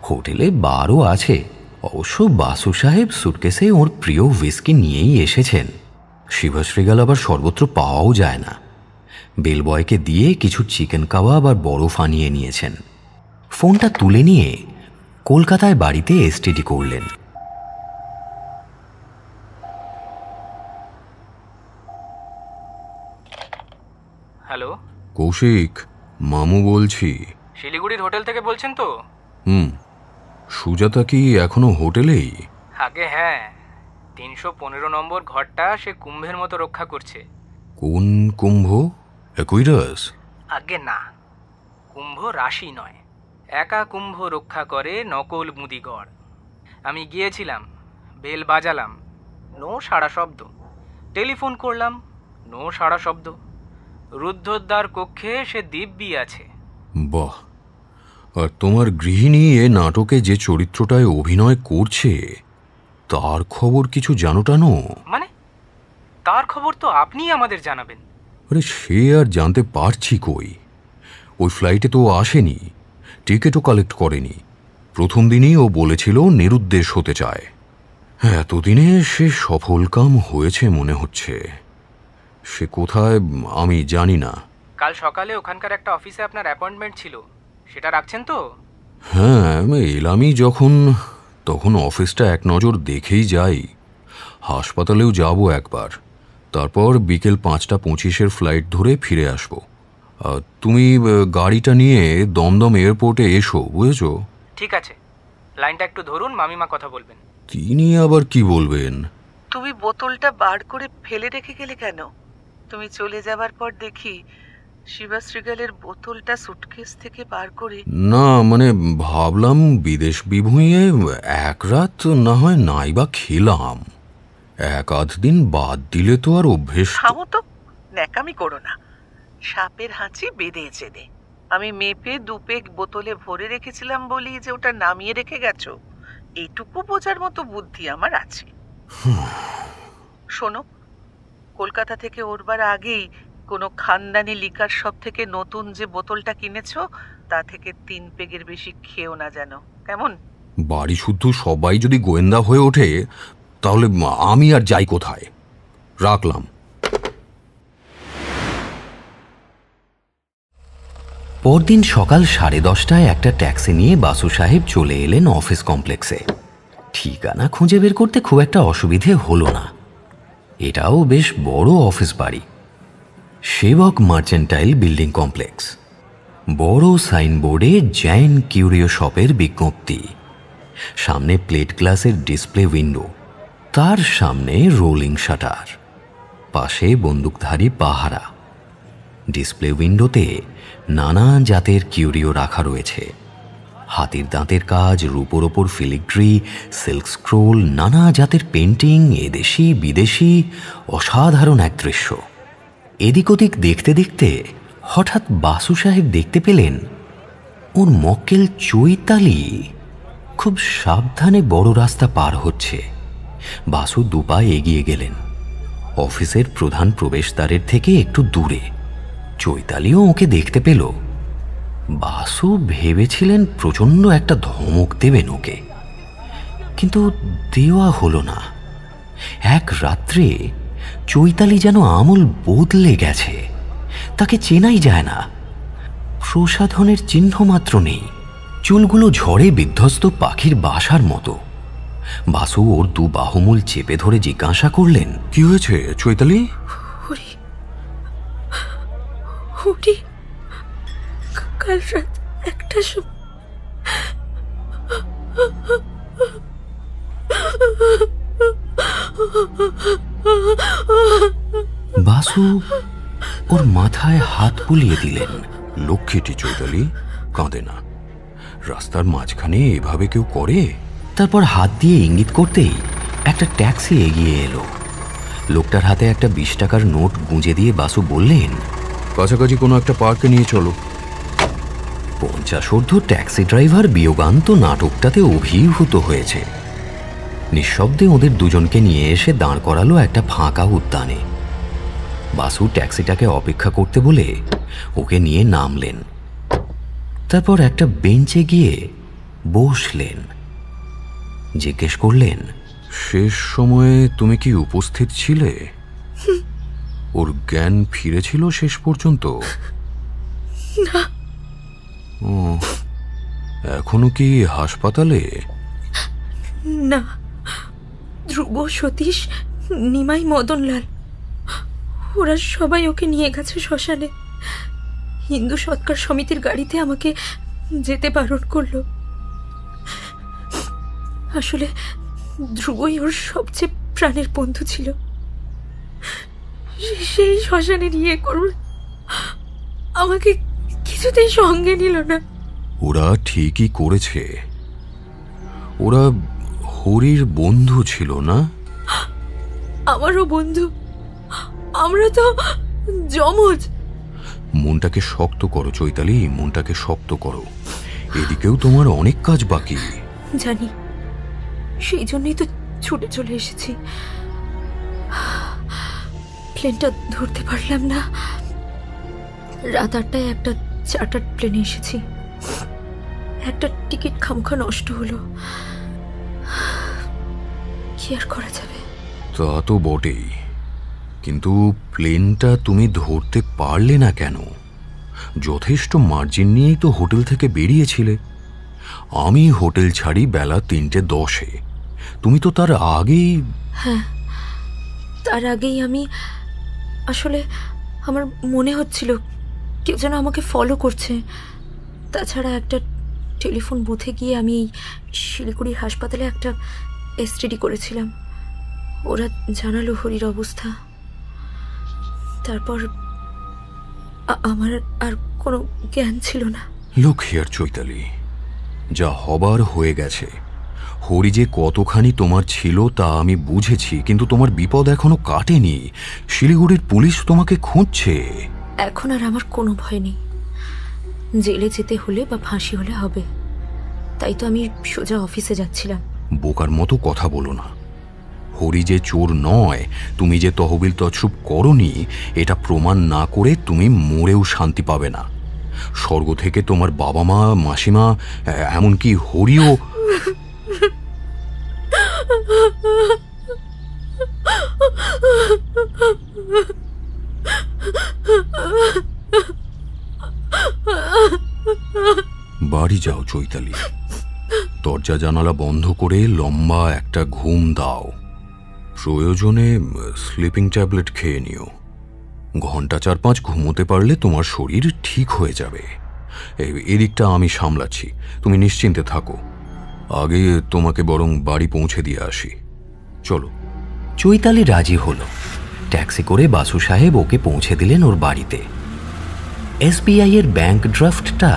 হোটেলে বারও আছে। অবশ্য বাসু সাহেব সুটকেসে ওর প্রিয় হুইস্কি নিয়েই এসেছেন। শিভাশ্রীগাল আবার সর্বত্র পাওয়াও যায় না। বেলবয়কে দিয়ে কিছু চিকেন কাবাব আর বরফ আনিয়ে নিয়েছেন। ফোনটা তুলে নিয়ে কলকাতায় বাড়িতে এসটিডি করলেন। হ্যালো কৌশিক, মামু বলছি। শিলিগুড়ির হোটেল থেকে বলছেন তো? সুজাতা কি এখনো হোটেলেই? আগে হ্যাঁ, 315 নম্বর ঘরটা সে কুম্ভের মতো রক্ষা করছে। কোন কুম্ভ? অ্যাকুইরাস? আগে না, কুম্ভ রাশি নয়, একা কুম্ভ রক্ষা করে নকল মুদিগড়। আমি গিয়েছিলাম, বেল বাজালাম, নো সাড়া শব্দ। টেলিফোন করলাম, নো সাড়া শব্দ। রুদ্ধদ্বার কক্ষে সে দিব্যি আছে। বাহ, আর তোমার গৃহিণী এ নাটকে যে চরিত্রটায় অভিনয় করছে তার খবর কিছু জানো টানো? মানে তার খবর তো আপনিই আমাদের জানাবেন। আরে সে আর জানতে পারছি কই, ওই ফ্লাইটে তো আসেনি, টিকিটও কালেক্ট করেনি। প্রথম দিনই ও বলেছিল নিরুদ্দেশ হতে চায়। এতদিনে সে সফল কাম হয়েছে মনে হচ্ছে। সে কোথায় আমি জানি না। কাল সকালে ওখানকার একটা অফিসে আপনার অ্যাপয়েন্টমেন্ট ছিল, সেটা রাখছেন তো? হ্যাঁ, এলামই যখন, তখন অফিসটা এক নজর দেখেই যাই। হাসপাতালেও যাব একবার, তারপর বিকেল 5:25 ফ্লাইট ধরে ফিরে আসব। তুমি গাড়িটা নিয়ে দমদম এয়ারপোর্টে এসো, বুঝেছো? ঠিক আছে, লাইনটা একটু ধরুন, মামিমা কথা বলবেন। তিনি আবার কি বলবেন? তুমি বোতলটা বার করে ফেলে রেখে গেলে কেন? তুমি চলে যাবার পর দেখি শিবাশ্রীগালের বোতলটা সুটকেস থেকে বার করে। না, ভাবলাম বিদেশ বিভুঁইয়ে এক রাত না হয় নাইবা খেলাম, এক আধ দিন বাদ দিলে তো আর অভ্যেস। থামো তো, ন্যাকামি করো না। সাপের হাঁচি বেঁধেছে দে। আমি মেপে 2 পেগ বোতলে ভরে রেখেছিলাম বলি যে ওটা নামিয়ে রেখে গেছো, এইটুকু বোঝার মতো বুদ্ধি আমার আছে। শোনো, কলকাতা থেকে ওরবার আগেই কোনো খানদানি লিকার শপ থেকে নতুন যে বোতলটা কিনেছো তা থেকে 3 পেগের বেশি খেও না যেন, কেমন? বাড়ি শুদ্ধ সবাই যদি গোয়েন্দা হয়ে ওঠে তাহলে আমি আর যাই কোথায়? রাখলাম। পরদিন সকাল 10:30টায় একটা ট্যাক্সি নিয়ে বাসু সাহেব চলে এলেন অফিস কমপ্লেক্সে। ঠিকানা খুঁজে বের করতে খুব একটা অসুবিধে হলো না। এটাও বেশ বড় অফিস বাড়ি, সেবক মার্চেন্টাইল বিল্ডিং কমপ্লেক্স। বড় সাইনবোর্ডে জৈন কিউরিও শপের বিজ্ঞপ্তি, সামনে প্লেট গ্লাসের ডিসপ্লে উইন্ডো, তার সামনে রোলিং শাটার, পাশে বন্দুকধারী পাহারা। ডিসপ্লে উইন্ডোতে নানা জাতের কিউরিও রাখা রয়েছে, হাতির দাঁতের কাজ, রূপোর ওপর ফিলিগ্রি, সিল্ক স্ক্রোল, নানা জাতের পেন্টিং, এদেশি বিদেশি, অসাধারণ এক দৃশ্য। এদিক ওদিক দেখতে দেখতে হঠাৎ বাসু সাহেব দেখতে পেলেন ওর মক্কেল চৈতালি খুব সাবধানে বড় রাস্তা পার হচ্ছে। বাসু 2 পা এগিয়ে গেলেন, অফিসের প্রধান প্রবেশদ্বারের থেকে একটু দূরে। চৈতালিও ওকে দেখতে পেল। বাসু ভেবেছিলেন প্রচণ্ড একটা ধমক দেবেন ওকে, কিন্তু দেওয়া হলো না। এক রাত্রে চৈতালি যেন আমূল বদলে গেছে, তাকে চেনাই যায় না, প্রসাধনের চিহ্ন মাত্র নেই, চুলগুলো ঝড়ে বিধ্বস্ত পাখির বাসার মতো। বাসু ওর 2 বাহুমূল চেপে ধরে জিজ্ঞাসা করলেন, কি হয়েছে চৈতালি? কাল রাত 1টার সময় বাসু ওর মাথায় হাত বুলিয়ে দিলেন। লক্ষ্মীটি চৈতালি, কাঁদে না, রাস্তার মাঝখানে এভাবে কেউ করে? তারপর হাত দিয়ে ইঙ্গিত করতেই একটা ট্যাক্সি এগিয়ে এলো। লোকটার হাতে একটা 20 টাকার নোট গুঁজে দিয়ে বাসু বললেন, কাছাকাছি কোনো একটা পার্কে নিয়ে চলো। 50 ট্যাক্সি ড্রাইভার বিয়োগান্ত নাটকটাতে অভিভূত হয়েছে। নিঃশব্দে ওদের দুজনকে নিয়ে এসে দাঁড় করালো একটা ফাঁকা উদ্যানে। বাসু ট্যাক্সিটাকে অপেক্ষা করতে বলে ওকে নিয়ে নামলেন। তারপর একটা বেঞ্চে গিয়ে বসলেন। জিজ্ঞেস করলেন, শেষ সময়ে তুমি কি উপস্থিত ছিলে? ওর জ্ঞান ফিরেছিল শেষ পর্যন্ত? না। ও, এখনো কি হাসপাতালে? না, ধ্রুব, সতীশ, নিমাই, মদনলাল ওরা সবাই ওকে নিয়ে গেছে শ্মশানে। হিন্দু সৎকার সমিতির গাড়িতে আমাকে যেতে বারণ করলো। আসলে ধ্রুবই ওর সবচেয়ে প্রাণের বন্ধু ছিল। সেই শ্মশানে নিয়ে করবে, আমাকে কিছুতেই সঙ্গে নিল না। ওরা ঠিকই করেছে, ওরা হরির বন্ধু ছিল না? আমারও বন্ধু, আমরা তো যমজ। মনটাকে শক্ত করো চৈতালি, মনটাকে শক্ত করো। এদিকেও তোমার অনেক কাজ বাকি। জানি, সেই জন্যই তো ছুটে চলে এসেছি। প্লেনটা ধরতে পারলাম না। রাত 8টায় একটা চার্টার্ড প্লেনে এসেছি। একটা টিকিট খামখা নষ্ট হলো, কি আর করা যাবে? তা তো বটেই, কিন্তু প্লেনটা তুমি ধরতে পারলে না কেন? যথেষ্ট মার্জিন নিয়েই তো হোটেল থেকে বেরিয়েছিলে। আমি হোটেল ছাড়ি বেলা 3:10। তুমি তো তার আগেই। হ্যাঁ, তার আগেই আমি, আসলে আমার মনে হচ্ছিল কেউ যেন আমাকে ফলো করছে। তাছাড়া একটা টেলিফোন বুথে গিয়ে আমি শিলিগুড়ির হাসপাতালে একটা এসটিডি করেছিলাম। ওরা জানালো হরির অবস্থা। তারপর আমার আর কোনো জ্ঞান ছিল না। লুক হিয়ার চৈতালি, যা হবার হয়ে গেছে। হরি যে কতখানি তোমার ছিল তা আমি বুঝেছি, কিন্তু তোমার বিপদ এখনো কাটেনি। শিলিগুড়ির পুলিশ তোমাকে খুঁজছে। এখন আর আমার কোনো ভয় নেই। জেলে যেতে হলে বা ফাঁসি হলে হবে, তাই তো আমি সোজা অফিসে যাচ্ছিলাম। বোকার মতো কথা বলো না। হরি যে চোর নয়, তুমি যে তহবিল তছরূপ করনি, এটা প্রমাণ না করে তুমি মরেও শান্তি পাবে না। স্বর্গ থেকে তোমার বাবা মা, মাসিমা, এমনকি হরিও। বাড়ি যাও চৈতালি, দরজা জানালা বন্ধ করে লম্বা একটা ঘুম দাও। প্রয়োজনে স্লিপিং ট্যাবলেট খেয়ে নিও। ঘন্টা 4-5 ঘুমোতে পারলে তোমার শরীর ঠিক হয়ে যাবে। এদিকটা আমি সামলাচ্ছি, তুমি নিশ্চিন্তে থাকো। আগে তোমাকে বরং বাড়ি পৌঁছে দিয়ে আসি, চলো। চৈতালি রাজি হলো। ট্যাক্সি করে বাসু সাহেব ওকে পৌঁছে দিলেন ওর বাড়িতে। এসবিআই এর ব্যাংক ড্রাফটটা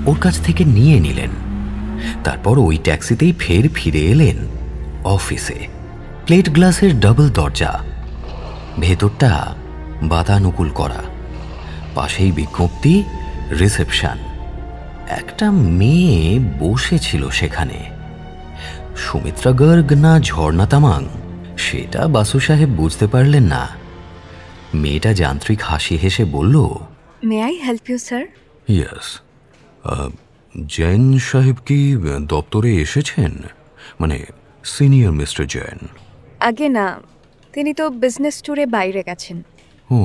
ওর কাছ থেকে নিয়ে নিলেন। তারপর ওই ট্যাক্সিতেই ফের ফিরে এলেন অফিসে। প্লেট গ্লাসের ডাবল দরজা, ভেতরটা বাতানুকূল করা, পাশেই বিজ্ঞপ্তি রিসেপশন। একটা মেয়ে বসেছিল সেখানে। সুমিত্রা গর্গ না ঝর্ণা তামাং, সেটা বাসু সাহেব বুঝতে পারলেন না। মেয়েটা যান্ত্রিক হাসি হেসে বলল, may I help you sir? Yes. Jain সাহেব কি দপ্তরে এসেছেন? মানে সিনিয়র মিস্টার জৈন? আগে না, তিনি তো বিজনেস ট্যুরে বাইরে গেছেন। ও,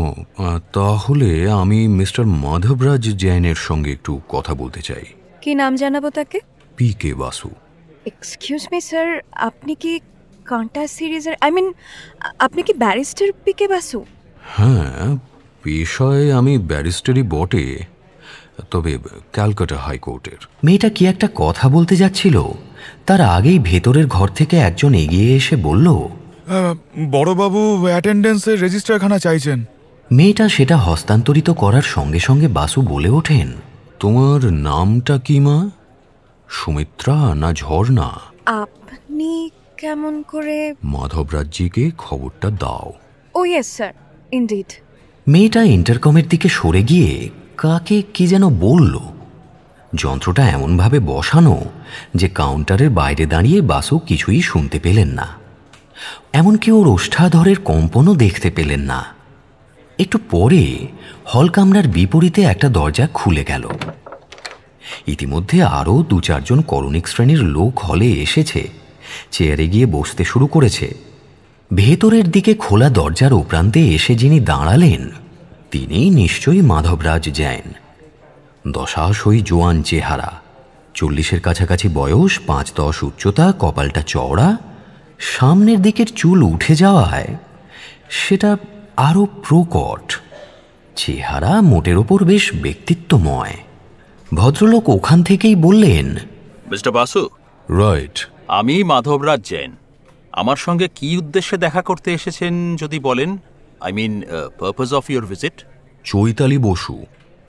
তাহলে আমি মিস্টার মাধবরাজ জৈনের সঙ্গে একটু কথা বলতে চাই। কি নাম জানাবো তাকে? PK Basu. Excuse me sir, আপনি কি কান্টা সিরিজের, আপনি কি ব্যারিস্টার PK বাসু? হ্যাঁ, পেশায় আমি ব্যারিস্টারই বটে, তবে ক্যালকাটা হাইকোর্টের। মেয়েটা কি একটা কথা বলতে যাচ্ছিল, তার আগেই ভেতরের ঘর থেকে একজন এগিয়ে এসে বলল, বড়বাবু অ্যাটেন্ডেন্সের রেজিস্টারখানা চাইছেন। মেয়েটা সেটা হস্তান্তরিত করার সঙ্গে সঙ্গে বাসু বলে ওঠেন, তোমার নামটা কি মা? সুমিত্রা না ঝর্ণা? আপনি কেমন করে? মাধবরাজ্যিকে খবরটা দাও। ও ইয়েস স্যার, ইনডিড। মেয়েটা ইন্টারকমের দিকে সরে গিয়ে কাকে কি যেন বলল। যন্ত্রটা এমনভাবে বসানো যে কাউন্টারের বাইরে দাঁড়িয়ে বাসু কিছুই শুনতে পেলেন না। এমনকি ওর ওষ্ঠাধরের কম্পনও দেখতে পেলেন না। একটু পরে হল কামরার বিপরীতে একটা দরজা খুলে গেল। ইতিমধ্যে আরও 2-4 জন করণিক শ্রেণীর লোক হলে এসেছে, চেয়ারে গিয়ে বসতে শুরু করেছে। ভেতরের দিকে খোলা দরজার উপরান্তে এসে যিনি দাঁড়ালেন তিনি নিশ্চয়ই মাধবরাজ জৈন। দশাশই জোয়ান চেহারা, 40-এর কাছাকাছি বয়স, 5-10 উচ্চতা, কপালটা চওড়া, সামনের দিকের চুল উঠে যাওয়ায় সেটা আরও প্রকট। চেহারা মোটের ওপর বেশ ব্যক্তিত্বময়। ভদ্রলোক ওখান থেকেই বললেন, মিস্টার বাসু। রাইট। আমি মাধবরাজ জৈন। আমার সঙ্গে কি উদ্দেশ্যে দেখা করতে এসেছেন যদি বলেন? I mean purpose of your visit. Chaitali Basu.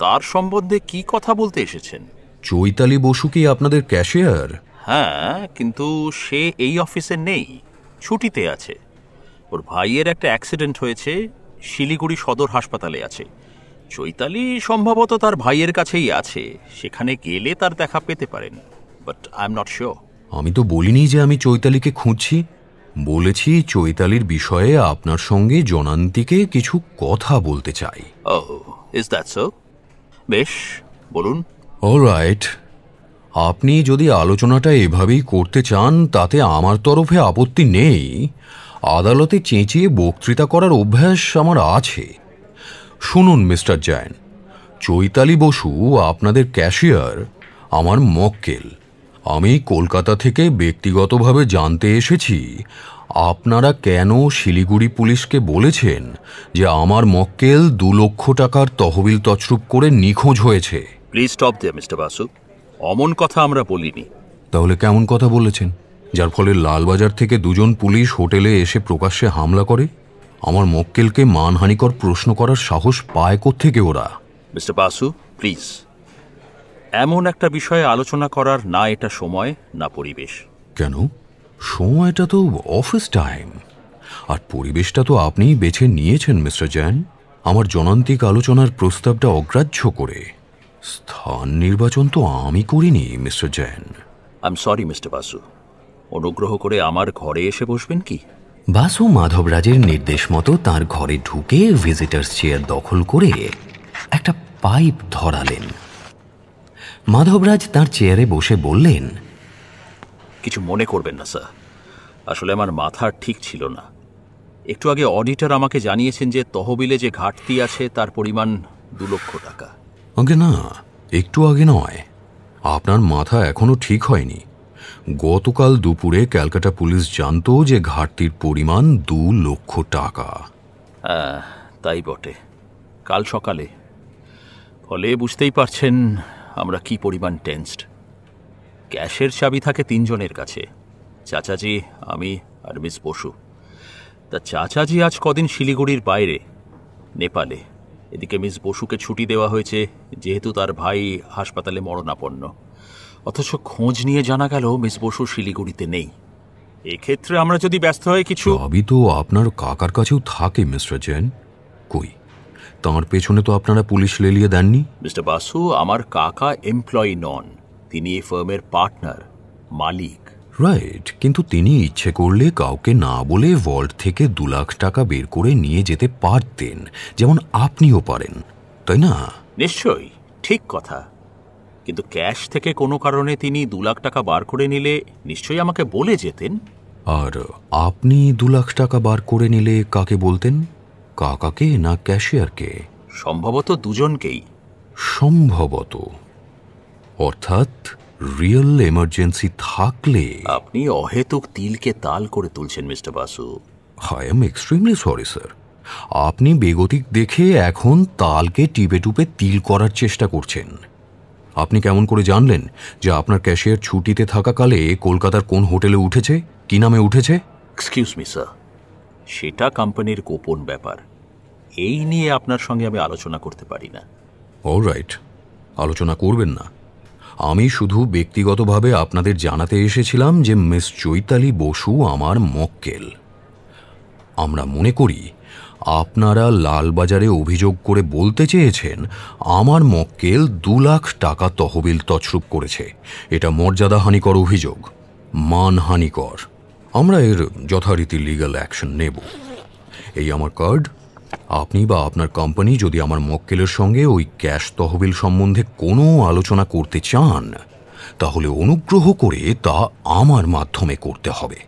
তার সম্বন্ধে কি কথা বলতে এসেছেন? চৈতালি বসু কি আপনাদের ক্যাশিয়ার? হ্যাঁ, কিন্তু সে এই অফিসে নেই, ছুটিতে আছে। ওর ভাইয়ের একটা অ্যাক্সিডেন্ট হয়েছে, শিলিগুড়ি সদর হাসপাতালে আছে। চৈতালি সম্ভবত তার ভাইয়ের কাছেই আছে, সেখানে গেলে তার দেখা পেতে পারেন, but I am not sure. আমি তো বলিনি যে আমি চৈতালিকে খুঁজছি, বলেছি চৈতালির বিষয়ে আপনার সঙ্গে জনান্তিকে কিছু কথা বলতে চাই। ওহ, ইজ দ্যাট সো? বেশ, বলুন। অলরাইট, আপনি যদি আলোচনাটা এভাবেই করতে চান তাতে আমার তরফে আপত্তি নেই। আদালতে চেঁচিয়ে বক্তৃতা করার অভ্যাস আমার আছে। শুনুন মিস্টার জৈন, চৈতালি বসু আপনাদের ক্যাশিয়ার, আমার মক্কেল। আমি কলকাতা থেকে ব্যক্তিগতভাবে জানতে এসেছি আপনারা কেন শিলিগুড়ি পুলিশকে বলেছেন যে আমার মক্কেল 2 লক্ষ টাকার তহবিল তছরূপ করে নিখোঁজ হয়েছে। Please stop there mister Basu, অমন কথা আমরা বলিনি। তাহলে কেমন কথা বলেছেন, যার ফলে লালবাজার থেকে 2 জন পুলিশ হোটেলে এসে প্রকাশ্যে হামলা করে? আমার মক্কেলকে মানহানিকর প্রশ্ন করার সাহস পায় কোত্থেকে ওরা? মিস্টার বাসু, প্লিজ, এমন একটা বিষয়ে আলোচনা করার না এটা সময় না পরিবেশ। কেন? সময়টা তো অফিস টাইম, আর পরিবেশটা তো আপনিই বেছে নিয়েছেন মিস্টার জৈন, আমার জনান্তিক আলোচনার প্রস্তাবটা অগ্রাহ্য করে। স্থান নির্বাচন তো আমি করিনি mister Jain. I am sorry mister Basu, অনুগ্রহ করে আমার ঘরে এসে বসবেন কি? বাসু মাধবরাজের নির্দেশ মতো তার ঘরে ঢুকে ভিজিটার্স চেয়ার দখল করে একটা পাইপ ধরালেন। মাধবরাজ তার চেয়ারে বসে বললেন, কিছু মনে করবেন না স্যার, আসলে আমার মাথা ঠিক ছিল না। একটু আগে অডিটর আমাকে জানিয়েছেন যে তহবিলে যে ঘাটতি আছে তার পরিমাণ 2 লক্ষ টাকা। আগে না, একটু আগে নয়, আপনার মাথা এখনো ঠিক হয়নি। গতকাল দুপুরে ক্যালকাটা পুলিশ জানতো যে ঘাটতির পরিমাণ 2 লক্ষ টাকা। হ্যাঁ, তাই বটে, কাল সকালে। ফলে বুঝতেই পারছেন আমরা কি পরিমাণ টেন্সড। ক্যাশের চাবি থাকে 3 জনের কাছে, চাচাজি, আমি আর মিস বসু। তা চাচাজি আজ কদিন শিলিগুড়ির বাইরে, নেপালে। এদিকে মিস বসুকে ছুটি দেওয়া হয়েছে যেহেতু তার ভাই হাসপাতালে মরণাপন্ন। অথচ খোঁজ নিয়ে জানা গেল মিস বসু শিলিগুড়িতে নেই। এক্ষেত্রে আমরা যদি ব্যস্ত হয়ে কিছু... চাবি তো আপনার কাকার কাছেও থাকে মিস্টার জৈন, কই তাঁর পেছনে তো আপনারা পুলিশ লেলিয়ে দেননি। মিস্টার বাসু, আমার কাকা এমপ্লয়ি নন, তিনি এই ফার্মের পার্টনার, মালিক। রাইট, কিন্তু তিনি ইচ্ছে করলে কাউকে না বলে ভল্ট থেকে 2 লাখ টাকা বের করে নিয়ে যেতে পারতেন, যেমন আপনিও পারেন, তাই না? নিশ্চয়ই, ঠিক কথা। কিন্তু ক্যাশ থেকে কোনো কারণে তিনি 2 লাখ টাকা বার করে নিলে নিশ্চয়ই আমাকে বলে যেতেন। আর আপনি 2 লাখ টাকা বার করে নিলে কাকে বলতেন, কাকাকে না ক্যাশিয়ারকে? সম্ভবত দুজনকেই। সম্ভবত, অর্থাৎ রিয়েল এমার্জেন্সি থাকলে। আপনি অহেতুক তিলকে তাল করে তুলছেন mister Basu. I am extremely sorry sir, আপনি বেগতিক দেখে এখন তালকে টিপে টুপে তিল করার চেষ্টা করছেন। আপনি কেমন করে জানলেন যে আপনার ক্যাশিয়ার ছুটিতে থাকাকালে কলকাতার কোন হোটেলে উঠেছে, কি নামে উঠেছে? এক্সকিউজ মি স্যার, সেটা কোম্পানির গোপন ব্যাপার, এই নিয়ে আপনার সঙ্গে আমি আলোচনা করতে পারি না। অলরাইট, আলোচনা করবেন না। আমি শুধু ব্যক্তিগতভাবে আপনাদের জানাতে এসেছিলাম যে মিস চৈতালি বসু আমার মক্কেল। আমরা মনে করি আপনারা লালবাজারে অভিযোগ করে বলতে চেয়েছেন আমার মক্কেল 2 লাখ টাকা তহবিল তছরূপ করেছে। এটা মর্যাদাহানিকর অভিযোগ, মানহানিকর। আমরা এর যথারীতি লিগ্যাল অ্যাকশন নেব। এই আমার কার্ড। আপনি বা আপনার কোম্পানি যদি আমার মক্কেলের সঙ্গে ওই ক্যাশ তহবিল সম্বন্ধে কোনো আলোচনা করতে চান তাহলে অনুগ্রহ করে তা আমার মাধ্যমে করতে হবে।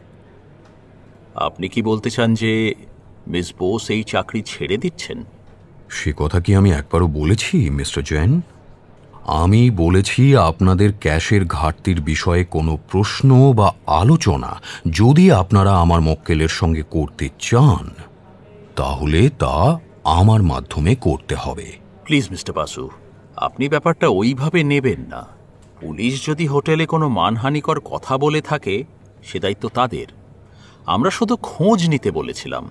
আপনি কি বলতে চান যে মিস বোস এই চাকরি ছেড়ে দিচ্ছেন? সে কথা কি আমি একবারও বলেছি মিস্টার জৈন? আমি বলেছি আপনাদের ক্যাশের ঘাটতির বিষয়ে কোনো প্রশ্ন বা আলোচনা যদি আপনারা আমার মক্কেলের সঙ্গে করতে চান তাহলে তা আমার মাধ্যমে করতে হবে। প্লিজ মিস্টার বাসু, আপনি ব্যাপারটা ওইভাবে নেবেন না। পুলিশ যদি হোটেলে কোনো মানহানিকর কথা বলে থাকে সে দায়িত্ব তাদের। আমরা শুধু খোঁজ নিতে বলেছিলাম।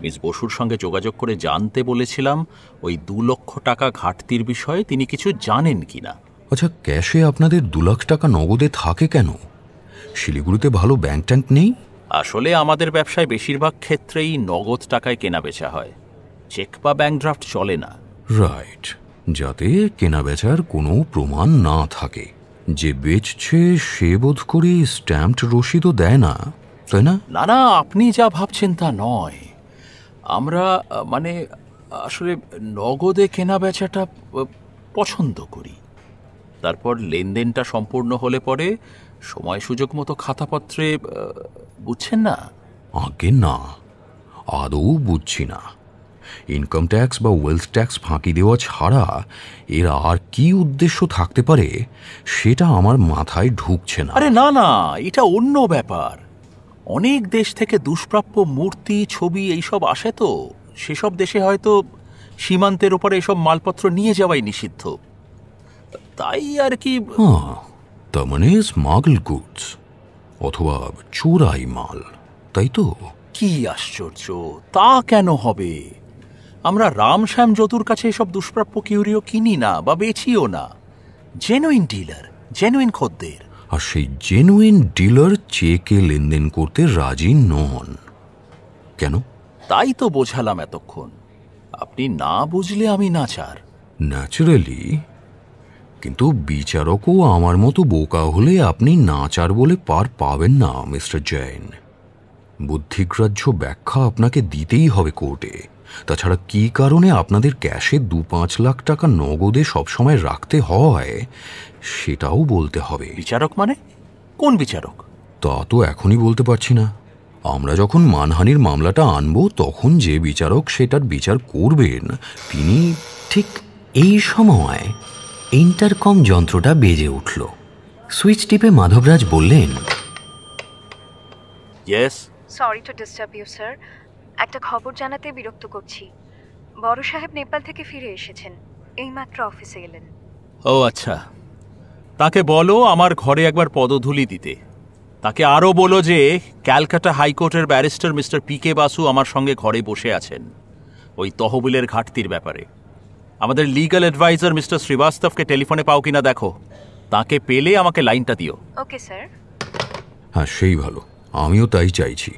মিস বসুর সঙ্গে যোগাযোগ করে জানতে বলেছিলাম ওই 2 লক্ষ টাকা ঘাটতির বিষয়ে তিনি কিছু জানেন কিনা। আচ্ছা, ক্যাশে আপনাদের 2 লাখ টাকা নগদে থাকে কেন? শিলিগুড়িতে ভালো ব্যাংক ট্যাঙ্ক নেই? আসলে আমাদের ব্যবসায় বেশিরভাগ ক্ষেত্রেই নগদ টাকায় কেনা বেচা হয়, চেক বা ব্যাংক ড্রাফট চলে না। রাইট, যাতে কেনা বেচার কোনো প্রমাণ না থাকে। যে বেচছে সে বোধ করি স্ট্যাম্পড রসিদও দেয় না, তাই না? না না, আপনি যা ভাবছেন তা নয়। আমরা আসলে নগদে কেনা বেচাটা পছন্দ করি। তারপর লেনদেনটা সম্পূর্ণ হলে পরে সময় সুযোগ মতো খাতাপত্রে, বুঝছেন না? আগে না, আদৌ বুঝছি না। ইনকাম ট্যাক্স বা ওয়েলথ ট্যাক্স ফাঁকি দেওয়া ছাড়া এর আর কি উদ্দেশ্য থাকতে পারে সেটা আমার মাথায় ঢুকছে না। আরে না না, এটা অন্য ব্যাপার। অনেক দেশ থেকে দুষ্প্রাপ্য মূর্তি, ছবি এইসব আসে, তো সেসব দেশে হয়তো সীমান্তের ওপরে এসব মালপত্র নিয়ে যাওয়াই নিষিদ্ধ, তাই আর কি। তার মানে স্মাগল গুডস অথবা চোরাই মাল, তাই তো? কি আশ্চর্য! তা কেন হবে? আমরা রামশ্যাম যদুর কাছে এসব দুষ্প্রাপ্য কিউরিও কিনি না বা বেচিও না। জেনুইন ডিলার, জেনুইন খদ্দের। আর সেই জেনুইন ডিলার চেকে লেনদেন করতে রাজি নন কেন? তাই তো বোঝালাম এতক্ষণ। আপনি না বুঝলে আমি নাচার। ন্যাচারালি, কিন্তু বিচারকও আমার মতো বোকা হলে আপনি নাচার বলে পার পাবেন না মিস্টার জৈন। বুদ্ধিগ্রাহ্য ব্যাখ্যা আপনাকে দিতেই হবে কোর্টে। তাছাড়া কি কারণে আপনাদের ক্যাশে 2-5 লাখ টাকা নগদে সবসময় রাখতে হয় সেটাও বলতে হবে। বিচারক মানে? কোন বিচারক? তা তো এখনই বলতে পারছি না। আমরা যখন মানহানির মামলাটা আনবো তখন যে বিচারক সেটার বিচার করবেন তিনি। ঠিক এই সময় ইন্টারকম যন্ত্রটা বেজে উঠল। সুইচ টিপে মাধবরাজ বললেন, yes. Sorry to disturb you sir, একটা খবর জানাতে বিরক্ত করছি। বড় সাহেব নেপাল থেকে ফিরে এসেছেন, এইমাত্র অফিসে এলেন। ও আচ্ছা, তাকে বলো আমার ঘরে একবার পদধূলি দিতে। তাকে আরও বলো যে ক্যালকাটা হাইকোর্টের ব্যারিস্টার মিস্টার পি.কে. বাসু আমার সঙ্গে ঘরে বসে আছেন ওই তহবিলের ঘাটতির ব্যাপারে। আমাদের লিগ্যাল অ্যাডভাইজার মিস্টার শ্রীবাস্তবকে টেলিফোনে পাও কিনা দেখো। তাকে পেলে আমাকে লাইনটা দিও। Okay sir. হ্যাঁ, সেই ভালো, আমিও তাই চাইছি।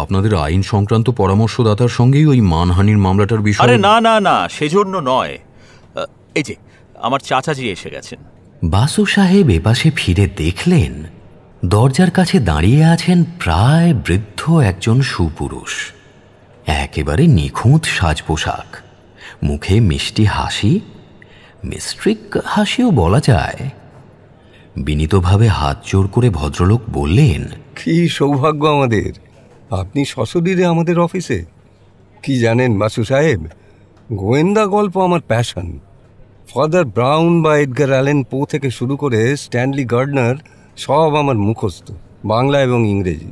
আপনাদের আইন সংক্রান্ত পরামর্শদাতার সঙ্গেই ওই মানহানির মামলাটার বিষয়ে। আরে না না না, সেজন্য নয়। এই যে আমার চাচাজি এসে গেছেন। বাসু সাহেব এপাশে ফিরে দেখলেন দরজার কাছে দাঁড়িয়ে আছেন প্রায় বৃদ্ধ একজন সুপুরুষ। একেবারে নিখুঁত সাজ পোশাক, মুখে মিষ্টি হাসি, মিস্ট্রিক হাসিও বলা যায়। বিনীতভাবে হাত জোড় করে ভদ্রলোক বললেন, কি সৌভাগ্য আমাদের, আপনি সশরীরে আমাদের অফিসে। কি জানেন বাসু সাহেব, গোয়েন্দা গল্প আমার প্যাশন। ফাদার ব্রাউন বা এডগার অ্যালেন পো থেকে শুরু করে স্ট্যানলি গার্ডনার সব আমার মুখস্থ, বাংলা এবং ইংরেজি।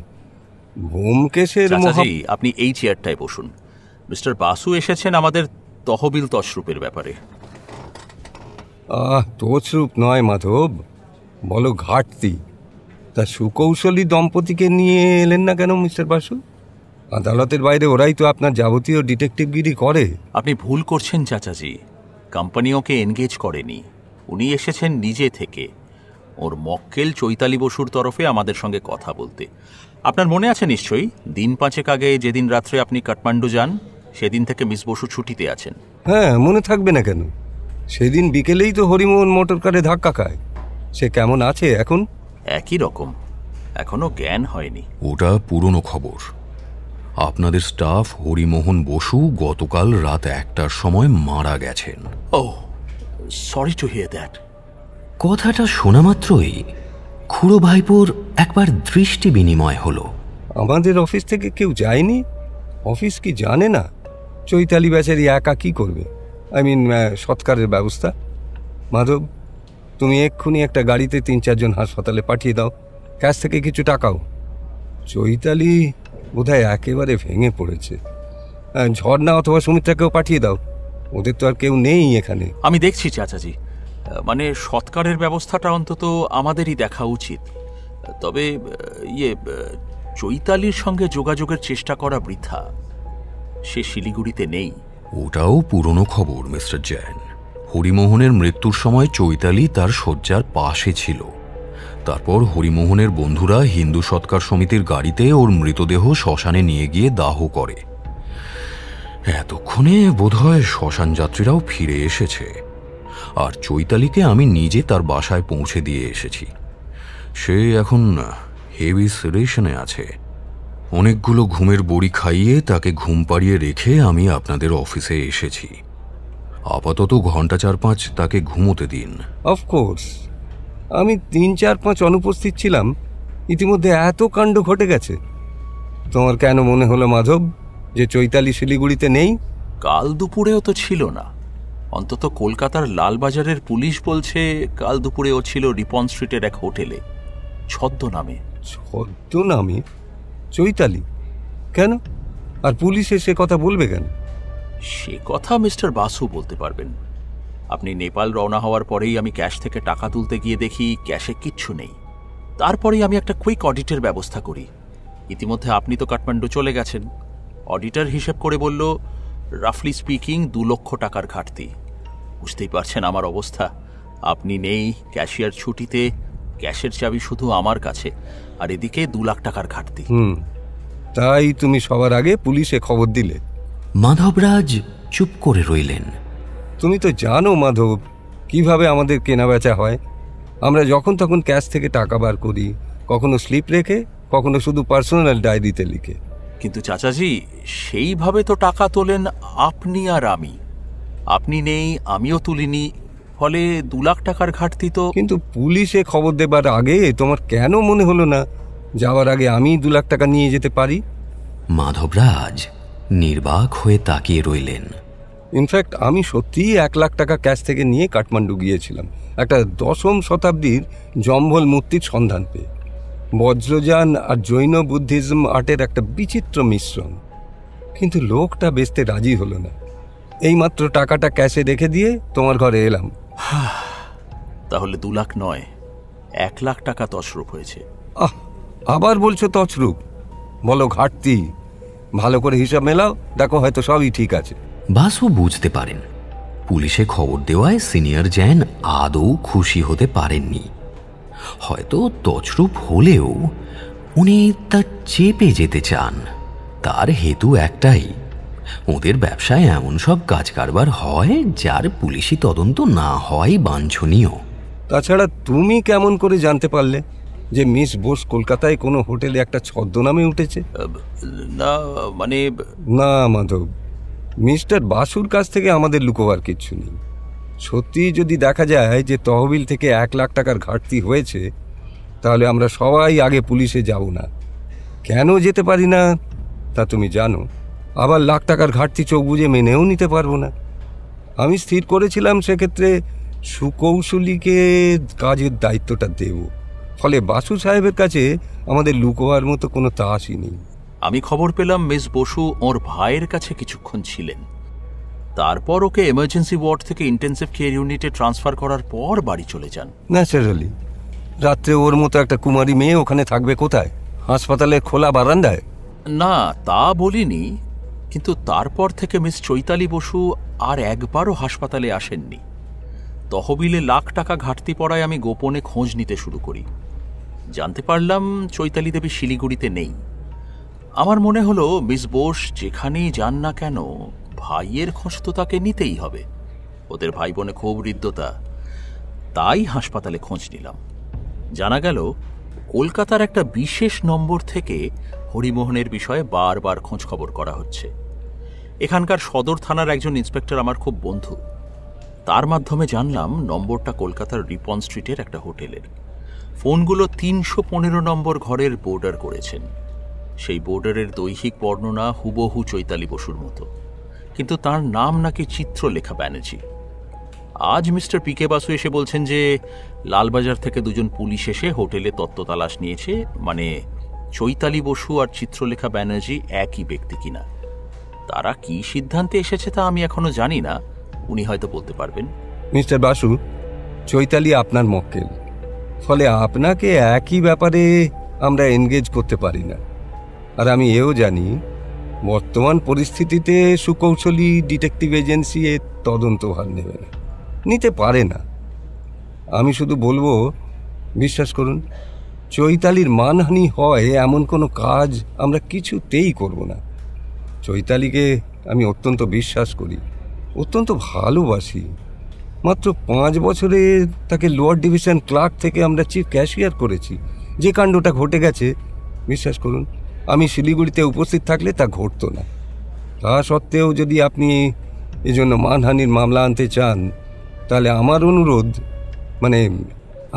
ব্যোমকেশের আপনি এই চেয়ারটায় বসুন। মিস্টার বাসু এসেছেন আমাদের তহবিল তছরূপের ব্যাপারে। তছরূপ নয় মাধব, বলো ঘাটতি। তা সুকৌশলী দম্পতিকে নিয়ে এলেন না কেন মিস্টার বাসু? আদালতের বাইরে ওরাই তো আপনার যাবতীয় ডিটেকটিভগিরি করে। আপনি ভুল করছেন চাচাজি, কোম্পানি ওকে এনগেজ করেনি। উনি এসেছেন নিজে থেকে, ওর মক্কেল চৈতালি বসুর তরফে আমাদের সঙ্গে কথা বলতে। আপনার মনে আছে নিশ্চয়ই, দিন 5 আগে যেদিন রাত্রে আপনি কাঠমান্ডু যান সেদিন থেকে মিস বসু ছুটিতে আছেন। হ্যাঁ, মনে থাকবে না কেন? সেদিন বিকেলেই তো হরিমোহন মোটর কারে ধাক্কা খায়। সে কেমন আছে এখন? একই রকম, এখনো জ্ঞান হয়নি। ওটা পুরনো খবর। আপনাদের স্টাফ হরিমোহন বসু গতকাল রাত 1টার সময় মারা গেছেন। ও, সরি টু হিয়ার দ্যাট। কথাটা শোনা মাত্রই খুড়ো ভাইপোর একবার দৃষ্টি বিনিময় হলো। আমাদের অফিস থেকে কেউ যায়নি? অফিস কি জানে না চৈতালি বেচারি একা কি করবে? সৎকারের ব্যবস্থা। মাধব, তুমি এক্ষুনি একটা গাড়িতে 3-4 জন হাসপাতালে পাঠিয়ে দাও, ক্যাশ থেকে কিছু টাকাও। চৈতালি বোধহয় একেবারে ভেঙে পড়েছে। ঝর্ণা অথবা সুমিত্রাকেও পাঠিয়ে দাও। ওদের তো আর কেউ নেই এখানে। আমি দেখছি চাচাজি, মানে সৎকারের ব্যবস্থাটা অন্তত আমাদেরই দেখা উচিত। তবে চৈতালির সঙ্গে যোগাযোগের চেষ্টা করা বৃথা। সে শিলিগুড়িতে নেই। ওটাও পুরনো খবর মিস্টার জৈন। হরিমোহনের মৃত্যুর সময় চৈতালি তার শয্যার পাশে ছিল। তারপর হরিমোহনের বন্ধুরা হিন্দু সৎকার সমিতির গাড়িতে ওর মৃতদেহ শ্মশানে নিয়ে গিয়ে দাহ করে। এতক্ষণে বোধহয় শ্মশান যাত্রীরাও ফিরে এসেছে, আর চৈতালিকে আমি নিজে তার বাসায় পৌঁছে দিয়ে এসেছি। সে এখন হেভি সেডেশনে আছে। অনেকগুলো ঘুমের বড়ি খাইয়ে তাকে ঘুম পাড়িয়ে রেখে আমি আপনাদের অফিসে এসেছি। আপাতত ঘন্টা 4-5 তাকে ঘুমোতে দিন। অফকোর্স, আমি 3-4-5 অনুপস্থিত ছিলাম, ইতিমধ্যে এত কাণ্ড ঘটে গেছে। তোমার কেন মনে হলো মাধব যে চৈতালি শিলিগুড়িতে নেই? কাল দুপুরেও তো ছিল না। অন্তত কলকাতার লালবাজারের পুলিশ বলছে কাল দুপুরে ও ছিল রিপন স্ট্রিটের এক হোটেলে ছদ্মনামে। ছদ্মনামে? চৈতালি? কেন? আর পুলিশ সে কথা বলবে কেন? সে কথা মিস্টার বাসু বলতে পারবেন। আপনি নেপাল রওনা হওয়ার পরেই আমি ক্যাশ থেকে টাকা তুলতে গিয়ে দেখি ক্যাশে কিচ্ছু নেই। তারপরেই আমি একটা কুইক অডিটের ব্যবস্থা করি। ইতিমধ্যে আপনি তো কাঠমান্ডু চলে গেছেন। অডিটর হিসেব করে বলল রাফলি স্পিকিং 2 লক্ষ টাকার ঘাটতি। বুঝতেই পারছেন আমার অবস্থা। আপনি নেই, ক্যাশিয়ার ছুটিতে, ক্যাশের চাবি শুধু আমার কাছে, আর এদিকে 2 লাখ টাকার ঘাটতি। তাই তুমি সবার আগে পুলিশে খবর দিলে? মাধবরাজ চুপ করে রইলেন। তুমি তো জানো মাধব, কিভাবে আমাদের কেনা বেচা হয়। আমরা যখন তখন ক্যাশ থেকে টাকা বার করি, কখনো স্লিপ রেখে, কখনো শুধু পার্সোনাল ডায়েরিতে লিখে। কিন্তু চাচাজি, সেইভাবে তো টাকা তোলেন আপনি আর আমি। আপনি নেই, আমিও তুলিনি, ফলে 2 লাখ টাকার ঘাটতি তো। কিন্তু পুলিশে খবর দেবার আগে তোমার কেন মনে হলো না যাওয়ার আগে আমি 2 লাখ টাকা নিয়ে যেতে পারি? মাধবরাজ নির্বাক হয়ে তাকিয়ে রইলেন। ইনফ্যাক্ট আমি সত্যিই 1 লাখ টাকা ক্যাশ থেকে নিয়ে কাঠমান্ডু গিয়েছিলাম একটা 10ম শতাব্দীর জম্ভল মূর্তির সন্ধান পেয়ে। বজ্রযান আর জৈন বুদ্ধিজম আর্টের একটা বিচিত্র মিশ্রণ। কিন্তু লোকটা বেচতে রাজি হলো না। এইমাত্র টাকাটা ক্যাশে রেখে দিয়ে তোমার ঘরে এলাম। তাহলে 2 লাখ নয়, 1 লাখ টাকা তছরূপ হয়েছে। আবার বলছো তছরূপ? বলো ঘাটতি। ভালো করে হিসাব মেলাও, দেখো হয়তো সবই ঠিক আছে। বাসু বুঝতে পারেন পুলিশে খবর দেওয়ায় সিনিয়র জৈন আদৌ খুশি হতে পারেননি। হয়তো তছরূপ হলেও উনি তা চেপে যেতে চান। তার হেতু একটাই, ওদের ব্যবসায় এমন সব কাজ কারবার হয় যার পুলিশি তদন্ত না হওয়াই বাঞ্ছনীয়। তাছাড়া তুমি কেমন করে জানতে পারলে যে মিস বোস কলকাতায় কোনো হোটেলে একটা ছদ্মনামে উঠেছে? না মানে না মাধব, মিস্টার বাসুর কাছ থেকে আমাদের লুকোবার কিচ্ছু নেই। সত্যি যদি দেখা যায় যে তহবিল থেকে 1 লাখ টাকার ঘাটতি হয়েছে, তাহলে আমরা সবাই আগে পুলিশে যাব না। কেন যেতে পারি না তা তুমি জানো। আবার লাখ টাকার ঘাটতি চোখ বুঝে মেনেও নিতে পারবো না। আমি স্থির করেছিলাম সেক্ষেত্রে সুকৌশলীকে কাজের দায়িত্বটা দেব। ফলে বাসু সাহেবের কাছে আমাদের লুকোবার মতো কোনো তাসই নেই। আমি খবর পেলাম মিস বসু ওর ভাইয়ের কাছে কিছুক্ষণ ছিলেন। তারপর ওকে এমার্জেন্সি ওয়ার্ড থেকে ইন্টেন্সিভ কেয়ার ইউনিটে ট্রান্সফার করার পর বাড়ি চলে যান। ন্যাচারালি। রাত্রে ওর মতো একটা কুমারী মেয়ে ওখানে থাকবে কোথায়? হাসপাতালের খোলা বারান্দায়? না, তা বলিনি। কিন্তু তারপর থেকে মিস চৈতালি বসু আর একবারও হাসপাতালে আসেননি। তহবিলে লাখ টাকা ঘাটতি পড়ায় আমি গোপনে খোঁজ নিতে শুরু করি। জানতে পারলাম চৈতালি দেবী শিলিগুড়িতে নেই। আমার মনে হলো মিস বোস যেখানেই যান না কেন ভাইয়ের খোঁজ তো তাকে নিতেই হবে। ওদের ভাই বোনে খুব হৃদ্যতা, তাই হাসপাতালে খোঁজ নিলাম। জানা গেল কলকাতার একটা বিশেষ নম্বর থেকে হরিমোহনের বিষয়ে বারবার খোঁজ খবর করা হচ্ছে। এখানকার সদর থানার একজন ইন্সপেক্টর আমার খুব বন্ধু। তার মাধ্যমে জানলাম নম্বরটা কলকাতার রিপন স্ট্রিটের একটা হোটেলের। ফোনগুলো 315 নম্বর ঘরের বোর্ডার করেছেন। সেই বোর্ডারের দৈহিক বর্ণনা হুবহু চৈতালি বসুর মতো, কিন্তু তার নাম নাকি চিত্রলেখা ব্যানার্জি। আজ মিস্টার পিকে বাসু এসে বলছেন যে লালবাজার থেকে 2জন পুলিশ এসে হোটেলে তত্ত্ব তালাশ নিয়েছে, মানে চৈতালি বসু আর চিত্রলেখা ব্যানার্জি একই ব্যক্তি কিনা। তারা কি সিদ্ধান্তে এসেছে তা আমি এখনো জানি না, উনি হয়তো বলতে পারবেন। মিস্টার বাসু, চৈতালি আপনার মক্কেল, ফলে আপনাকে একই ব্যাপারে আমরা এনগেজ করতে পারি না। আর আমি এও জানি বর্তমান পরিস্থিতিতে সুকৌশলী ডিটেকটিভ এজেন্সি এর তদন্তভার নেবে না, নিতে পারে না। আমি শুধু বলবো, বিশ্বাস করুন, চৈতালির মানহানি হয় এমন কোনো কাজ আমরা কিছুতেই করব না। চৈতালিকে আমি অত্যন্ত বিশ্বাস করি, অত্যন্ত ভালোবাসি। মাত্র 5 বছরে তাকে লোয়ার ডিভিশন ক্লার্ক থেকে আমরা চিফ ক্যাশিয়ার করেছি। যে কাণ্ডটা ঘটে গেছে, বিশ্বাস করুন, আমি শিলিগুড়িতে উপস্থিত থাকলে তা ঘটতো না। তা সত্ত্বেও যদি আপনি এজন্য মানহানির মামলা আনতে চান, তাহলে আমার অনুরোধ, মানে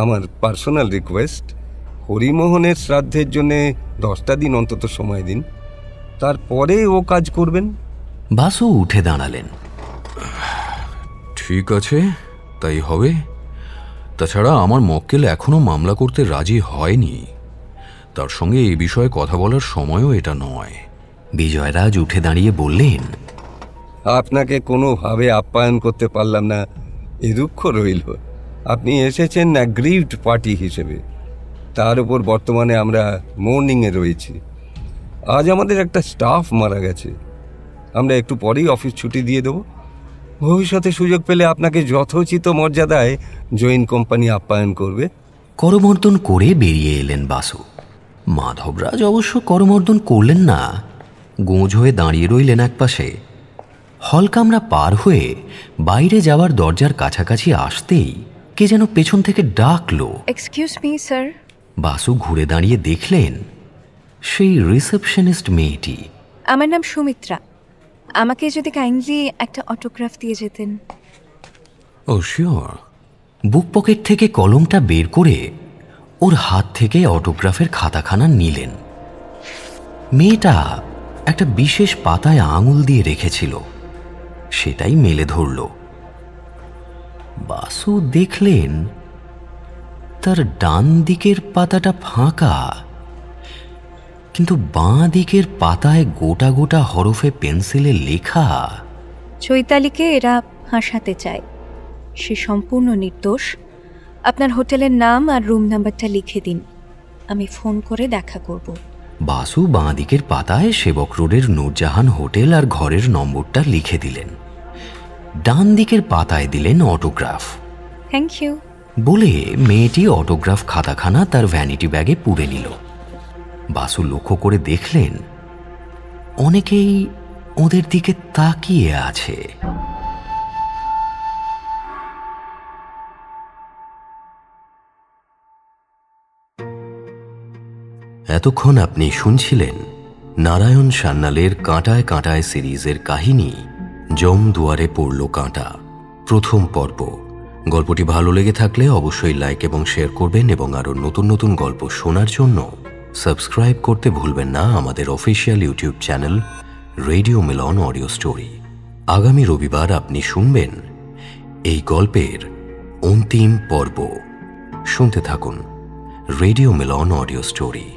আমার পার্সোনাল রিকোয়েস্ট, হরিমোহনের শ্রাদ্ধের জন্যে 10টা দিন অন্তত সময় দিন, তারপরে ও কাজ করবেন। বাসু উঠে দাঁড়ালেন। ঠিক আছে, তাই হবে। তাছাড়া আমার মক্কেল এখনো মামলা করতে রাজি হয়নি, তার সঙ্গে এই বিষয়ে কথা বলার সময়ও এটা নয়। বিজয়রাজ উঠে দাঁড়িয়ে বললেন, আপনাকে কোনোভাবে আপ্যায়ন করতে পারলাম না, এ দুঃখ রইল। আপনি এসেছেন অ্যাগ্রিভড পার্টি হিসেবে, তার উপর বর্তমানে আমরা মর্নিংয়ে রয়েছি। আজ আমাদের একটা স্টাফ মারা গেছে, আমরা একটু পরেই অফিস ছুটি দিয়ে দেব। ভবিষ্যতে সুযোগ পেলে আপনাকে যথোচিত মর্যাদায় জৈন কোম্পানি আপ্যায়ন করবে। করমর্দন করে বেরিয়ে এলেন বাসু। মাধবরাজ অবশ্য করমর্দন করলেন না, গোঁজ হয়ে দাঁড়িয়ে রইলেন একপাশে। হলকামরা পার হয়ে বাইরে যাওয়ার দরজার কাছাকাছি আসতেই কে যেন পেছন থেকে ডাকলো, এক্সকিউজ মি স্যার। বাসু ঘুরে দাঁড়িয়ে দেখলেন সেই রিসেপশনিস্ট মেয়েটি। আমার নাম সুমিত্রা, আমাকে যদি কাইন্ডলি একটা অটোগ্রাফ দিয়ে যেতেন। ও শিওর। বুক পকেট থেকে কলমটা বের করে ওর হাত থেকে অটোগ্রাফের খাতাখানা নিলেন। মেয়েটা একটা বিশেষ পাতায় আঙুল দিয়ে রেখেছিল, সেটাই মেলে ধরল। বাসু দেখলেন তার ডান দিকের পাতাটা ফাঁকা, কিন্তু বাঁ দিকের পাতায় গোটা গোটা হরফে পেন্সিলে লেখা, চৈতালিকে এরা হাসাতে চায়, সে সম্পূর্ণ নির্দোষ। আপনার হোটেলের নাম আর রুম নাম্বারটা লিখে দিন, আমি ফোন করে দেখা করব। বাসু বাঁ দিকের পাতায় সেবক রোডের নূরজাহান হোটেল আর ঘরের নম্বরটা লিখে দিলেন। ডান দিকের পাতায় দিলেন অটোগ্রাফ। থ্যাংক ইউ বলে মেয়েটি অটোগ্রাফ খাতাখানা তার ভ্যানিটি ব্যাগে পুরে নিল। বাসু লক্ষ্য করে দেখলেন অনেকেই ওদের দিকে তাকিয়ে আছে। এতক্ষণ আপনি শুনছিলেন নারায়ণ সান্যালের কাঁটায় কাঁটায় সিরিজের কাহিনী জম দুয়ারে পড়ল কাঁটা, প্রথম পর্ব। গল্পটি ভালো লেগে থাকলে অবশ্যই লাইক এবং শেয়ার করবেন, এবং আরও নতুন নতুন গল্প শোনার জন্য সাবস্ক্রাইব করতে ভুলবেন না আমাদের অফিসিয়াল ইউটিউব চ্যানেল রেডিও মিলন অডিও স্টোরি। আগামী রবিবার আপনি শুনবেন এই গল্পের অন্তিম পর্ব। শুনতে থাকুন রেডিও মিলন অডিও স্টোরি।